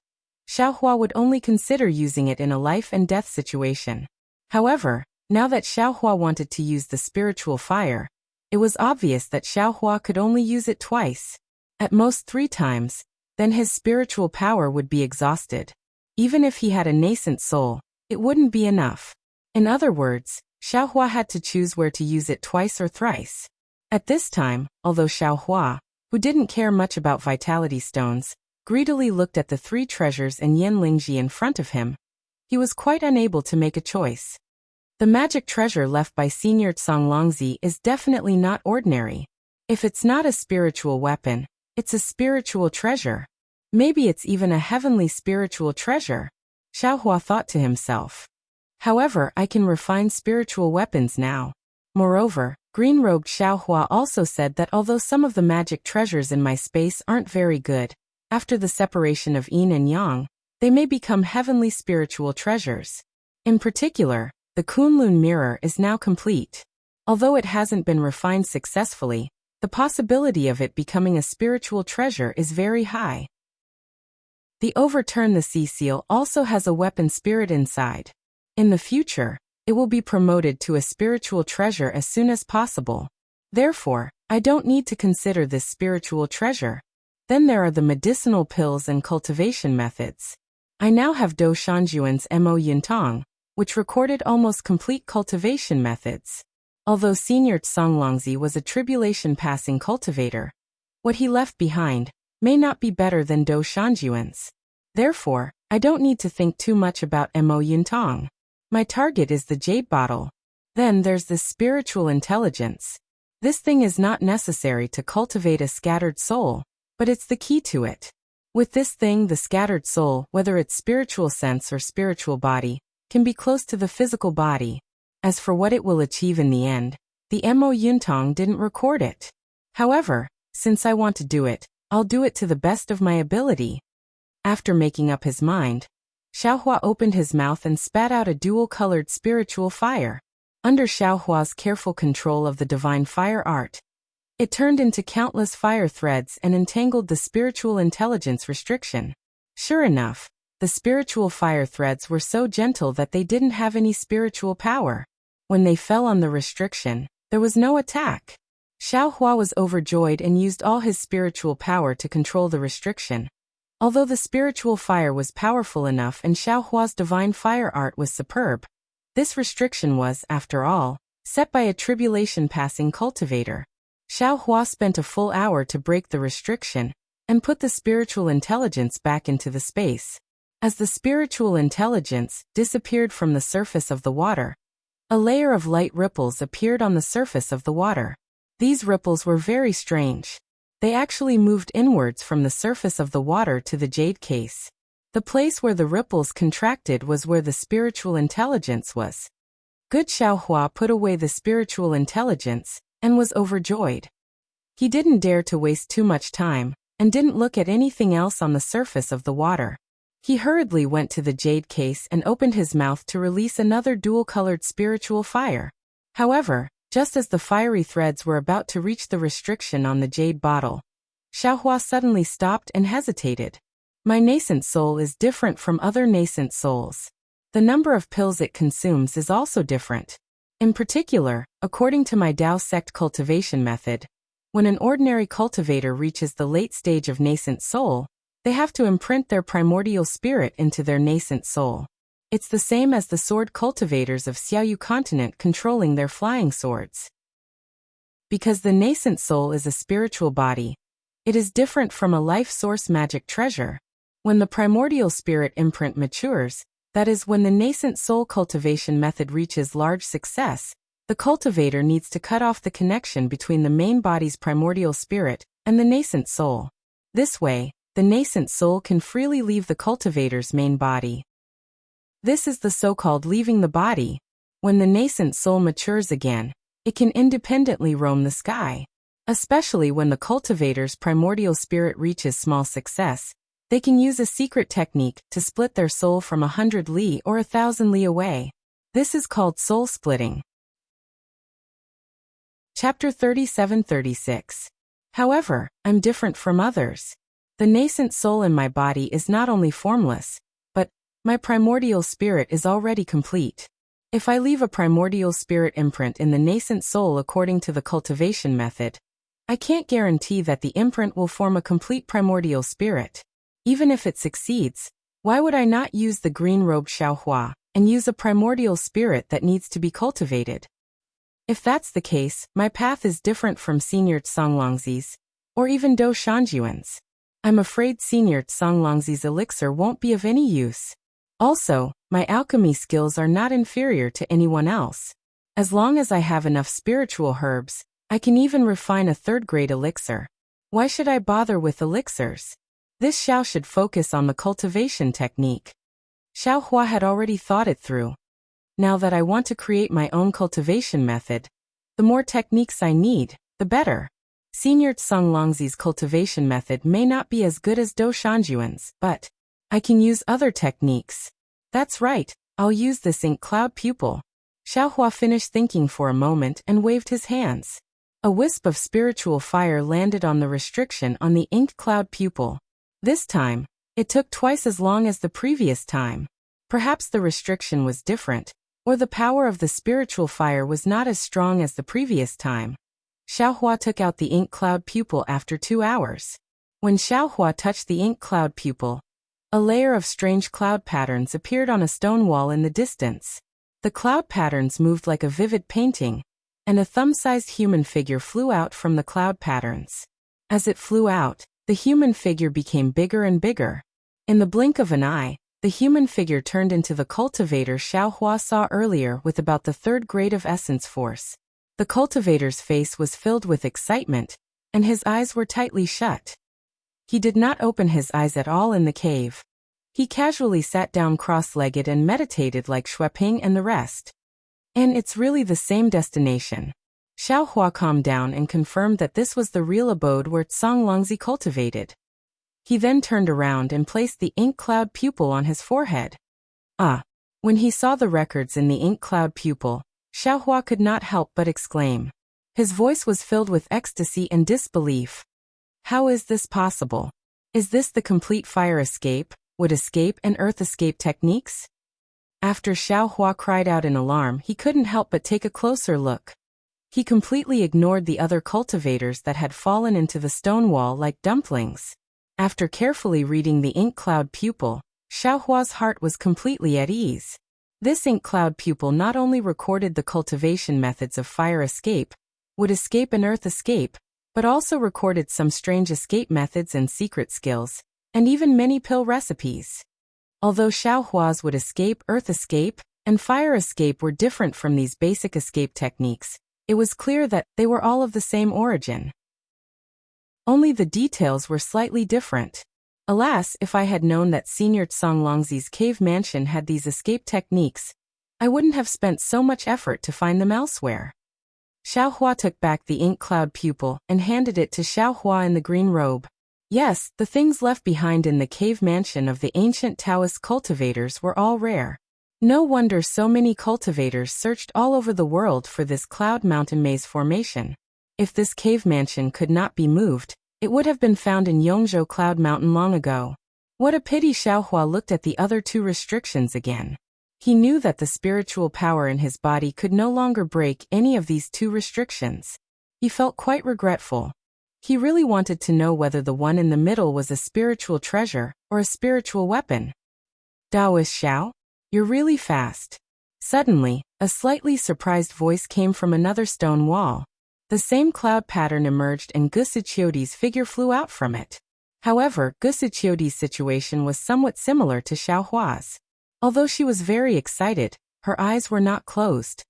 S1: Xiaohua would only consider using it in a life-and-death situation. However, now that Xiaohua wanted to use the spiritual fire, it was obvious that Xiaohua could only use it twice. At most 3 times, then his spiritual power would be exhausted. Even if he had a nascent soul, it wouldn't be enough. In other words, Xiaohua had to choose where to use it twice or thrice. At this time, although Xiaohua, who didn't care much about vitality stones, greedily looked at the 3 treasures in Yanlingji in front of him, he was quite unable to make a choice. The magic treasure left by Senior Songlongzi is definitely not ordinary. If it's not a spiritual weapon, it's a spiritual treasure. Maybe it's even a heavenly spiritual treasure, Xiaohua thought to himself. However, I can refine spiritual weapons now. Moreover, green-robed Xiaohua also said that although some of the magic treasures in my space aren't very good, after the separation of yin and yang, they may become heavenly spiritual treasures. In particular, the Kunlun mirror is now complete. Although it hasn't been refined successfully, the possibility of it becoming a spiritual treasure is very high. The Overturn the Sea Seal also has a weapon spirit inside. In the future, it will be promoted to a spiritual treasure as soon as possible. Therefore, I don't need to consider this spiritual treasure. Then there are the medicinal pills and cultivation methods. I now have Do Shanjuan's Mo Yuntong, which recorded almost complete cultivation methods. Although Senior Songlongzi was a tribulation-passing cultivator, what he left behind may not be better than Do Shanjuan's. Therefore, I don't need to think too much about Mo Yuntong. My target is the jade bottle. Then there's the spiritual intelligence. This thing is not necessary to cultivate a scattered soul, but it's the key to it. With this thing, the scattered soul, whether it's spiritual sense or spiritual body, can be close to the physical body. As for what it will achieve in the end, the Mo Yuntong didn't record it. However, since I want to do it, I'll do it to the best of my ability. After making up his mind, Xiaohua opened his mouth and spat out a dual-colored spiritual fire. Under Xiaohua's careful control of the divine fire art, it turned into countless fire threads and entangled the spiritual intelligence restriction. Sure enough, the spiritual fire threads were so gentle that they didn't have any spiritual power. When they fell on the restriction, there was no attack. Xiaohua was overjoyed and used all his spiritual power to control the restriction. Although the spiritual fire was powerful enough and Xiaohua's divine fire art was superb, this restriction was, after all, set by a tribulation-passing cultivator. Xiaohua spent a full hour to break the restriction and put the spiritual intelligence back into the space. As the spiritual intelligence disappeared from the surface of the water, a layer of light ripples appeared on the surface of the water. These ripples were very strange. They actually moved inwards from the surface of the water to the jade case. The place where the ripples contracted was where the spiritual intelligence was. Good Xiaohua put away the spiritual intelligence and was overjoyed. He didn't dare to waste too much time and didn't look at anything else on the surface of the water. He hurriedly went to the jade case and opened his mouth to release another dual-colored spiritual fire. However, just as the fiery threads were about to reach the restriction on the jade bottle, Xiaohua suddenly stopped and hesitated. My nascent soul is different from other nascent souls. The number of pills it consumes is also different. In particular, according to my Dao sect cultivation method, When an ordinary cultivator reaches the late stage of nascent soul, they have to imprint their primordial spirit into their nascent soul. It's the same as the sword cultivators of Xiaoyu continent controlling their flying swords. Because the nascent soul is a spiritual body, it is different from a life source magic treasure. When the primordial spirit imprint matures, that is, when the nascent soul cultivation method reaches large success, the cultivator needs to cut off the connection between the main body's primordial spirit and the nascent soul. This way, the nascent soul can freely leave the cultivator's main body. This is the so-called leaving the body. When the nascent soul matures again, it can independently roam the sky. Especially when the cultivator's primordial spirit reaches small success, they can use a secret technique to split their soul from 100 li or 1,000 li away. This is called soul splitting. Chapter 37-36. However, I'm different from others. The nascent soul in my body is not only formless, but my primordial spirit is already complete. If I leave a primordial spirit imprint in the nascent soul according to the cultivation method, I can't guarantee that the imprint will form a complete primordial spirit. Even if it succeeds, why would I not use the green robe Xiaohua and use a primordial spirit that needs to be cultivated? If that's the case, my path is different from Senior Songlongzi's, or even Do Shanjuan's. I'm afraid Senior Songlongzi's elixir won't be of any use. Also, my alchemy skills are not inferior to anyone else. As long as I have enough spiritual herbs, I can even refine a third-grade elixir. Why should I bother with elixirs? This Xiao should focus on the cultivation technique. Xiaohua had already thought it through. Now that I want to create my own cultivation method, the more techniques I need, the better. Senior Songlongzi's cultivation method may not be as good as Do Shanjuan's, but I can use other techniques. That's right, I'll use this ink cloud pupil. Xiaohua finished thinking for a moment and waved his hands. A wisp of spiritual fire landed on the restriction on the ink cloud pupil. This time, it took twice as long as the previous time. Perhaps the restriction was different, or the power of the spiritual fire was not as strong as the previous time. Xiaohua took out the ink cloud pupil after 2 hours. When Xiaohua touched the ink cloud pupil, a layer of strange cloud patterns appeared on a stone wall in the distance. The cloud patterns moved like a vivid painting, and a thumb-sized human figure flew out from the cloud patterns. As it flew out, the human figure became bigger and bigger. In the blink of an eye, the human figure turned into the cultivator Xiaohua saw earlier with about the 3rd grade of essence force. The cultivator's face was filled with excitement, and his eyes were tightly shut. He did not open his eyes at all in the cave. He casually sat down cross-legged and meditated like Xueping and the rest. And it's really the same destination. Xiaohua calmed down and confirmed that this was the real abode where Songlongzi cultivated. He then turned around and placed the ink cloud pupil on his forehead. When he saw the records in the ink cloud pupil, Xiaohua could not help but exclaim. His voice was filled with ecstasy and disbelief. How is this possible? Is this the complete fire escape, wood escape and earth escape techniques? After Xiaohua cried out in alarm, he couldn't help but take a closer look. He completely ignored the other cultivators that had fallen into the stone wall like dumplings. After carefully reading the ink cloud pupil, Xiaohua's heart was completely at ease. This ink cloud pupil not only recorded the cultivation methods of fire escape, wood escape and earth escape, but also recorded some strange escape methods and secret skills, and even many pill recipes. Although Xiaohua's wood escape, earth escape, and fire escape were different from these basic escape techniques, it was clear that they were all of the same origin. Only the details were slightly different. Alas, if I had known that Senior Songlongzi's cave mansion had these escape techniques, I wouldn't have spent so much effort to find them elsewhere. Xiaohua took back the ink cloud pupil and handed it to Xiaohua in the green robe. Yes, the things left behind in the cave mansion of the ancient Taoist cultivators were all rare. No wonder so many cultivators searched all over the world for this cloud mountain maze formation. If this cave mansion could not be moved, it would have been found in Yongzhou Cloud Mountain long ago. What a pity. Xiaohua looked at the other 2 restrictions again. He knew that the spiritual power in his body could no longer break any of these 2 restrictions. He felt quite regretful. He really wanted to know whether the one in the middle was a spiritual treasure or a spiritual weapon. Taoist Xiao, you're really fast. Suddenly, a slightly surprised voice came from another stone wall. The same cloud pattern emerged and Gusichioti's figure flew out from it. However, Gusichioti's situation was somewhat similar to Xiaohua's. Although she was very excited, her eyes were not closed.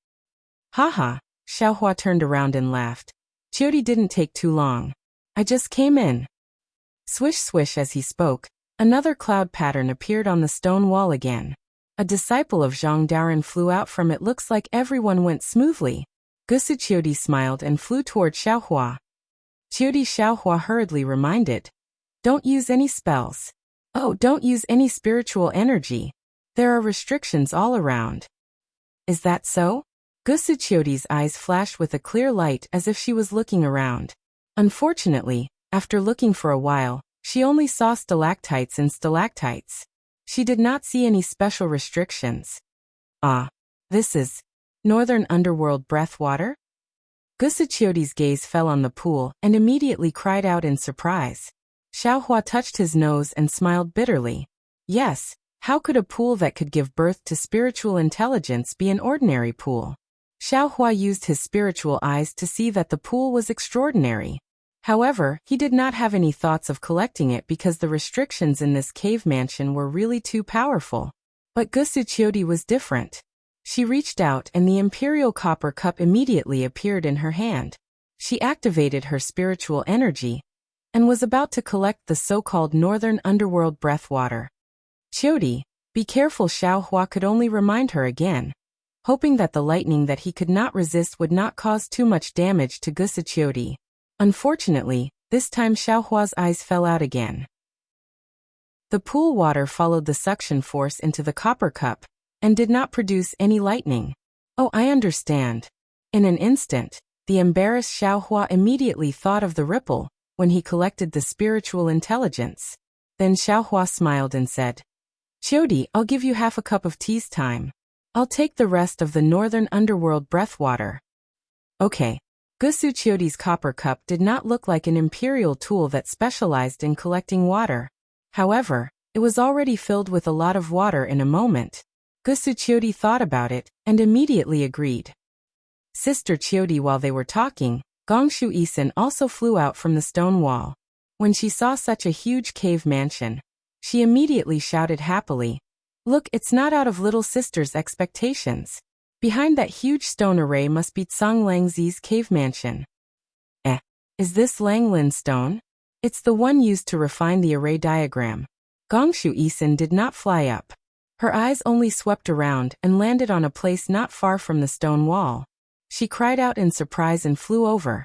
S1: Haha, Xiaohua turned around and laughed. Chioti didn't take too long. I just came in. Swish swish as he spoke, another cloud pattern appeared on the stone wall again. A disciple of Zhang Daoran flew out from it. Looks like everyone went smoothly. Gusichioti smiled and flew toward Xiaohua. Xiaohua hurriedly reminded. Don't use any spells. Oh, don't use any spiritual energy. There are restrictions all around. Is that so? Gusichioti's eyes flashed with a clear light as if she was looking around. Unfortunately, after looking for a while, she only saw stalactites and stalactites. She did not see any special restrictions. Ah, this is Northern Underworld breathwater? Gusichioti's gaze fell on the pool and immediately cried out in surprise. Xiaohua touched his nose and smiled bitterly. Yes, how could a pool that could give birth to spiritual intelligence be an ordinary pool? Xiaohua used his spiritual eyes to see that the pool was extraordinary. However, he did not have any thoughts of collecting it because the restrictions in this cave mansion were really too powerful. But Gusichioti was different. She reached out and the imperial copper cup immediately appeared in her hand. She activated her spiritual energy and was about to collect the so-called Northern Underworld breathwater. Chioti, be careful. Xiaohua could only remind her again, hoping that the lightning that he could not resist would not cause too much damage to Gusichioti. Unfortunately, this time Xiaohua's eyes fell out again. The pool water followed the suction force into the copper cup and did not produce any lightning. Oh, I understand. In an instant, the embarrassed Xiaohua immediately thought of the ripple when he collected the spiritual intelligence. Then Xiaohua smiled and said, Chioti, I'll give you half a cup of tea's time. I'll take the rest of the Northern Underworld breathwater. Okay. Gusichioti's copper cup did not look like an imperial tool that specialized in collecting water. However, it was already filled with a lot of water in a moment. Gusichioti thought about it and immediately agreed. Sister Chioti, while they were talking, Gongshu Isin also flew out from the stone wall. When she saw such a huge cave mansion, she immediately shouted happily, Look, it's not out of little sister's expectations. Behind that huge stone array must be Tsang Langzi's cave mansion. Is this Langlin stone? It's the one used to refine the array diagram. Gongshu Isin did not fly up. Her eyes only swept around and landed on a place not far from the stone wall. She cried out in surprise and flew over.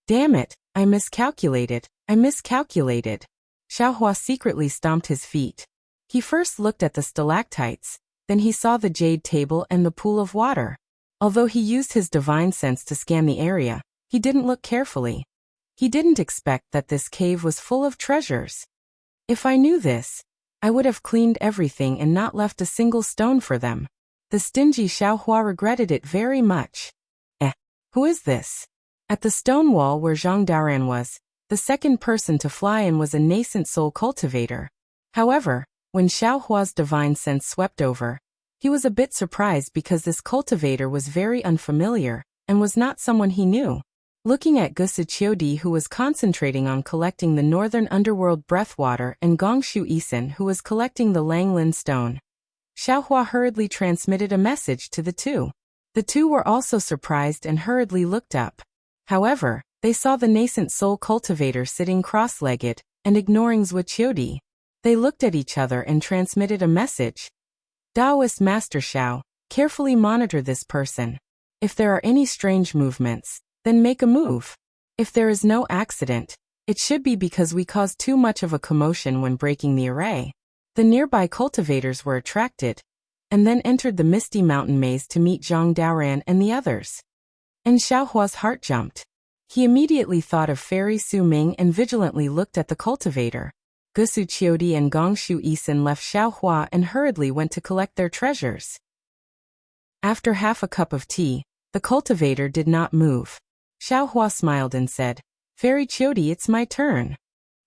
S1: Damn it, I miscalculated. Xiaohua secretly stomped his feet. He first looked at the stalactites, then he saw the jade table and the pool of water. Although he used his divine sense to scan the area, he didn't look carefully. He didn't expect that this cave was full of treasures. If I knew this, I would have cleaned everything and not left a single stone for them. The stingy Xiaohua regretted it very much. Who is this? At the stone wall where Zhang Daoran was, the second person to fly in was a nascent soul cultivator. However, when Xiaohua's divine sense swept over, he was a bit surprised because this cultivator was very unfamiliar and was not someone he knew. Looking at Gusichioti, who was concentrating on collecting the Northern Underworld breathwater, and Gongshu Isin, who was collecting the Langlin stone, Xiaohua hurriedly transmitted a message to the two. The two were also surprised and hurriedly looked up. However, they saw the nascent soul cultivator sitting cross-legged and ignoring Gusichioti. They looked at each other and transmitted a message. Taoist Master Xiao, carefully monitor this person. If there are any strange movements, then make a move. If there is no accident, it should be because we caused too much of a commotion when breaking the array. The nearby cultivators were attracted, and then entered the misty mountain maze to meet Zhang Daoran and the others. And Xiaohua's heart jumped. He immediately thought of Fairy Su Ming and vigilantly looked at the cultivator. Gusichioti and Gongshu Isin left Xiaohua and hurriedly went to collect their treasures. After half a cup of tea, the cultivator did not move. Xiaohua smiled and said, Fairy Chiodi, it's my turn.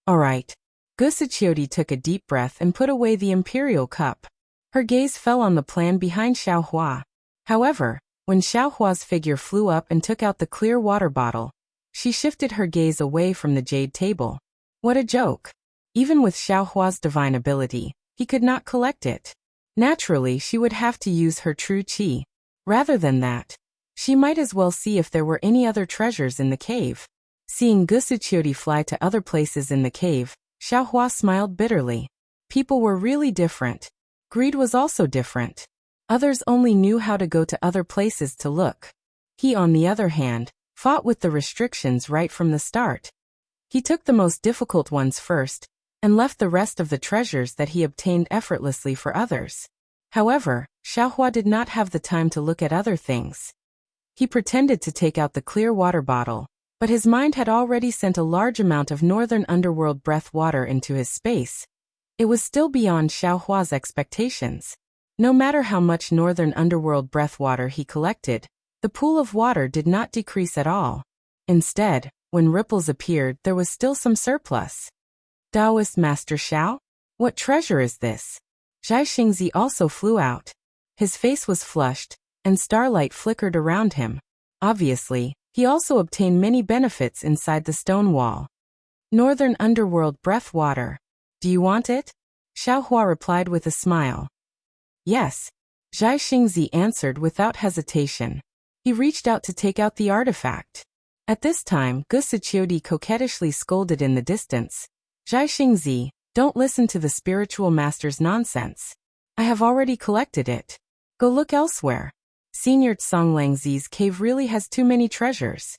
S1: Alright. Gusa Chiodi took a deep breath and put away the imperial cup. Her gaze fell on the plan behind Xiaohua. However, when Xiaohua's figure flew up and took out the clear water bottle, she shifted her gaze away from the jade table. What a joke. Even with Xiaohua's divine ability, he could not collect it. Naturally, she would have to use her true qi. Rather than that, she might as well see if there were any other treasures in the cave. Seeing Gusu Chiodi fly to other places in the cave, Xiaohua smiled bitterly. People were really different. Greed was also different. Others only knew how to go to other places to look. He, on the other hand, fought with the restrictions right from the start. He took the most difficult ones first, and left the rest of the treasures that he obtained effortlessly for others. However, Xiaohua did not have the time to look at other things. He pretended to take out the clear water bottle, but his mind had already sent a large amount of northern underworld breath water into his space. It was still beyond Xiaohua's expectations. No matter how much northern underworld breath water he collected, the pool of water did not decrease at all. Instead, when ripples appeared, there was still some surplus. Taoist Master Xiao? What treasure is this? Zhai Xingzi also flew out. His face was flushed, and starlight flickered around him. Obviously, he also obtained many benefits inside the stone wall. Northern underworld breath water. Do you want it? Xiaohua replied with a smile. Yes. Zhai Xingzi answered without hesitation. He reached out to take out the artifact. At this time, Gusa Chiodi coquettishly scolded in the distance. Zhai Xingzi, don't listen to the spiritual master's nonsense. I have already collected it. Go look elsewhere. Senior Songlangzi's cave really has too many treasures.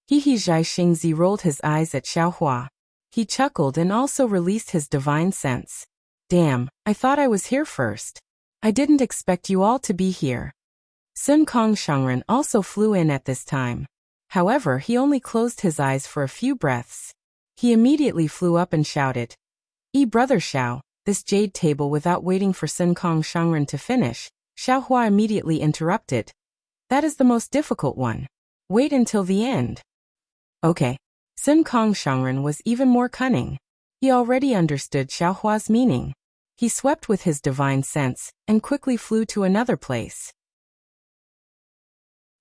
S1: Zhai Xingzi rolled his eyes at Xiaohua. He chuckled and also released his divine sense. Damn, I thought I was here first. I didn't expect you all to be here. Sun Kong Shangren also flew in at this time. However, he only closed his eyes for a few breaths. He immediately flew up and shouted, Brother Xiao, this jade table. Without waiting for Sun Kong Shangren to finish, Xiaohua immediately interrupted. That is the most difficult one. Wait until the end. Okay. Sun Kong Shangren was even more cunning. He already understood Xiaohua's meaning. He swept with his divine sense, and quickly flew to another place.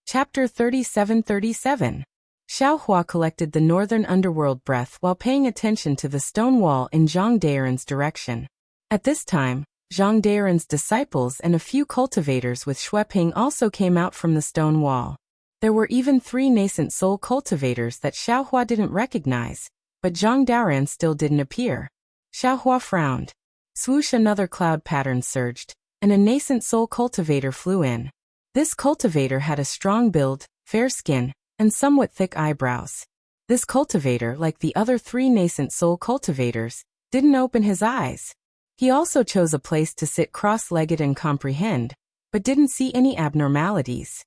S1: Chapter 37-37. Xiaohua collected the northern underworld breath while paying attention to the stone wall in Zhang Daren's direction. At this time, Zhang Daren's disciples and a few cultivators with Xueping also came out from the stone wall. There were even 3 nascent soul cultivators that Xiaohua didn't recognize, but Zhang Daren still didn't appear. Xiaohua frowned. Swoosh, another cloud pattern surged, and a nascent soul cultivator flew in. This cultivator had a strong build, fair skin, and somewhat thick eyebrows. This cultivator, like the other 3 nascent soul cultivators, didn't open his eyes. He also chose a place to sit cross-legged and comprehend, but didn't see any abnormalities.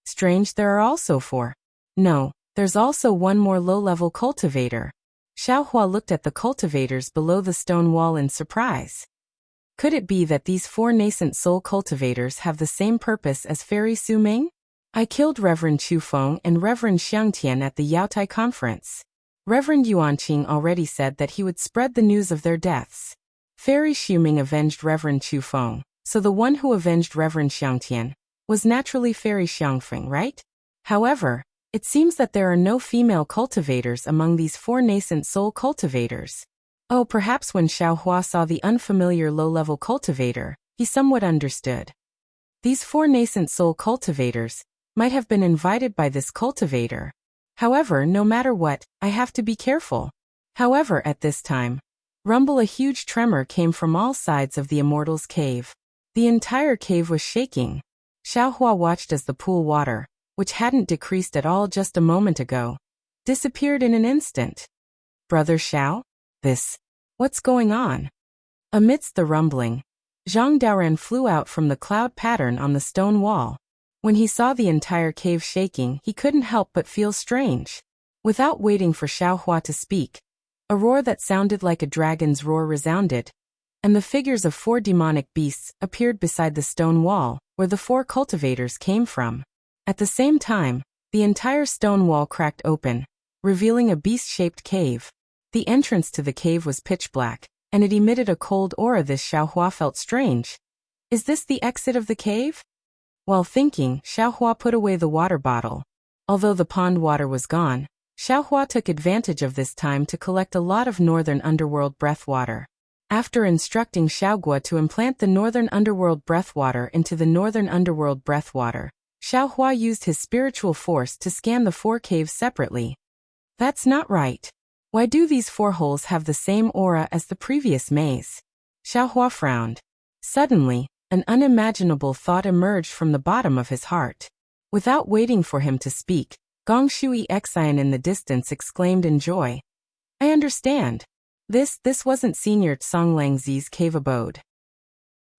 S1: Strange, there are also 4. No, there's also one more low-level cultivator. Xiaohua looked at the cultivators below the stone wall in surprise. Could it be that these 4 nascent soul cultivators have the same purpose as Fairy Su Ming? I killed Reverend Chu Feng and Reverend Xiang Tian at the Yaotai conference. Reverend Yuanqing already said that he would spread the news of their deaths. Fairy Xu Ming avenged Reverend Chu Feng, so the one who avenged Reverend Xiang Tian was naturally Fairy Xiangfeng, right? However, it seems that there are no female cultivators among these 4 nascent soul cultivators. Oh, perhaps when Xiaohua saw the unfamiliar low-level cultivator, he somewhat understood. These 4 nascent soul cultivators might have been invited by this cultivator. However, no matter what, I have to be careful. However, at this time, rumble, a huge tremor came from all sides of the immortal's cave. The entire cave was shaking. Xiaohua watched as the pool water, which hadn't decreased at all just a moment ago, disappeared in an instant. Brother Xiao? What's going on? Amidst the rumbling, Zhang Daoren flew out from the cloud pattern on the stone wall. When he saw the entire cave shaking, he couldn't help but feel strange. Without waiting for Xiaohua to speak, a roar that sounded like a dragon's roar resounded, and the figures of 4 demonic beasts appeared beside the stone wall, where the 4 cultivators came from. At the same time, the entire stone wall cracked open, revealing a beast-shaped cave. The entrance to the cave was pitch black, and it emitted a cold aura. This Xiaohua felt strange. Is this the exit of the cave? While thinking, Xiaohua put away the water bottle. Although the pond water was gone, Xiaohua took advantage of this time to collect a lot of northern underworld breath water. After instructing Xiaoguo to implant the northern underworld breath water into the northern underworld breath water, Xiaohua used his spiritual force to scan the 4 caves separately. That's not right. Why do these 4 holes have the same aura as the previous maze? Xiaohua frowned. Suddenly, an unimaginable thought emerged from the bottom of his heart. Without waiting for him to speak, Gong Shui Xian in the distance exclaimed in joy. I understand. This wasn't Senior Tsang Langzi's cave abode.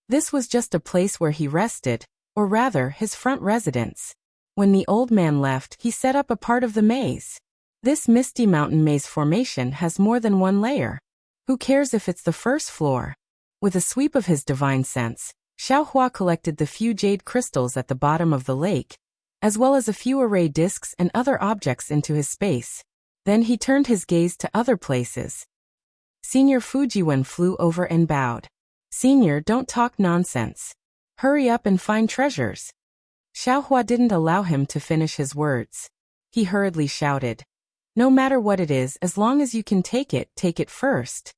S1: This was just a place where he rested, or rather, his front residence. When the old man left, he set up a part of the maze. This Misty Mountain maze formation has more than 1 layer. Who cares if it's the first floor? With a sweep of his divine sense, Xiaohua collected the few jade crystals at the bottom of the lake, as well as a few array discs and other objects into his space. Then he turned his gaze to other places. Senior Fujiwen flew over and bowed. Senior, don't talk nonsense. Hurry up and find treasures. Xiaohua didn't allow him to finish his words. He hurriedly shouted. No matter what it is, as long as you can take it first.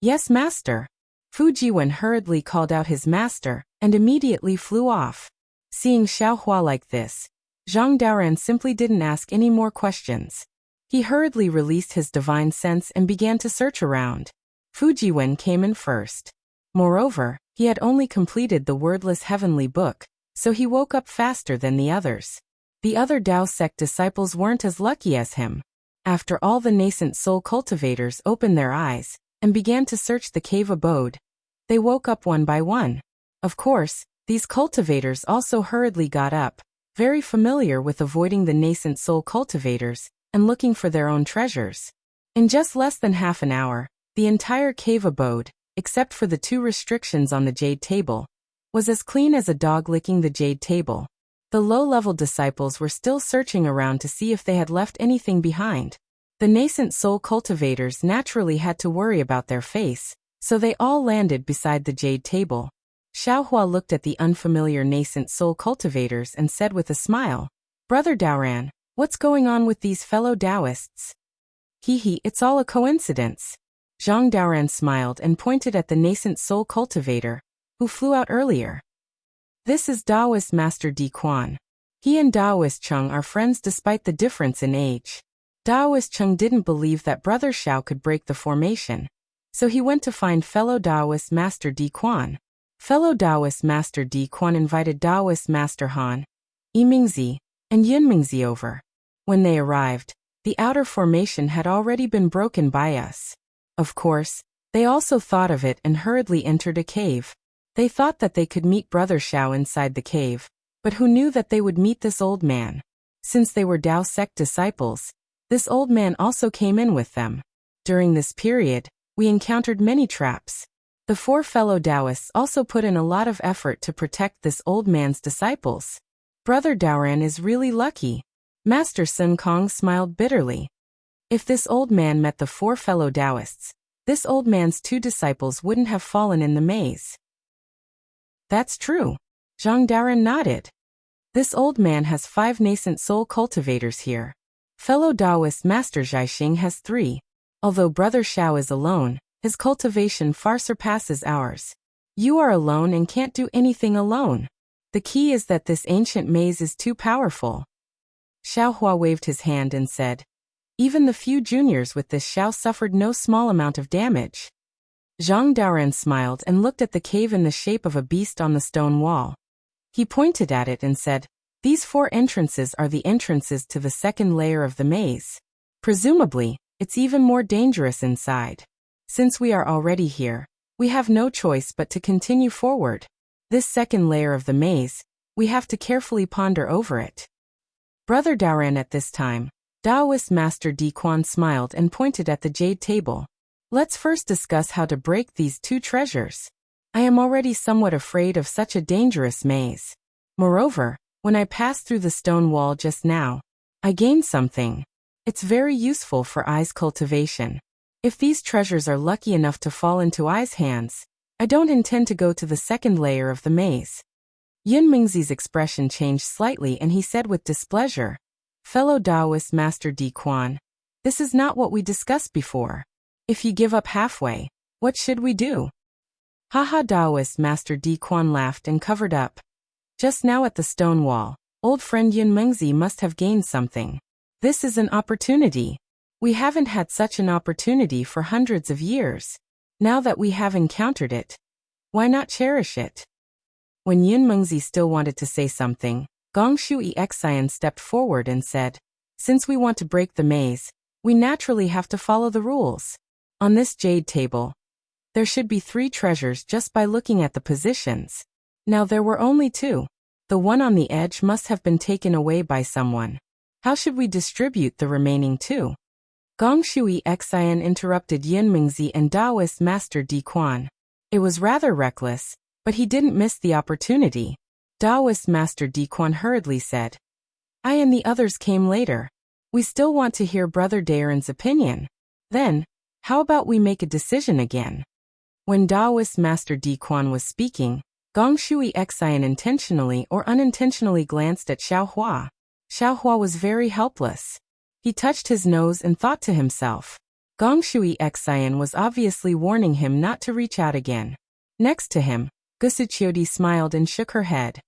S1: Yes, master. Fujiwen hurriedly called out his master, and immediately flew off. Seeing Xiaohua like this, Zhang Daoran simply didn't ask any more questions. He hurriedly released his divine sense and began to search around. Fujiwen came in first. Moreover, he had only completed the wordless heavenly book, so he woke up faster than the others. The other Dao sect disciples weren't as lucky as him. After all, the nascent soul cultivators opened their eyes and began to search the cave abode. They woke up one by one. Of course, these cultivators also hurriedly got up, very familiar with avoiding the nascent soul cultivators and looking for their own treasures. In just less than half an hour, the entire cave abode, except for the 2 restrictions on the jade table, was as clean as a dog licking the jade table. The low-level disciples were still searching around to see if they had left anything behind. The nascent soul cultivators naturally had to worry about their face, so they all landed beside the jade table. Xiaohua looked at the unfamiliar nascent soul cultivators and said with a smile, Brother Daoran, what's going on with these fellow Taoists? It's all a coincidence. Zhang Daoran smiled and pointed at the nascent soul cultivator, who flew out earlier. This is Taoist Master Di Quan. He and Taoist Cheng are friends despite the difference in age. Taoist Cheng didn't believe that Brother Xiao could break the formation, so he went to find fellow Taoist Master Di Quan. Fellow Taoist Master Di Quan invited Taoist Master Han, Yimingzi, and Yunmingzi over. When they arrived, the outer formation had already been broken by us. Of course, they also thought of it and hurriedly entered a cave. They thought that they could meet Brother Xiao inside the cave, but who knew that they would meet this old man? Since they were Dao sect disciples, this old man also came in with them. During this period, we encountered many traps. The 4 fellow Taoists also put in a lot of effort to protect this old man's disciples. Brother Daoran is really lucky. Master Sun Kong smiled bitterly. If this old man met the 4 fellow Taoists, this old man's 2 disciples wouldn't have fallen in the maze. That's true. Zhang Daoran nodded. This old man has 5 nascent soul cultivators here. Fellow Taoist Master Zhaixing has 3. Although Brother Xiao is alone, his cultivation far surpasses ours. You are alone and can't do anything alone. The key is that this ancient maze is too powerful. Xiaohua waved his hand and said, even the few juniors with this Xiao suffered no small amount of damage. Zhang Daoran smiled and looked at the cave in the shape of a beast on the stone wall. He pointed at it and said, these 4 entrances are the entrances to the 2nd layer of the maze. Presumably, it's even more dangerous inside. Since we are already here, we have no choice but to continue forward. This 2nd layer of the maze, we have to carefully ponder over it. Brother Daoran at this time, Taoist Master Di Quan smiled and pointed at the jade table. Let's first discuss how to break these 2 treasures. I am already somewhat afraid of such a dangerous maze. Moreover, when I passed through the stone wall just now, I gained something. It's very useful for Ai's cultivation. If these treasures are lucky enough to fall into Ai's hands, I don't intend to go to the second layer of the maze." Yun Mingzi's expression changed slightly and he said with displeasure, "Fellow Taoist Master Di Quan, this is not what we discussed before. If you give up halfway, what should we do?" Haha, Taoist Master Di Quan laughed and covered up. "Just now at the stone wall, old friend Yun Mingzi must have gained something. This is an opportunity. We haven't had such an opportunity for hundreds of years. Now that we have encountered it, why not cherish it?" When Yun Mingzi still wanted to say something, Gong Shui Xian stepped forward and said, "Since we want to break the maze, we naturally have to follow the rules. On this jade table, there should be 3 treasures just by looking at the positions. Now there were only 2. The one on the edge must have been taken away by someone. How should we distribute the remaining 2? Gong Shui Xian interrupted Yun Mingzi and Taoist Master Di Quan. It was rather reckless, but he didn't miss the opportunity. Taoist Master Di Quan hurriedly said, "I and the others came later. We still want to hear Brother Daren's opinion. Then, how about we make a decision again?" When Taoist Master Di Quan was speaking, Gong Shui Xian intentionally or unintentionally glanced at Xiao Hua. Xiao Hua was very helpless. He touched his nose and thought to himself. Gong Shui Xian was obviously warning him not to reach out again. Next to him, Gusuchiodi smiled and shook her head.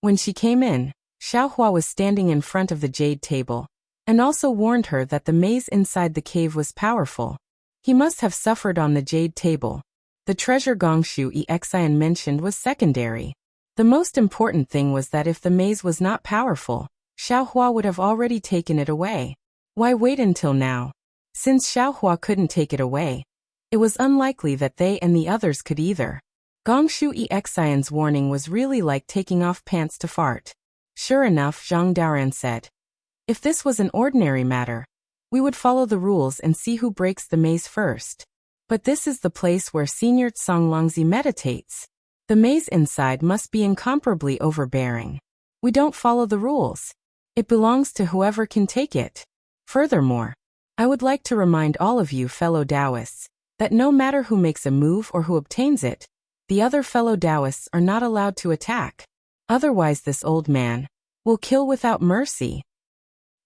S1: When she came in, Xiao Hua was standing in front of the jade table, and also warned her that the maze inside the cave was powerful. He must have suffered on the jade table. The treasure Gong Shui Xian mentioned was secondary. The most important thing was that if the maze was not powerful, Xiao Hua would have already taken it away. Why wait until now? Since Xiao Hua couldn't take it away, it was unlikely that they and the others could either. Gong Shui Xian's warning was really like taking off pants to fart. Sure enough, Zhang Daoran said, "If this was an ordinary matter, we would follow the rules and see who breaks the maze first. But this is the place where Senior Tsang Longzi meditates. The maze inside must be incomparably overbearing. We don't follow the rules. It belongs to whoever can take it. Furthermore, I would like to remind all of you fellow Taoists that no matter who makes a move or who obtains it, the other fellow Taoists are not allowed to attack. Otherwise this old man will kill without mercy."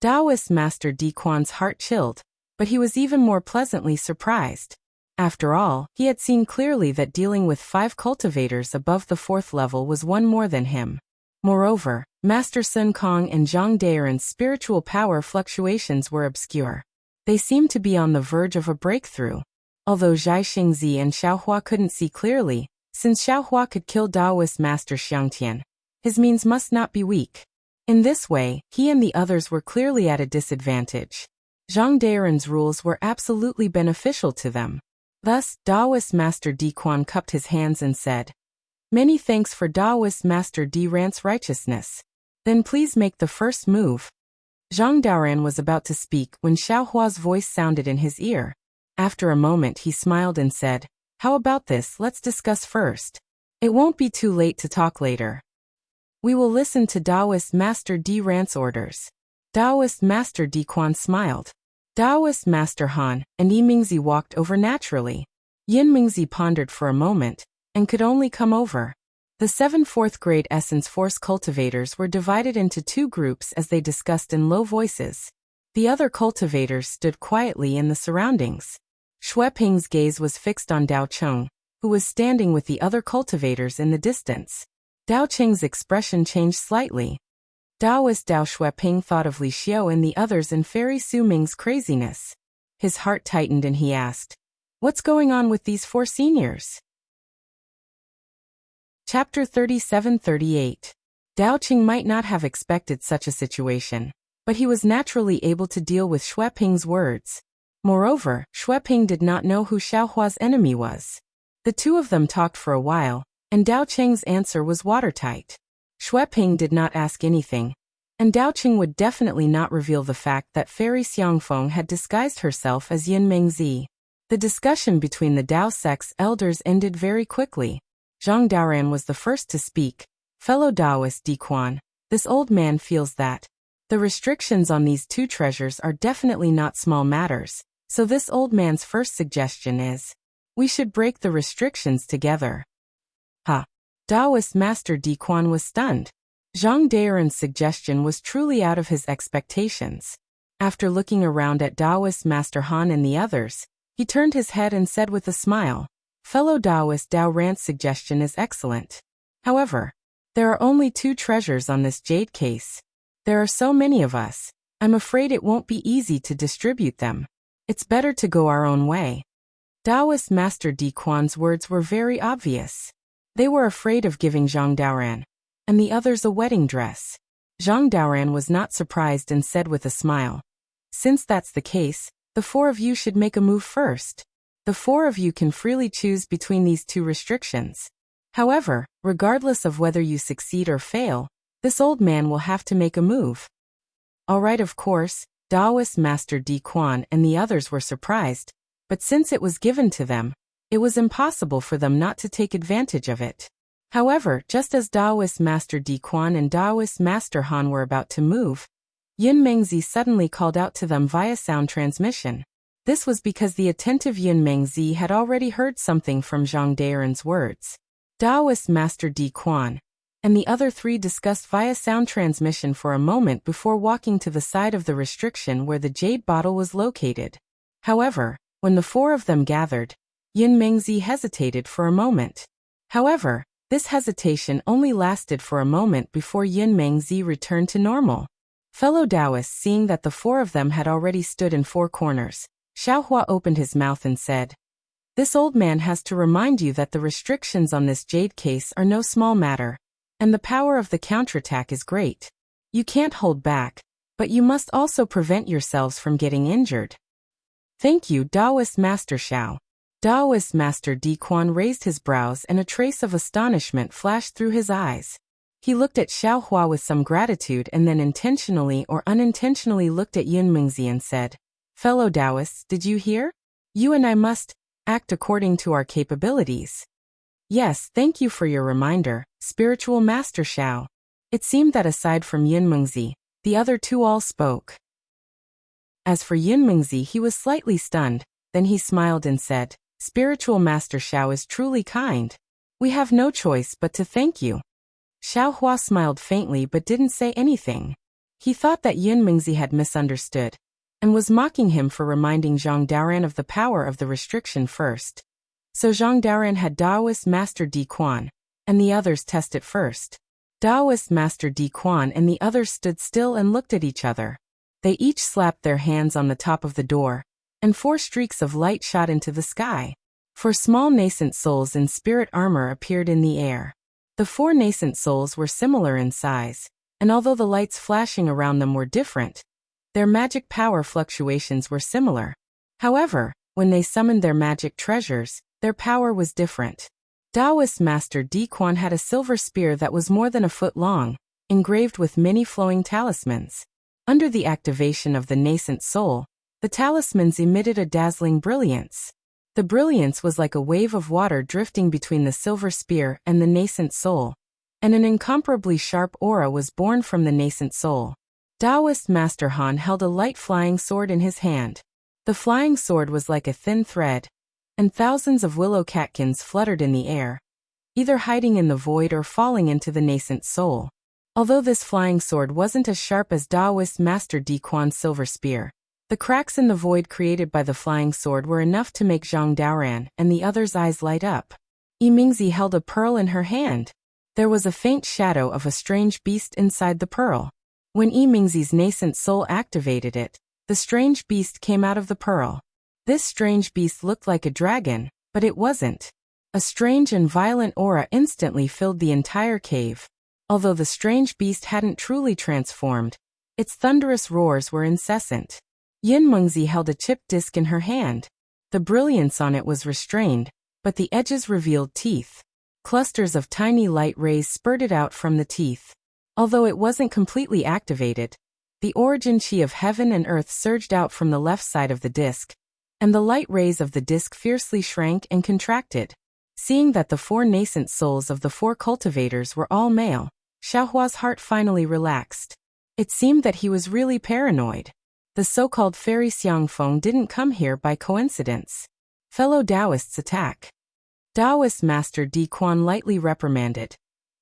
S1: Taoist Master Di Quan's heart chilled, but he was even more pleasantly surprised. After all, he had seen clearly that dealing with 5 cultivators above the 4th level was one more than him. Moreover, Master Sun Kong and Zhang Daren's spiritual power fluctuations were obscure. They seemed to be on the verge of a breakthrough. Although Zhai Xingzi and Xiao Hua couldn't see clearly, since Xiao Hua could kill Taoist Master Xiangtian, his means must not be weak. In this way, he and the others were clearly at a disadvantage. Zhang Daren's rules were absolutely beneficial to them. Thus, Taoist Master Di Quan cupped his hands and said, "Many thanks for Taoist Master Di Rant's righteousness. Then please make the first move." Zhang Daoran was about to speak when Xiao Hua's voice sounded in his ear. After a moment he smiled and said, "How about this, let's discuss first. It won't be too late to talk later. We will listen to Taoist Master Di Rant's orders." Taoist Master Di Quan smiled. Taoist Master Han and Yi Mingzi walked over naturally. Yin Mingzi pondered for a moment, and could only come over. The 7 4th grade Essence Force cultivators were divided into 2 groups as they discussed in low voices. The other cultivators stood quietly in the surroundings. Xue Ping's gaze was fixed on Dao Cheng, who was standing with the other cultivators in the distance. Dao Cheng's expression changed slightly. Taoist Dao Xue Ping thought of Li Xiao and the others in Fairy Su Ming's craziness. His heart tightened and he asked, "What's going on with these 4 seniors?" Chapter 37-38. Dao Cheng might not have expected such a situation, but he was naturally able to deal with Xue Ping's words. Moreover, Xue Ping did not know who Xiao Hua's enemy was. The 2 of them talked for a while, and Dao Cheng's answer was watertight. Xue Ping did not ask anything, and Dao Cheng would definitely not reveal the fact that Fairy Xiangfeng had disguised herself as Yin Mingzi. The discussion between the Dao sect's elders ended very quickly. Zhang Daoran was the first to speak. "Fellow Taoist Di Quan, this old man feels that The restrictions on these two treasures are definitely not small matters, so this old man's first suggestion is, we should break the restrictions together. Ha! Taoist Master Di Quan was stunned. Zhang Daren's suggestion was truly out of his expectations. After looking around at Taoist Master Han and the others, he turned his head and said with a smile, Fellow Taoist Dao Ran's suggestion is excellent. However, there are only 2 treasures on this jade case. There are so many of us, I'm afraid it won't be easy to distribute them. It's better to go our own way. Taoist Master Di Quan's words were very obvious. They were afraid of giving Zhang Daoran and the others a wedding dress. Zhang Daoran was not surprised and said with a smile, Since that's the case, the 4 of you should make a move first. The 4 of you can freely choose between these 2 restrictions. However, regardless of whether you succeed or fail, this old man will have to make a move. All right, of course, Taoist Master Di Quan and the others were surprised, but since it was given to them, it was impossible for them not to take advantage of it. However, just as Taoist Master Di Quan and Taoist Master Han were about to move, Yin Mengzi suddenly called out to them via sound transmission. This was because the attentive Yin Mengzi had already heard something from Zhang Daren's words. Taoist Master Di Quan and the other 3 discussed via sound transmission for a moment before walking to the side of the restriction where the jade bottle was located. However, when the 4 of them gathered, Yin Mengzi hesitated for a moment. However, this hesitation only lasted for a moment before Yin Mengzi returned to normal. Fellow Taoists, seeing that the 4 of them had already stood in 4 corners, Xiaohua opened his mouth and said, This old man has to remind you that the restrictions on this jade case are no small matter, and the power of the counterattack is great. You can't hold back, but you must also prevent yourselves from getting injured. Thank you, Taoist Master Xiao. Taoist Master Di Quan raised his brows and a trace of astonishment flashed through his eyes. He looked at Xiaohua with some gratitude and then intentionally or unintentionally looked at Yin Mengzi and said, Fellow Taoists, did you hear? You and I must act according to our capabilities. Yes, thank you for your reminder, Spiritual Master Xiao. It seemed that aside from Yin Mengzi, the other 2 all spoke. As for Yin Mengzi, he was slightly stunned, then he smiled and said, Spiritual Master Xiao is truly kind. We have no choice but to thank you. Xiaohua smiled faintly but didn't say anything. He thought that Yin Mengzi had misunderstood and was mocking him for reminding Zhang Daoran of the power of the restriction first. So Zhang Daoran had Taoist Master Di Quan and the others test it first. Taoist Master Di Quan and the others stood still and looked at each other. They each slapped their hands on the top of the door, and 4 streaks of light shot into the sky. 4 small nascent souls in spirit armor appeared in the air. The 4 nascent souls were similar in size, and although the lights flashing around them were different, their magic power fluctuations were similar. However, when they summoned their magic treasures, their power was different. Taoist Master Di Quan had a silver spear that was more than a foot long, engraved with many flowing talismans. Under the activation of the nascent soul, the talismans emitted a dazzling brilliance. The brilliance was like a wave of water drifting between the silver spear and the nascent soul, and an incomparably sharp aura was born from the nascent soul. Taoist Master Han held a light flying sword in his hand. The flying sword was like a thin thread, and thousands of willow catkins fluttered in the air, either hiding in the void or falling into the nascent soul. Although this flying sword wasn't as sharp as Taoist Master Di Quan's silver spear, the cracks in the void created by the flying sword were enough to make Zhang Daoran and the others' eyes light up. Yimingzi held a pearl in her hand. There was a faint shadow of a strange beast inside the pearl. When Yimingzi's nascent soul activated it, the strange beast came out of the pearl. This strange beast looked like a dragon, but it wasn't. A strange and violent aura instantly filled the entire cave. Although the strange beast hadn't truly transformed, its thunderous roars were incessant. Yin Mengzi held a chipped disc in her hand. The brilliance on it was restrained, but the edges revealed teeth. Clusters of tiny light rays spurted out from the teeth. Although it wasn't completely activated, the origin chi of heaven and earth surged out from the left side of the disc, and the light rays of the disc fiercely shrank and contracted. Seeing that the 4 nascent souls of the 4 cultivators were all male, Xiaohua's heart finally relaxed. It seemed that he was really paranoid. The so-called Fairy Xiangfeng didn't come here by coincidence. Fellow Taoists attack. Taoist Master Di Quan lightly reprimanded,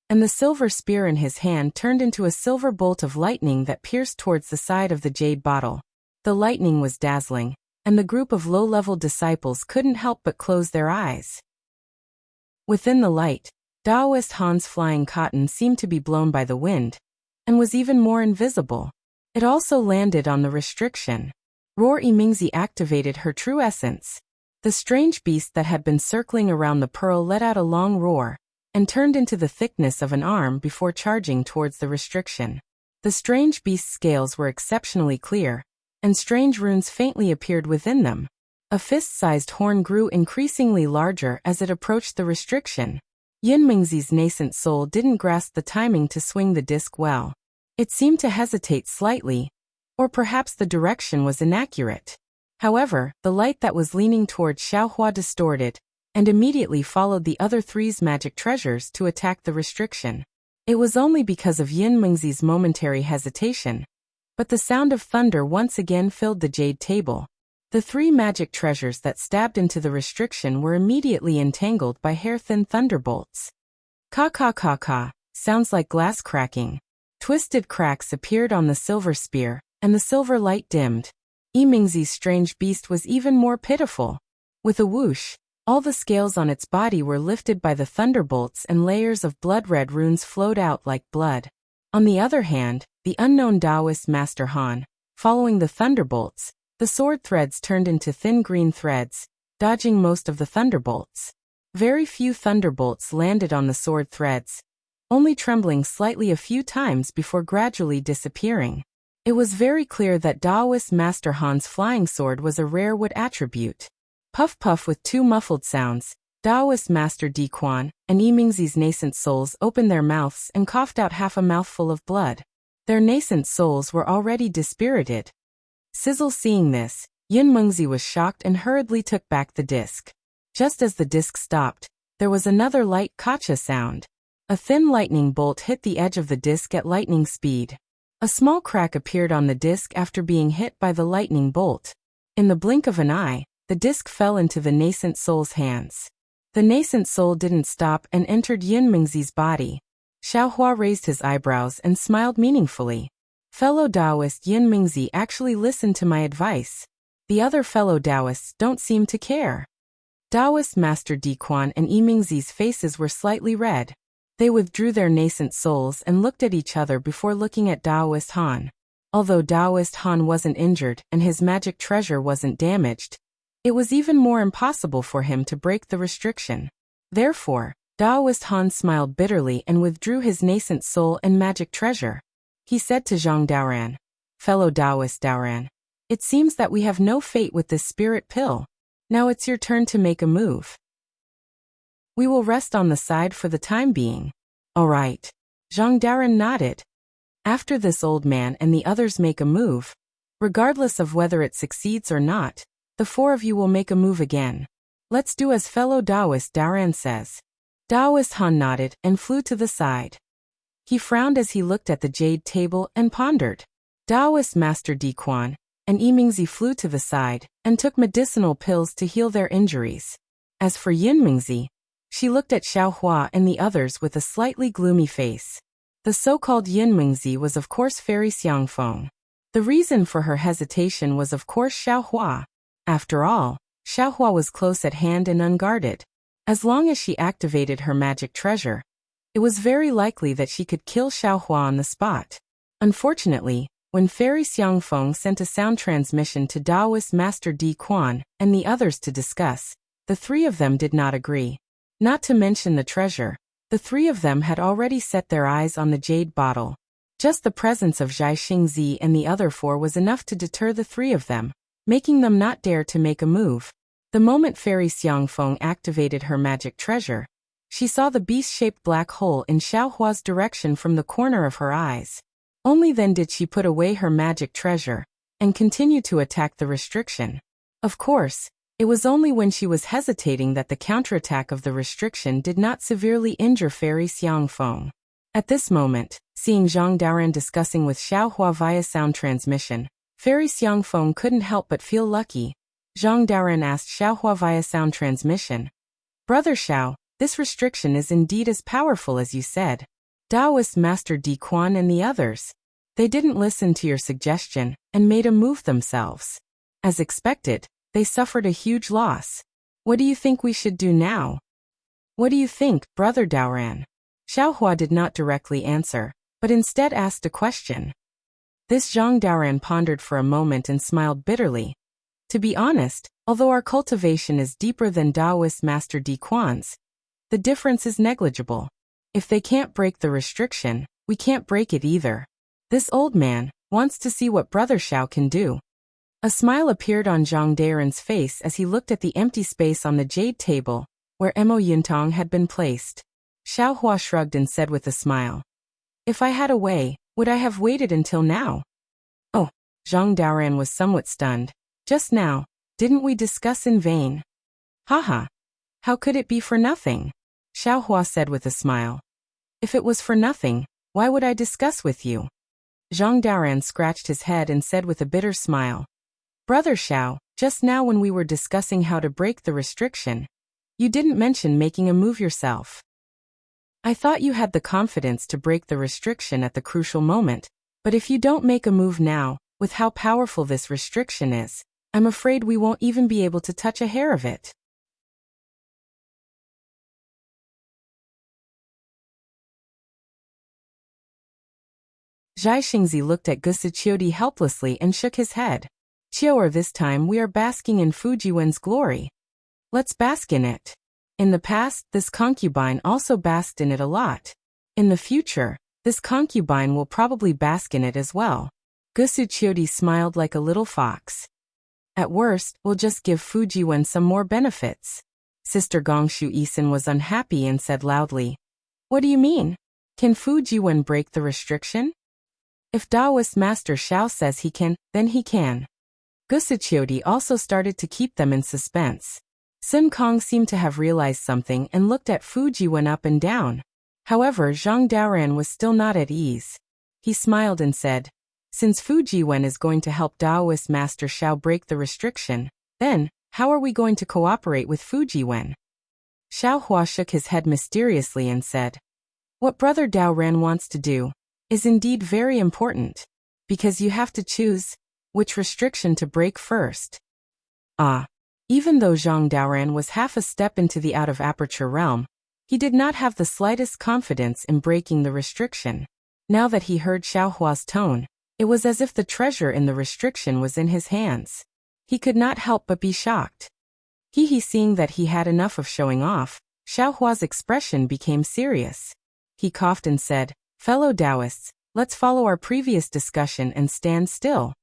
S1: and the silver spear in his hand turned into a silver bolt of lightning that pierced towards the side of the jade bottle. The lightning was dazzling, and the group of low-level disciples couldn't help but close their eyes. Within the light, Taoist Han's flying cotton seemed to be blown by the wind, and was even more invisible. It also landed on the restriction. Roar Yimingzi activated her true essence. The strange beast that had been circling around the pearl let out a long roar, and turned into the thickness of an arm before charging towards the restriction. The strange beast's scales were exceptionally clear, and strange runes faintly appeared within them. A fist-sized horn grew increasingly larger as it approached the restriction. Yinmingzi's nascent soul didn't grasp the timing to swing the disc well. It seemed to hesitate slightly, or perhaps the direction was inaccurate. However, the light that was leaning towards Xiaohua distorted, and immediately followed the other three's magic treasures to attack the restriction. It was only because of Yinmingzi's momentary hesitation, but the sound of thunder once again filled the jade table. The three magic treasures that stabbed into the restriction were immediately entangled by hair-thin thunderbolts. Ka-ka-ka-ka, sounds like glass cracking. Twisted cracks appeared on the silver spear, and the silver light dimmed. Yimingzi's strange beast was even more pitiful. With a whoosh, all the scales on its body were lifted by the thunderbolts and layers of blood-red runes flowed out like blood. On the other hand, the unknown Taoist Master Han, following the thunderbolts, the sword threads turned into thin green threads, dodging most of the thunderbolts. Very few thunderbolts landed on the sword threads, only trembling slightly a few times before gradually disappearing. It was very clear that Taoist Master Han's flying sword was a rare wood attribute. Puff puff with two muffled sounds, Taoist Master Di Quan and Yimingzi's nascent souls opened their mouths and coughed out half a mouthful of blood. Their nascent souls were already dispirited. Sizzle seeing this, Yinmingzi was shocked and hurriedly took back the disc. Just as the disc stopped, there was another light kacha sound. A thin lightning bolt hit the edge of the disc at lightning speed. A small crack appeared on the disc after being hit by the lightning bolt. In the blink of an eye, the disc fell into the nascent soul's hands. The nascent soul didn't stop and entered Yinmingzi's body. Xiaohua raised his eyebrows and smiled meaningfully. Fellow Taoist Yinmingzi actually listened to my advice. The other fellow Taoists don't seem to care. Taoist Master Di Quan and Yimingzi's faces were slightly red. They withdrew their nascent souls and looked at each other before looking at Taoist Han. Although Taoist Han wasn't injured and his magic treasure wasn't damaged, it was even more impossible for him to break the restriction. Therefore, Taoist Han smiled bitterly and withdrew his nascent soul and magic treasure. He said to Zhang Daoran, "Fellow Taoist Daoran, it seems that we have no fate with this spirit pill. Now it's your turn to make a move. We will rest on the side for the time being." "All right." Zhang Daoran nodded. "After this old man and the others make a move, regardless of whether it succeeds or not, the four of you will make a move again. Let's do as fellow Taoist Daoran says." Taoist Han nodded and flew to the side. He frowned as he looked at the jade table and pondered. Taoist Master Di Quan and Yimingzi flew to the side and took medicinal pills to heal their injuries. As for Yinmingzi, she looked at Xiaohua and the others with a slightly gloomy face. The so-called Yinmingzi was of course Fairy Xiangfeng. The reason for her hesitation was of course Xiaohua. After all, Xiaohua was close at hand and unguarded. As long as she activated her magic treasure, it was very likely that she could kill Xiaohua on the spot. Unfortunately, when Fairy Xiangfeng sent a sound transmission to Taoist Master Di Quan and the others to discuss, the three of them did not agree. Not to mention the treasure, the three of them had already set their eyes on the jade bottle. Just the presence of Zhai Xingzi and the other four was enough to deter the three of them, making them not dare to make a move. The moment Fairy Xiangfeng activated her magic treasure, she saw the beast-shaped black hole in Xiaohua's direction from the corner of her eyes. Only then did she put away her magic treasure and continue to attack the restriction. Of course, it was only when she was hesitating that the counterattack of the restriction did not severely injure Fairy Xiangfeng. At this moment, seeing Zhang Daoran discussing with Xiaohua via sound transmission, Fairy Xiangfeng couldn't help but feel lucky. Zhang Daoran asked Xiaohua via sound transmission, "Brother Xiao, this restriction is indeed as powerful as you said. Taoist Master Di Quan and the others, they didn't listen to your suggestion and made a move themselves. As expected, they suffered a huge loss. What do you think we should do now?" "What do you think, Brother Daoran?" Xiaohua did not directly answer, but instead asked a question. This Zhang Daoran pondered for a moment and smiled bitterly. "To be honest, although our cultivation is deeper than Taoist Master Di Quan's, the difference is negligible. If they can't break the restriction, we can't break it either. This old man wants to see what Brother Xiao can do." A smile appeared on Zhang Daoran's face as he looked at the empty space on the jade table, where Mo Yintong had been placed. Xiaohua shrugged and said with a smile, "If I had a way, would I have waited until now?" "Oh," Zhang Daoran was somewhat stunned. "Just now, didn't we discuss in vain?" "Haha. How could it be for nothing?" Xiaohua said with a smile. "If it was for nothing, why would I discuss with you?" Zhang Daoran scratched his head and said with a bitter smile, "Brother Xiao, just now when we were discussing how to break the restriction, you didn't mention making a move yourself. I thought you had the confidence to break the restriction at the crucial moment, but if you don't make a move now, with how powerful this restriction is, I'm afraid we won't even be able to touch a hair of it." Zhai Xingzi looked at Gusiqiudi helplessly and shook his head. "Qiu'er, this time we are basking in Fujiwen's glory. Let's bask in it. In the past, this concubine also basked in it a lot. In the future, this concubine will probably bask in it as well." Gusiqiudi smiled like a little fox. "At worst, we'll just give Fujiwen some more benefits." Sister Gongshu Isin was unhappy and said loudly, "What do you mean? Can Fujiwen break the restriction? If Taoist Master Xiao says he can, then he can." Gusiqiudi also started to keep them in suspense. Sun Kong seemed to have realized something and looked at Fujiwen up and down. However, Zhang Daoran was still not at ease. He smiled and said, "Since Fujiwen is going to help Taoist Master Xiao break the restriction, then, how are we going to cooperate with Fujiwen?" Xiaohua shook his head mysteriously and said, "What Brother Daoran wants to do is indeed very important, because you have to choose which restriction to break first." Ah. Even though Zhang Daoran was half a step into the out-of-aperture realm, he did not have the slightest confidence in breaking the restriction. Now that he heard Xiaohua's tone, it was as if the treasure in the restriction was in his hands. He could not help but be shocked. Seeing that he had enough of showing off, Xiaohua's expression became serious. He coughed and said, "Fellow Taoists, let's follow our previous discussion and stand still."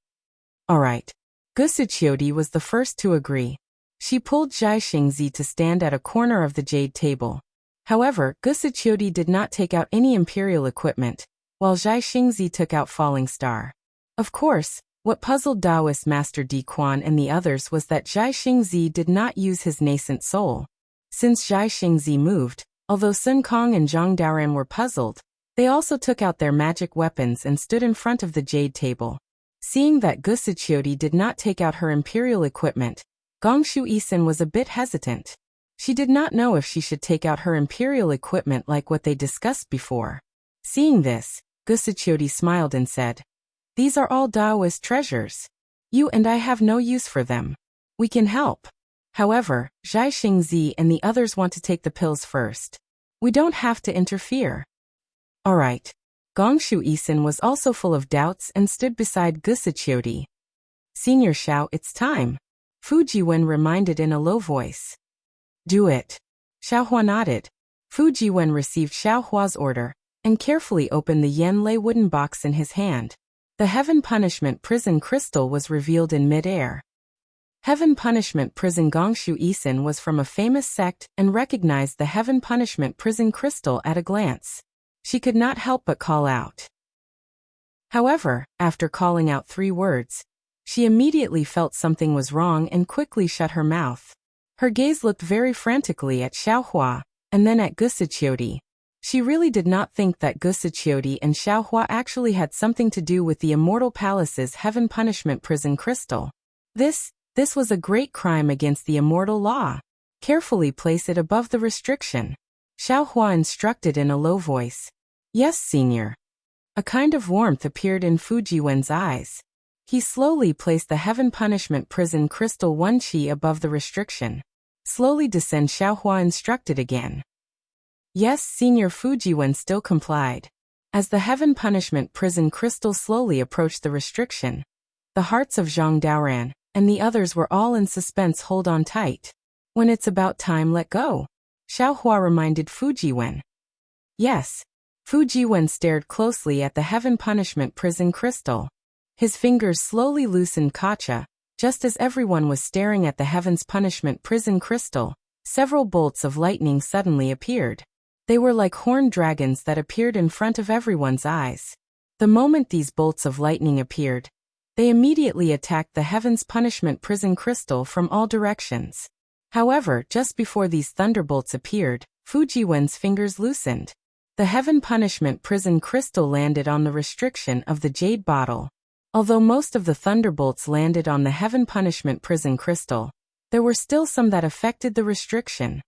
S1: "All right." Gusiqiudi was the first to agree. She pulled Zhai Xingzi to stand at a corner of the jade table. However, Gusiqiudi did not take out any imperial equipment, while Zhai Xingzi took out Falling Star. Of course, what puzzled Taoist Master Di Quan and the others was that Zhai Xingzi did not use his nascent soul. Since Zhai Xingzi moved, although Sun Kong and Zhang Daoran were puzzled, they also took out their magic weapons and stood in front of the jade table. Seeing that Gusiqiudi did not take out her imperial equipment, Gongshu Isin was a bit hesitant. She did not know if she should take out her imperial equipment like what they discussed before. Seeing this, Gusiqiudi smiled and said, "These are all Taoist treasures. You and I have no use for them. We can help. However, Zhai Xingzi and the others want to take the pills first. We don't have to interfere." "All right." Gongshu Isin was also full of doubts and stood beside Gusiqiudi. "Senior Xiao, it's time," Fujiwen reminded in a low voice. "Do it." Xiaohua nodded. Fujiwen received Xiaohua's order and carefully opened the Yanlei wooden box in his hand. The Heaven Punishment Prison Crystal was revealed in mid-air. Heaven Punishment Prison Gongshu Isin was from a famous sect and recognized the Heaven Punishment Prison Crystal at a glance. She could not help but call out. However, after calling out 3 words, she immediately felt something was wrong and quickly shut her mouth. Her gaze looked very frantically at Xiaohua, and then at Gusiqiudi. She really did not think that Gusichiodi and Xiaohua actually had something to do with the Immortal Palace's Heaven Punishment Prison Crystal. This was a great crime against the immortal law. Carefully place it above the restriction. Xiaohua instructed in a low voice. Yes, senior. A kind of warmth appeared in Fujiwen's eyes. He slowly placed the Heaven Punishment Prison Crystal 1 qi above the restriction. Slowly descend, Xiaohua instructed again. Yes, senior. Fujiwen still complied. As the Heaven Punishment Prison Crystal slowly approached the restriction, the hearts of Zhang Daoran and the others were all in suspense. Hold on tight. When it's about time, let go. Xiaohua reminded Fujiwen. Yes. Fujiwen stared closely at the Heaven Punishment Prison Crystal. His fingers slowly loosened. Kacha, just as everyone was staring at the Heaven's Punishment Prison Crystal, several bolts of lightning suddenly appeared. They were like horned dragons that appeared in front of everyone's eyes. The moment these bolts of lightning appeared, they immediately attacked the Heaven's Punishment Prison Crystal from all directions. However, just before these thunderbolts appeared, Fujiwen's fingers loosened. The Heaven Punishment Prison Crystal landed on the restriction of the jade bottle. Although most of the thunderbolts landed on the Heaven Punishment Prison Crystal, there were still some that affected the restriction.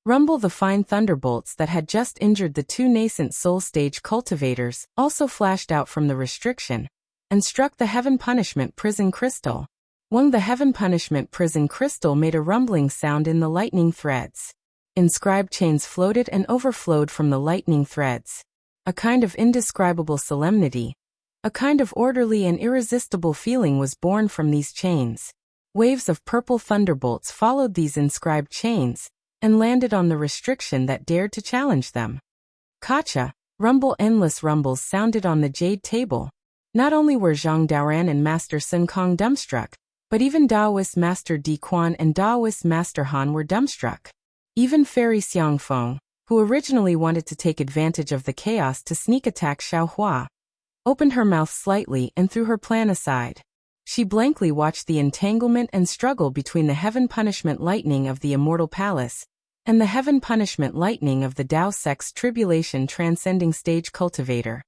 S1: Rumble, the fine thunderbolts that had just injured the two nascent soul stage cultivators, also flashed out from the restriction and struck the Heaven Punishment Prison Crystal. Wang, the Heaven Punishment Prison Crystal made a rumbling sound in the lightning threads. Inscribed chains floated and overflowed from the lightning threads. A kind of indescribable solemnity, a kind of orderly and irresistible feeling was born from these chains. Waves of purple thunderbolts followed these inscribed chains and landed on the restriction that dared to challenge them. Kacha, rumble. Endless rumbles sounded on the jade table. Not only were Zhang Daoran and Master Sun Kong dumbstruck, but even Daoist Master Di Quan and Daoist Master Han were dumbstruck. Even Fairy Xiangfeng, who originally wanted to take advantage of the chaos to sneak attack Xiaohua, opened her mouth slightly and threw her plan aside. She blankly watched the entanglement and struggle between the Heaven Punishment Lightning of the Immortal Palace and the Heaven Punishment Lightning of the Dao Sect's Tribulation Transcending Stage Cultivator.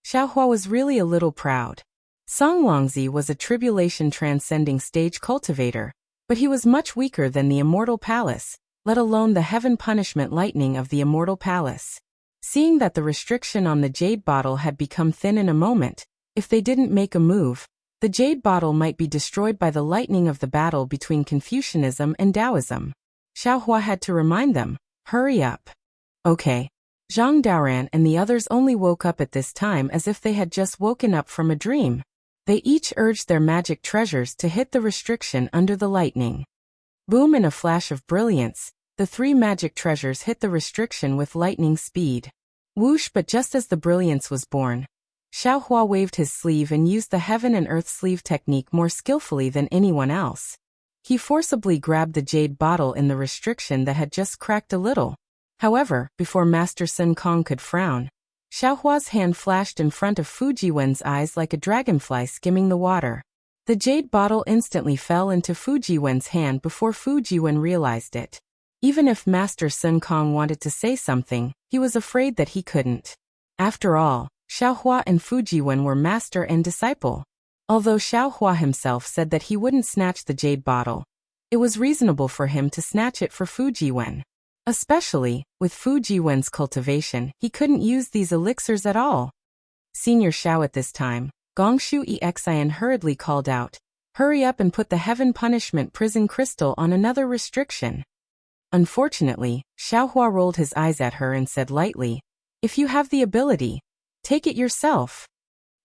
S1: Xiaohua was really a little proud. Song Longzi was a Tribulation Transcending Stage Cultivator, but he was much weaker than the Immortal Palace, let alone the Heaven Punishment Lightning of the Immortal Palace. Seeing that the restriction on the jade bottle had become thin in a moment, if they didn't make a move, the jade bottle might be destroyed by the lightning of the battle between Confucianism and Taoism. Xiaohua had to remind them, hurry up. Okay. Zhang Daoran and the others only woke up at this time as if they had just woken up from a dream. They each urged their magic treasures to hit the restriction under the lightning. Boom! In a flash of brilliance, the three magic treasures hit the restriction with lightning speed. Whoosh! But just as the brilliance was born, Xiaohua waved his sleeve and used the Heaven and Earth sleeve technique more skillfully than anyone else. He forcibly grabbed the jade bottle in the restriction that had just cracked a little. However, before Master Sun Kong could frown, Xiaohua's hand flashed in front of Fujiwen's eyes like a dragonfly skimming the water. The jade bottle instantly fell into Fujiwen's hand before Fujiwen realized it. Even if Master Sun Kong wanted to say something, he was afraid that he couldn't. After all, Xiaohua and Fujiwen were master and disciple. Although Xiaohua himself said that he wouldn't snatch the jade bottle, it was reasonable for him to snatch it for Fujiwen. Especially, with Fujiwen's cultivation, he couldn't use these elixirs at all. Senior Xiao, at this time, Gongshu Exian hurriedly called out, hurry up and put the Heaven Punishment Prison Crystal on another restriction. Unfortunately, Xiaohua rolled his eyes at her and said lightly, if you have the ability, take it yourself.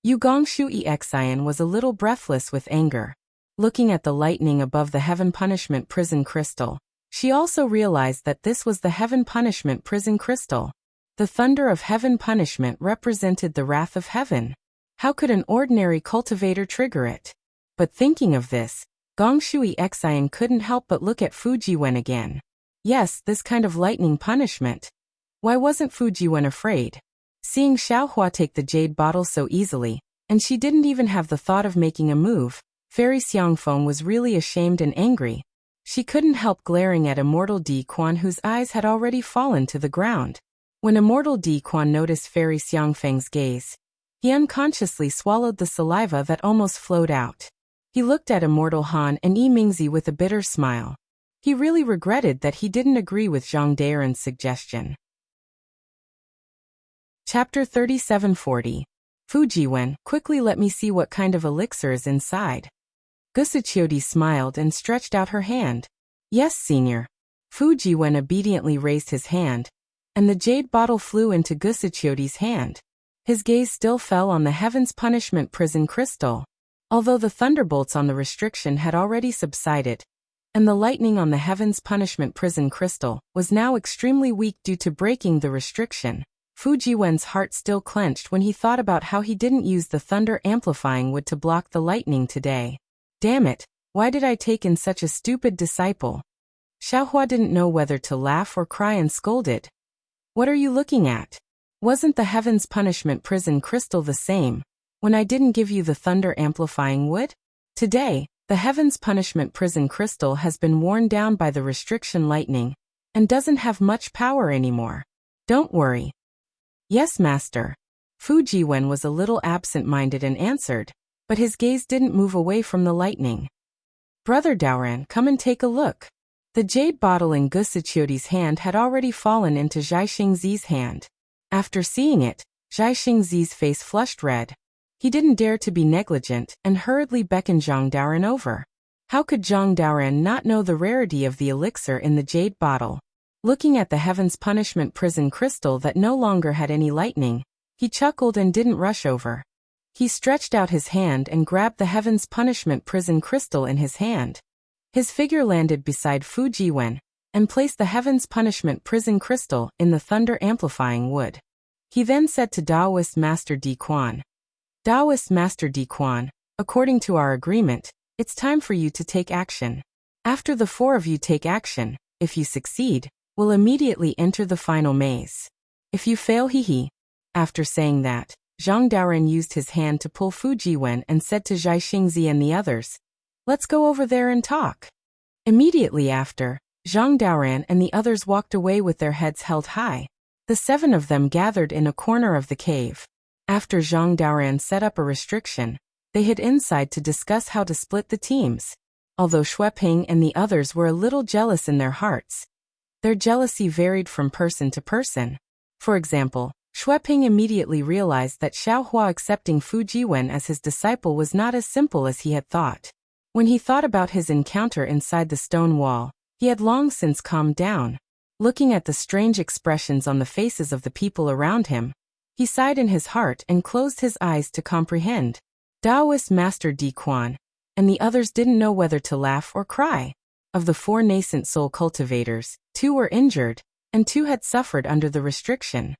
S1: Yu Gongshu Exian was a little breathless with anger. Looking at the lightning above the Heaven Punishment Prison Crystal, she also realized that this was the Heaven Punishment Prison Crystal. The thunder of Heaven Punishment represented the wrath of heaven. How could an ordinary cultivator trigger it? But thinking of this, Gongshu Exian couldn't help but look at Fujiwen again. Yes, this kind of lightning punishment. Why wasn't Fujiwen afraid? Seeing Xiaohua take the jade bottle so easily, and she didn't even have the thought of making a move, Fairy Xiangfeng was really ashamed and angry. She couldn't help glaring at Immortal Di Quan, whose eyes had already fallen to the ground. When Immortal Di Quan noticed Fairy Xiangfeng's gaze, he unconsciously swallowed the saliva that almost flowed out. He looked at Immortal Han and Yi Mingzi with a bitter smile. He really regretted that he didn't agree with Zhang Daren's suggestion. Chapter 3740. Fujiwen, quickly let me see what kind of elixir is inside. Gusuchiodi smiled and stretched out her hand. Yes, senior. Fujiwen obediently raised his hand, and the jade bottle flew into Gusuchiodi's hand. His gaze still fell on the Heaven's Punishment Prison crystal. Although the thunderbolts on the restriction had already subsided, and the lightning on the Heaven's Punishment Prison crystal was now extremely weak due to breaking the restriction, Fujiwen's heart still clenched when he thought about how he didn't use the thunder amplifying wood to block the lightning today. Damn it, why did I take in such a stupid disciple? Xiaohua didn't know whether to laugh or cry and scolded. What are you looking at? Wasn't the Heaven's Punishment Prison crystal the same when I didn't give you the thunder amplifying wood? Today, the Heaven's Punishment Prison crystal has been worn down by the restriction lightning and doesn't have much power anymore. Don't worry. Yes, master. Fujiwen was a little absent-minded and answered, but his gaze didn't move away from the lightning. Brother Daoran, come and take a look. The jade bottle in Gusuchiodi's hand had already fallen into Zhai Xingzi's hand. After seeing it, Zhai Xingzi's face flushed red. He didn't dare to be negligent and hurriedly beckoned Zhang Daoran over. How could Zhang Daoran not know the rarity of the elixir in the jade bottle? Looking at the Heaven's Punishment Prison crystal that no longer had any lightning, he chuckled and didn't rush over. He stretched out his hand and grabbed the Heaven's Punishment Prison crystal in his hand. His figure landed beside Fujiwen and placed the Heaven's Punishment Prison crystal in the thunder amplifying wood. He then said to Taoist Master Di Quan, Taoist Master Di Quan, according to our agreement, it's time for you to take action. After the four of you take action, if you succeed, we'll immediately enter the final maze. If you fail, hee. After saying that, Zhang Daoran used his hand to pull Fujiwen and said to Zhai Xingzi and the others, let's go over there and talk. Immediately after, Zhang Daoran and the others walked away with their heads held high. The 7 of them gathered in a corner of the cave. After Zhang Daoran set up a restriction, they hid inside to discuss how to split the teams. Although Xueping and the others were a little jealous in their hearts, their jealousy varied from person to person. For example, Xueping immediately realized that Xiaohua accepting Fujiwen as his disciple was not as simple as he had thought. When he thought about his encounter inside the stone wall, he had long since calmed down. Looking at the strange expressions on the faces of the people around him, he sighed in his heart and closed his eyes to comprehend. Taoist Master Di Quan and the others didn't know whether to laugh or cry. Of the 4 nascent soul cultivators, 2 were injured, and 2 had suffered under the restriction.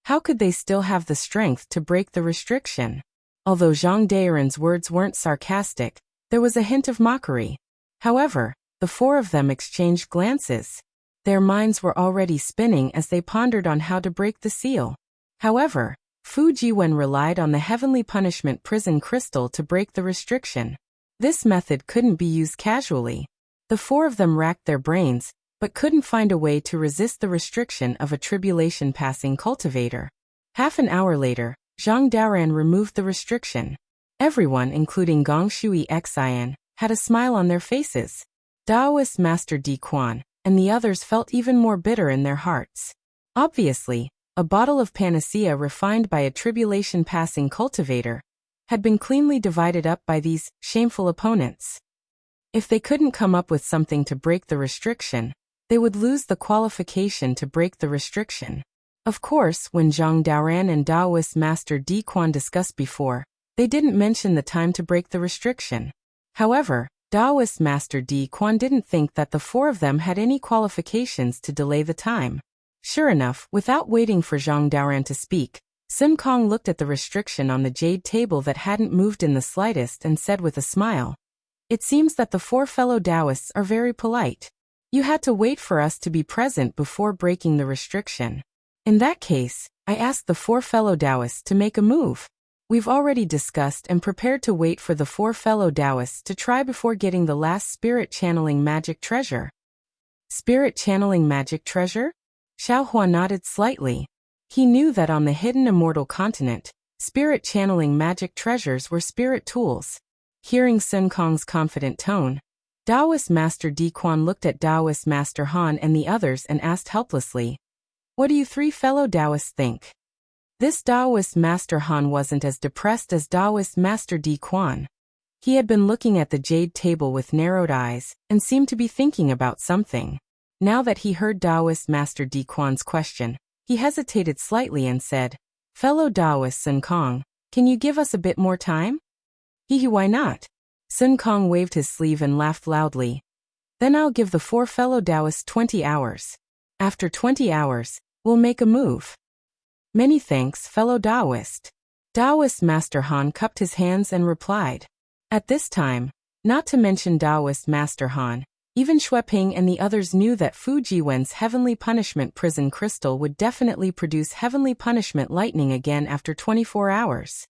S1: How could they still have the strength to break the restriction? Although Zhang Daoran's words weren't sarcastic, there was a hint of mockery. However, the 4 of them exchanged glances. Their minds were already spinning as they pondered on how to break the seal. However, Fujiwen relied on the Heavenly Punishment Prison crystal to break the restriction. This method couldn't be used casually. The 4 of them racked their brains, but couldn't find a way to resist the restriction of a tribulation-passing cultivator. Half an hour later, Zhang Daoran removed the restriction. Everyone, including Gong Shui Xian, had a smile on their faces. Taoist Master Di Quan and the others felt even more bitter in their hearts. Obviously, a bottle of panacea refined by a tribulation-passing cultivator had been cleanly divided up by these shameful opponents. If they couldn't come up with something to break the restriction, they would lose the qualification to break the restriction. Of course, when Zhang Daoran and Taoist Master Di Quan discussed before, they didn't mention the time to break the restriction. However, Taoist Master Di Quan didn't think that the 4 of them had any qualifications to delay the time. Sure enough, without waiting for Zhang Daoran to speak, Sun Kong looked at the restriction on the jade table that hadn't moved in the slightest and said with a smile, "It seems that the 4 fellow Taoists are very polite. You had to wait for us to be present before breaking the restriction. In that case, I asked the 4 fellow Taoists to make a move. We've already discussed and prepared to wait for the 4 fellow Taoists to try before getting the last spirit channeling magic treasure." Spirit channeling magic treasure? Xiaohua nodded slightly. He knew that on the hidden immortal continent, spirit channeling magic treasures were spirit tools. Hearing Sun Kong's confident tone, Taoist Master Di Quan looked at Taoist Master Han and the others and asked helplessly, "What do you three fellow Taoists think?" This Taoist Master Han wasn't as depressed as Taoist Master Di Quan. He had been looking at the jade table with narrowed eyes and seemed to be thinking about something. Now that he heard Taoist Master Di Quan's question, he hesitated slightly and said, "Fellow Taoist Sun Kong, can you give us a bit more time?" Why not?" Sun Kong waved his sleeve and laughed loudly. "Then I'll give the 4 fellow Taoists 20 hours. After 20 hours, we'll make a move." "Many thanks, fellow Taoist." Taoist Master Han cupped his hands and replied. At this time, not to mention Taoist Master Han, even Xueping and the others knew that Fu Jiwen's heavenly punishment prison crystal would definitely produce heavenly punishment lightning again after 24 hours.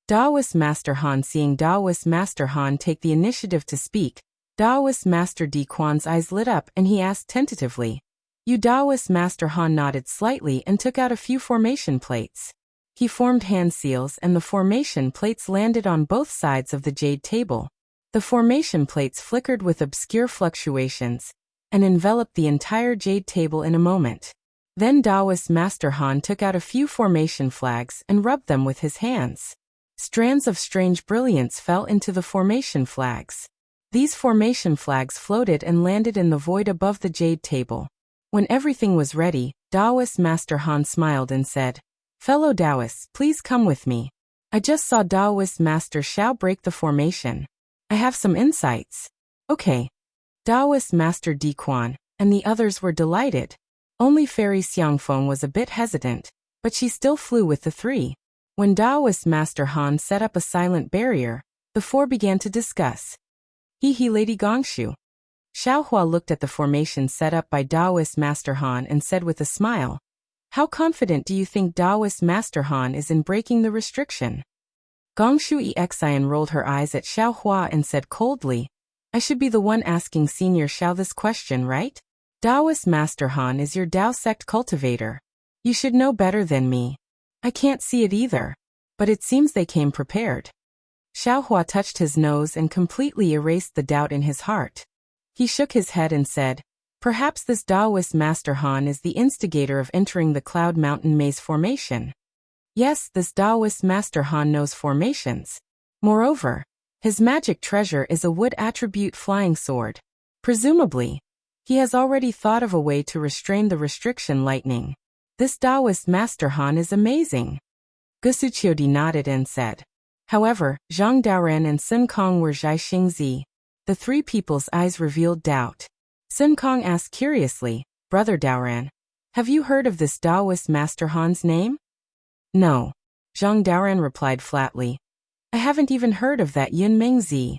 S1: Taoist Master Han seeing Taoist Master Han take the initiative to speak, Taoist Master Di Quan's eyes lit up and he asked tentatively. Taoist Master Han nodded slightly and took out a few formation plates. He formed hand seals and the formation plates landed on both sides of the jade table. The formation plates flickered with obscure fluctuations and enveloped the entire jade table in a moment. Then Taoist Master Han took out a few formation flags and rubbed them with his hands. Strands of strange brilliance fell into the formation flags. These formation flags floated and landed in the void above the jade table. When everything was ready, Taoist Master Han smiled and said, "Fellow Taoists, please come with me. I just saw Taoist Master Xiao break the formation. I have some insights." "Okay." Taoist Master Di Quan and the others were delighted. Only Fairy Xiangfeng was a bit hesitant, but she still flew with the 3. When Taoist Master Han set up a silent barrier, the 4 began to discuss. Lady Gongshu." Xiaohua looked at the formation set up by Taoist Master Han and said with a smile, "How confident do you think Taoist Master Han is in breaking the restriction?" Gongshu Exian rolled her eyes at Xiaohua and said coldly, "I should be the one asking Senior Xiao this question, right? Taoist Master Han is your Tao sect cultivator. You should know better than me." "I can't see it either. But it seems they came prepared." Xiaohua touched his nose and completely erased the doubt in his heart. He shook his head and said, "Perhaps this Taoist Master Han is the instigator of entering the Cloud Mountain Maze formation." Yes, this Taoist Master Han knows formations. Moreover, his magic treasure is a wood attribute flying sword. Presumably, he has already thought of a way to restrain the restriction lightning. This Taoist Master Han is amazing. Gusuqiodi nodded and said. However, Zhang Daoran and Sun Kong were Zhai Xingzi. The 3 people's eyes revealed doubt. Sun Kong asked curiously, "Brother Daoran, have you heard of this Taoist Master Han's name?" "No." Zhang Daoran replied flatly. "I haven't even heard of that Yun Mingzi.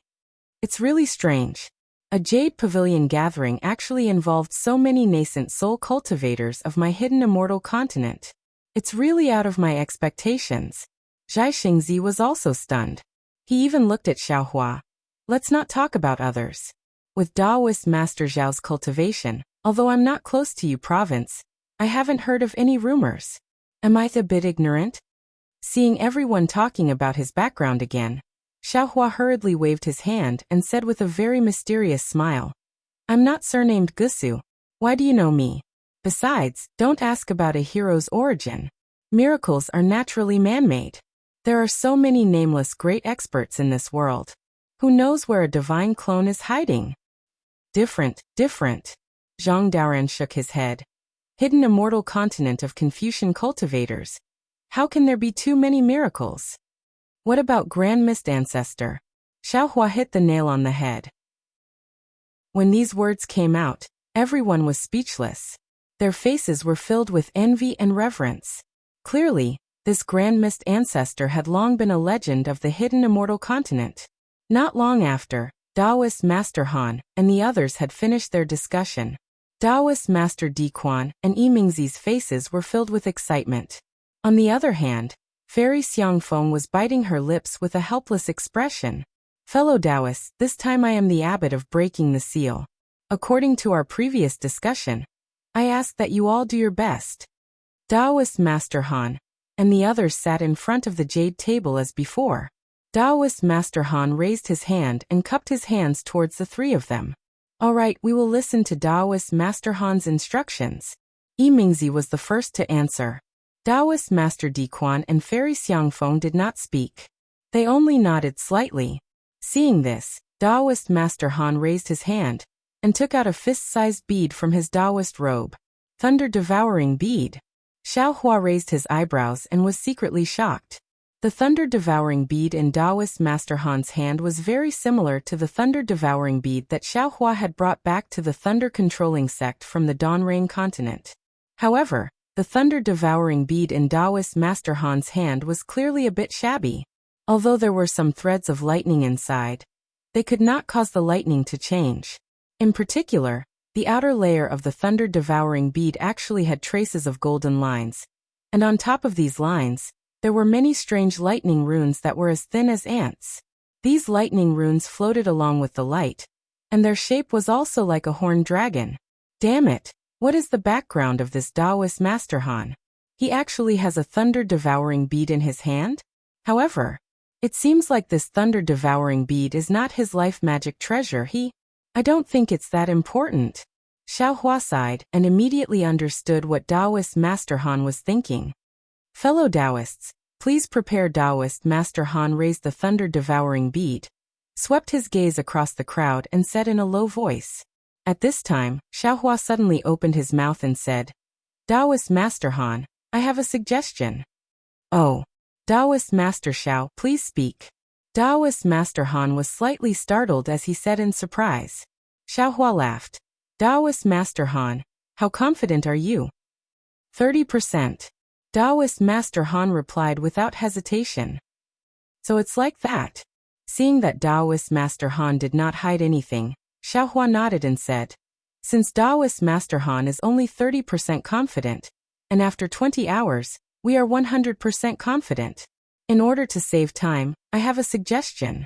S1: It's really strange. A Jade Pavilion gathering actually involved so many nascent soul cultivators of my hidden immortal continent. It's really out of my expectations." Zhai Xingzi was also stunned. He even looked at Xiaohua. "Let's not talk about others. With Taoist Master Zhao's cultivation, although I'm not close to you province, I haven't heard of any rumors. Am I a bit ignorant?" Seeing everyone talking about his background again, Xiaohua hurriedly waved his hand and said with a very mysterious smile, "I'm not surnamed Gusu. Why do you know me? Besides, don't ask about a hero's origin. Miracles are naturally man-made. There are so many nameless great experts in this world. Who knows where a divine clone is hiding?" Different. Zhang Daoran shook his head. Hidden immortal continent of Confucian cultivators. How can there be too many miracles? What about Grand Mist Ancestor? Xiaohua hit the nail on the head. When these words came out, everyone was speechless. Their faces were filled with envy and reverence. Clearly, this Grand Mist Ancestor had long been a legend of the hidden immortal continent. Not long after, Taoist Master Han and the others had finished their discussion. Taoist Master Di Quan and Yimingzi's faces were filled with excitement. On the other hand, Fairy Xiangfeng was biting her lips with a helpless expression. "Fellow Taoists, this time I am the abbot of breaking the seal. According to our previous discussion, I ask that you all do your best. Taoist Master Han and the others sat in front of the jade table as before. Taoist Master Han raised his hand and cupped his hands towards the three of them. All right, we will listen to Taoist Master Han's instructions. Yi Mingzi was the first to answer. Taoist Master Di Quan and Fairy Xiangfeng did not speak. They only nodded slightly. Seeing this, Taoist Master Han raised his hand and took out a fist-sized bead from his Taoist robe. Thunder-devouring bead. Xiao Hua raised his eyebrows and was secretly shocked. The thunder-devouring bead in Taoist Master Han's hand was very similar to the thunder-devouring bead that Xiao Hua had brought back to the thunder-controlling sect from the Dawn-Rain continent. However, the thunder-devouring bead in Taoist Master Han's hand was clearly a bit shabby. Although there were some threads of lightning inside, they could not cause the lightning to change. In particular, the outer layer of the thunder-devouring bead actually had traces of golden lines, and on top of these lines, there were many strange lightning runes that were as thin as ants. These lightning runes floated along with the light, and their shape was also like a horned dragon. Damn it, what is the background of this Taoist Master Han? He actually has a thunder-devouring bead in his hand? However, it seems like this thunder-devouring bead is not his life magic treasure. I don't think it's that important. Xiao Hua sighed and immediately understood what Taoist Master Han was thinking. Fellow Taoists, please prepare. Taoist Master Han raised the thunder-devouring bead, swept his gaze across the crowd and said in a low voice. At this time, Xiao Hua suddenly opened his mouth and said, Taoist Master Han, I have a suggestion. Oh. Taoist Master Xiao, please speak. Taoist Master Han was slightly startled as he said in surprise. Xiao Hua laughed. Taoist Master Han, how confident are you? 30%. Taoist Master Han replied without hesitation. So it's like that. Seeing that Taoist Master Han did not hide anything, Xiao Hua nodded and said, since Taoist Master Han is only 30% confident, and after 20 hours, we are 100% confident. In order to save time, I have a suggestion.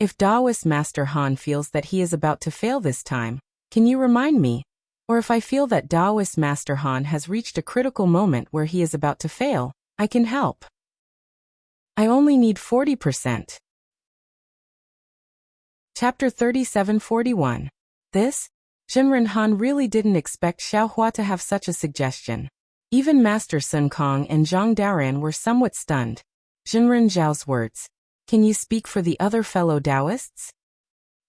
S1: If Taoist Master Han feels that he is about to fail this time, can you remind me? Or if I feel that Taoist Master Han has reached a critical moment where he is about to fail, I can help. I only need 40%. Chapter 3741. This? Jinren Han really didn't expect Xiao Hua to have such a suggestion. Even Master Sun Kong and Zhang Daoran were somewhat stunned. Jinren Zhao's words. Can you speak for the other fellow Taoists?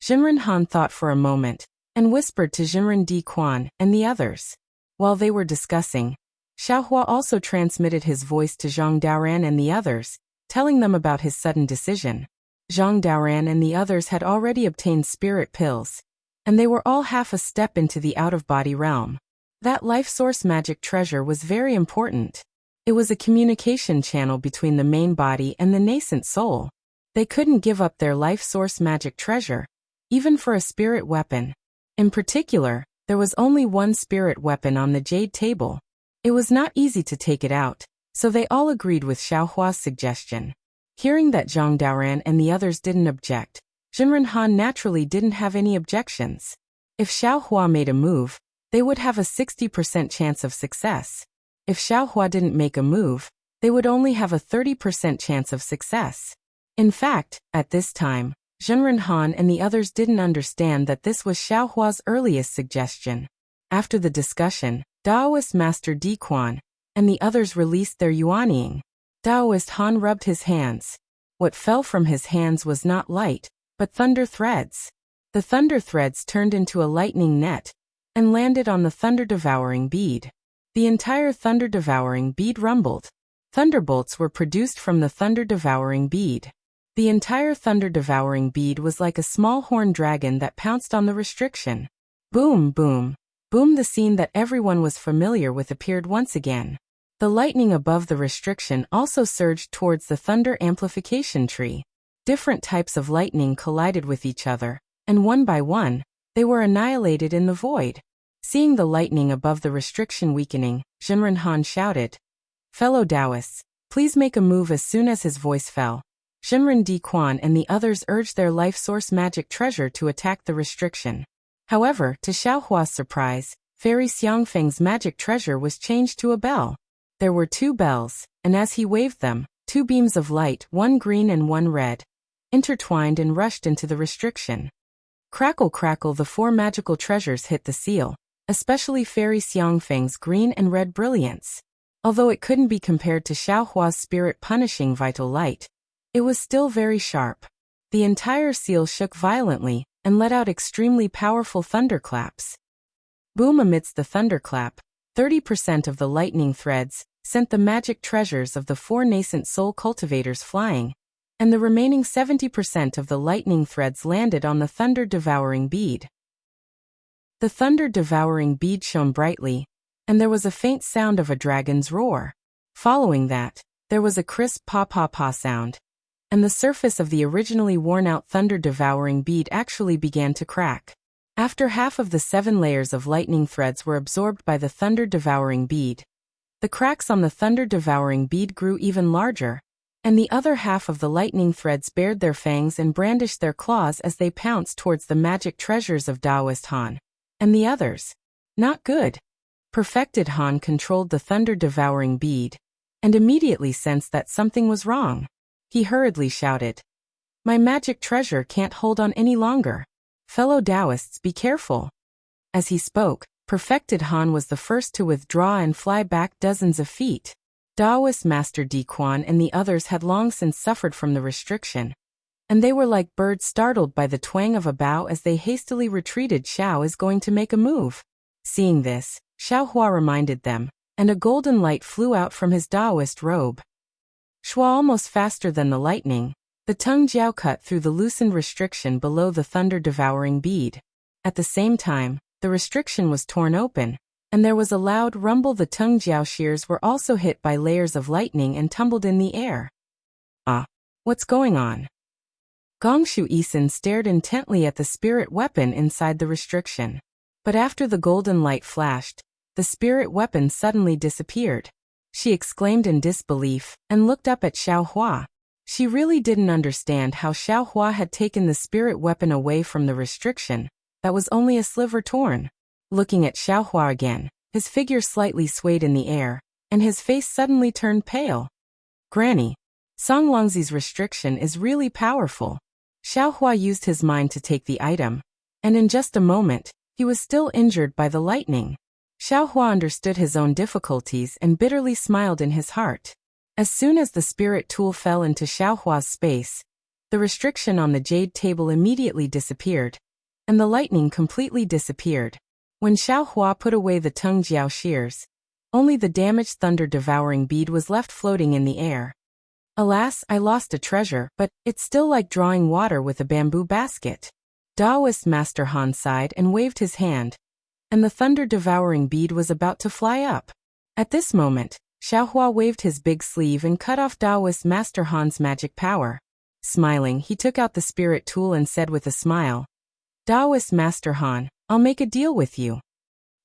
S1: Jinren Han thought for a moment, and whispered to Jinren Di Quan and the others. While they were discussing, Xiao Hua also transmitted his voice to Zhang Daoran and the others, telling them about his sudden decision. Zhang Daoran and the others had already obtained spirit pills, and they were all half a step into the out-of-body realm. That life source magic treasure was very important. It was a communication channel between the main body and the nascent soul. They couldn't give up their life source magic treasure, even for a spirit weapon. In particular, there was only one spirit weapon on the jade table. It was not easy to take it out, so they all agreed with Xiao Hua's suggestion. Hearing that Zhang Daoran and the others didn't object, Jinren Han naturally didn't have any objections. If Xiao Hua made a move, they would have a 60% chance of success. If Xiao Hua didn't make a move, they would only have a 30% chance of success. In fact, at this time, Jinren Han and the others didn't understand that this was Xiao Hua's earliest suggestion. After the discussion, Taoist Master Di Quan and the others released their yuanying. Taoist Han rubbed his hands. What fell from his hands was not light, but thunder threads. The thunder threads turned into a lightning net and landed on the thunder-devouring bead. The entire thunder-devouring bead rumbled. Thunderbolts were produced from the thunder-devouring bead. The entire thunder-devouring bead was like a small horned dragon that pounced on the restriction. Boom, boom, boom. The scene that everyone was familiar with appeared once again. The lightning above the restriction also surged towards the thunder amplification tree. Different types of lightning collided with each other, and one by one, they were annihilated in the void. Seeing the lightning above the restriction weakening, Jinren Han shouted, "Fellow Taoists, please make a move." As soon as his voice fell, Jinren Di Quan and the others urged their life source magic treasure to attack the restriction. However, to Xiao Hua's surprise, Fairy Xiangfeng's magic treasure was changed to a bell. There were 2 bells, and as he waved them, 2 beams of light, one green and one red, intertwined and rushed into the restriction. Crackle crackle, the 4 magical treasures hit the seal, especially Fairy Xiangfeng's green and red brilliance. Although it couldn't be compared to Xiaohua's spirit-punishing vital light, it was still very sharp. The entire seal shook violently and let out extremely powerful thunderclaps. Boom! Amidst the thunderclap, 30% of the lightning threads sent the magic treasures of the 4 nascent soul cultivators flying, and the remaining 70% of the lightning threads landed on the thunder-devouring bead. The thunder-devouring bead shone brightly, and there was a faint sound of a dragon's roar. Following that, there was a crisp pa-pa-pa sound, and the surface of the originally worn-out thunder-devouring bead actually began to crack. After half of the 7 layers of lightning threads were absorbed by the thunder-devouring bead, the cracks on the thunder-devouring bead grew even larger, and the other half of the lightning threads bared their fangs and brandished their claws as they pounced towards the magic treasures of Taoist Han. And the others? Not good. Perfected Han controlled the thunder-devouring bead, and immediately sensed that something was wrong. He hurriedly shouted, "My magic treasure can't hold on any longer. Fellow Taoists, be careful." As he spoke, Perfected Han was the first to withdraw and fly back dozens of feet. Taoist Master Di Quan and the others had long since suffered from the restriction, and they were like birds startled by the twang of a bow as they hastily retreated. "Xiao is going to make a move." Seeing this, Xiaohua reminded them, and a golden light flew out from his Taoist robe. Shua, almost faster than the lightning, the tongue jiao cut through the loosened restriction below the thunder-devouring bead. At the same time, the restriction was torn open, and there was a loud rumble. The tongue jiao shears were also hit by layers of lightning and tumbled in the air. What's going on? Gongshu Isin stared intently at the spirit weapon inside the restriction. But after the golden light flashed, the spirit weapon suddenly disappeared. She exclaimed in disbelief and looked up at Xiaohua. She really didn't understand how Xiaohua had taken the spirit weapon away from the restriction that was only a sliver torn. Looking at Xiaohua again, his figure slightly swayed in the air, and his face suddenly turned pale. "Granny, Song Longzi's restriction is really powerful." Xiaohua used his mind to take the item, and in just a moment, he was still injured by the lightning. Xiaohua understood his own difficulties and bitterly smiled in his heart. As soon as the spirit tool fell into Xiaohua's space, the restriction on the jade table immediately disappeared, and the lightning completely disappeared. When Xiaohua put away the tongue jiao shears, only the damaged thunder-devouring bead was left floating in the air. "Alas, I lost a treasure, but it's still like drawing water with a bamboo basket." Taoist Master Han sighed and waved his hand, and the thunder-devouring bead was about to fly up. At this moment, Xiaohua waved his big sleeve and cut off Taoist Master Han's magic power. Smiling, he took out the spirit tool and said with a smile, "Taoist Master Han, I'll make a deal with you."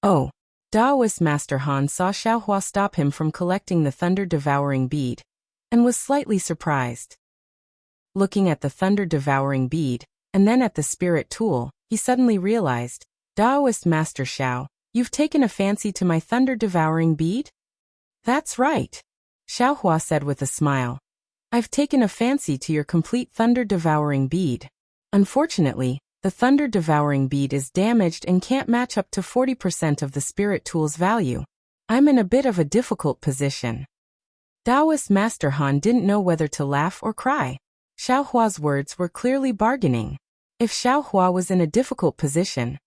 S1: "Oh." Taoist Master Han saw Xiaohua stop him from collecting the thunder-devouring bead, and was slightly surprised. Looking at the thunder-devouring bead, and then at the spirit tool, he suddenly realized, "Taoist Master Xiao, you've taken a fancy to my thunder-devouring bead?" "That's right," Xiaohua said with a smile. "I've taken a fancy to your complete thunder-devouring bead. Unfortunately, the thunder-devouring bead is damaged and can't match up to 40% of the spirit tool's value. I'm in a bit of a difficult position." Taoist Master Han didn't know whether to laugh or cry. Xiaohua's words were clearly bargaining. If Xiaohua was in a difficult position,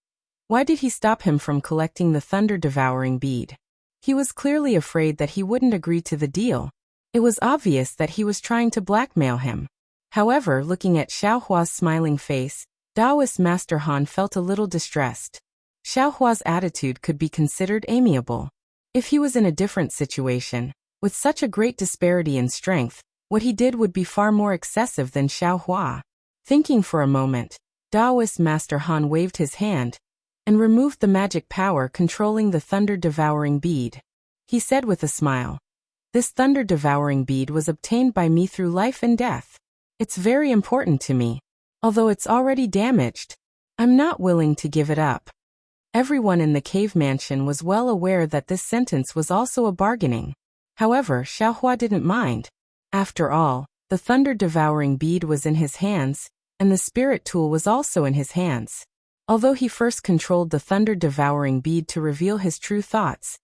S1: why did he stop him from collecting the thunder-devouring bead? He was clearly afraid that he wouldn't agree to the deal. It was obvious that he was trying to blackmail him. However, looking at Xiaohua's smiling face, Taoist Master Han felt a little distressed. Xiaohua's attitude could be considered amiable. If he was in a different situation, with such a great disparity in strength, what he did would be far more excessive than Xiaohua. Thinking for a moment, Taoist Master Han waved his hand and removed the magic power controlling the thunder-devouring bead. He said with a smile, "This thunder-devouring bead was obtained by me through life and death. It's very important to me. Although it's already damaged, I'm not willing to give it up." Everyone in the cave mansion was well aware that this sentence was also a bargaining. However, Xiaohua didn't mind. After all, the thunder-devouring bead was in his hands, and the spirit tool was also in his hands. Although he first controlled the thunder-devouring bead to reveal his true thoughts,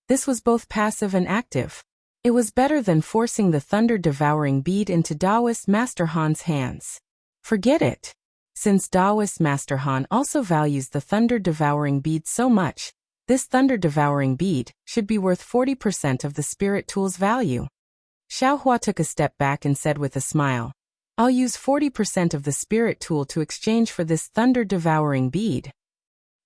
S1: this was both passive and active. It was better than forcing the thunder-devouring bead into Taoist Master Han's hands. Forget it. Since Taoist Master Han also values the thunder-devouring bead so much, this thunder-devouring bead should be worth 40% of the spirit tool's value. Xiaohua took a step back and said with a smile, I'll use 40% of the spirit tool to exchange for this thunder-devouring bead.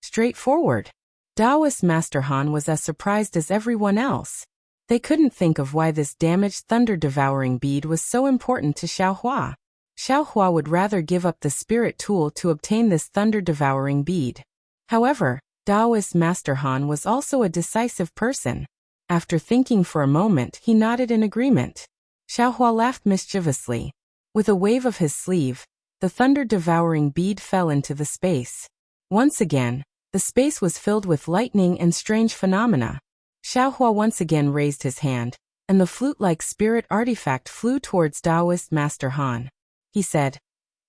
S1: Straightforward. Taoist Master Han was as surprised as everyone else. They couldn't think of why this damaged thunder-devouring bead was so important to Xiaohua. Xiaohua would rather give up the spirit tool to obtain this thunder-devouring bead. However, Taoist Master Han was also a decisive person. After thinking for a moment, he nodded in agreement. Xiaohua laughed mischievously. With a wave of his sleeve, the thunder-devouring bead fell into the space. Once again, the space was filled with lightning and strange phenomena. Xiaohua once again raised his hand, and the flute-like spirit artifact flew towards Taoist Master Han. He said,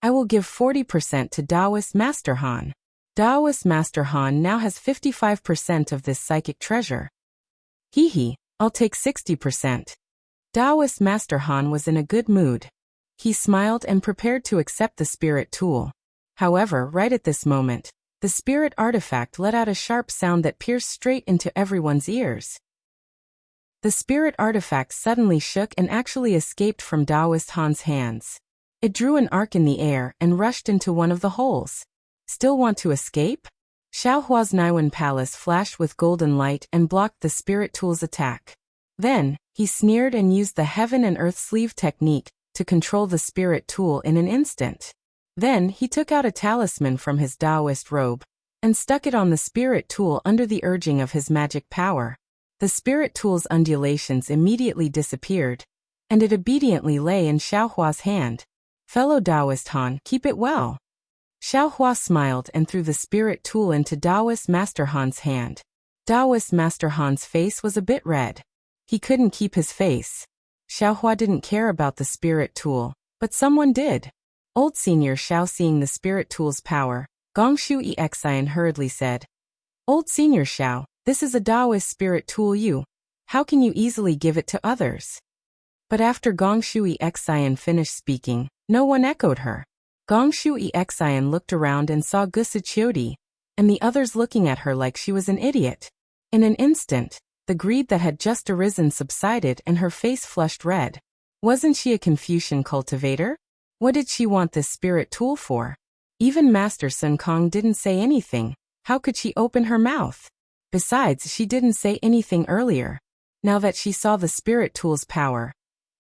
S1: I will give 40% to Taoist Master Han. Taoist Master Han now has 55% of this psychic treasure. Hee, I'll take 60%. Taoist Master Han was in a good mood. He smiled and prepared to accept the spirit tool. However, right at this moment, the spirit artifact let out a sharp sound that pierced straight into everyone's ears. The spirit artifact suddenly shook and actually escaped from Taoist Han's hands. It drew an arc in the air and rushed into one of the holes. Still want to escape? Xiaohua's Naiwan palace flashed with golden light and blocked the spirit tool's attack. Then, he sneered and used the heaven and earth sleeve technique to control the spirit tool in an instant. Then, he took out a talisman from his Taoist robe and stuck it on the spirit tool under the urging of his magic power. The spirit tool's undulations immediately disappeared, and it obediently lay in Xiaohua's hand. Fellow Taoist Han, keep it well. Xiaohua smiled and threw the spirit tool into Taoist Master Han's hand. Taoist Master Han's face was a bit red. He couldn't keep his face. Xiaohua didn't care about the spirit tool, but someone did. Old Senior Xiao, seeing the spirit tool's power, Gongshu Exian hurriedly said, Old Senior Xiao, this is a Taoist spirit tool how can you easily give it to others? But after Gongshu Exian finished speaking, no one echoed her. Gongshu Exian looked around and saw Gusichiodi, and the others looking at her like she was an idiot. In an instant, the greed that had just arisen subsided and her face flushed red. Wasn't she a Confucian cultivator? What did she want this spirit tool for? Even Master Sun Kong didn't say anything. How could she open her mouth? Besides, she didn't say anything earlier. Now that she saw the spirit tool's power,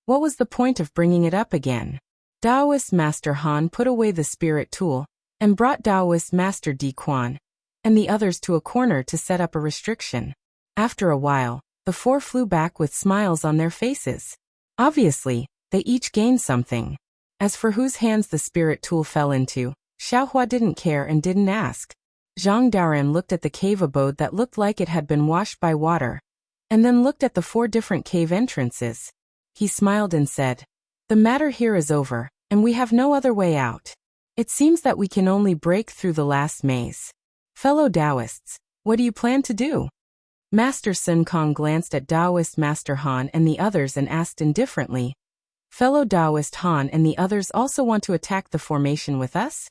S1: what was the point of bringing it up again? Taoist Master Han put away the spirit tool and brought Taoist Master Di Quan and the others to a corner to set up a restriction. After a while, the four flew back with smiles on their faces. Obviously, they each gained something. As for whose hands the spirit tool fell into, Xiaohua didn't care and didn't ask. Zhang Daoran looked at the cave abode that looked like it had been washed by water, and then looked at the 4 different cave entrances. He smiled and said, The matter here is over, and we have no other way out. It seems that we can only break through the last maze. Fellow Taoists, what do you plan to do? Master Sun Kong glanced at Taoist Master Han and the others and asked indifferently, Fellow Taoist Han and the others also want to attack the formation with us?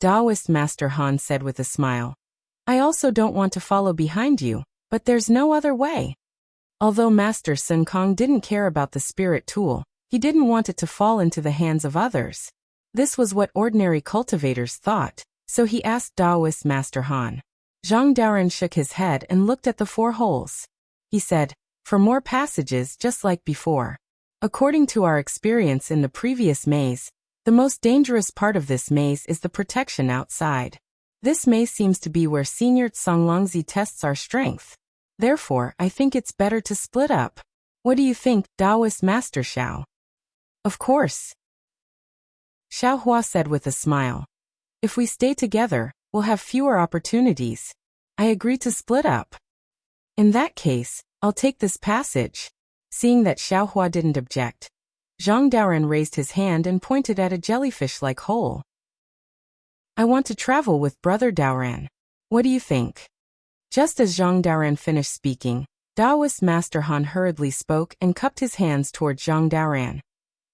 S1: Taoist Master Han said with a smile, I also don't want to follow behind you, but there's no other way. Although Master Sun Kong didn't care about the spirit tool, he didn't want it to fall into the hands of others. This was what ordinary cultivators thought, so he asked Taoist Master Han. Zhang Daoran shook his head and looked at the 4 holes. He said, For more passages just like before. According to our experience in the previous maze, the most dangerous part of this maze is the protection outside. This maze seems to be where Senior Songlongzi tests our strength. Therefore, I think it's better to split up. What do you think, Taoist Master Xiao? Of course. Xiaohua said with a smile. If we stay together, we'll have fewer opportunities. I agree to split up. In that case, I'll take this passage. Seeing that Xiaohua didn't object, Zhang Daoren raised his hand and pointed at a jellyfish-like hole. I want to travel with Brother Daoren. What do you think? Just as Zhang Daoren finished speaking, Taoist Master Han hurriedly spoke and cupped his hands toward Zhang Daoren.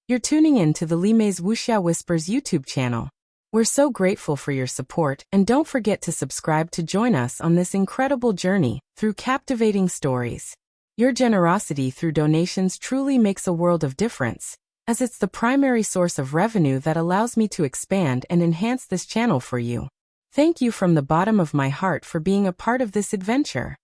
S1: You're tuning in to the Li Mei's Wuxia Whispers YouTube channel. We're so grateful for your support, and don't forget to subscribe to join us on this incredible journey through captivating stories. Your generosity through donations truly makes a world of difference, as it's the primary source of revenue that allows me to expand and enhance this channel for you. Thank you from the bottom of my heart for being a part of this adventure.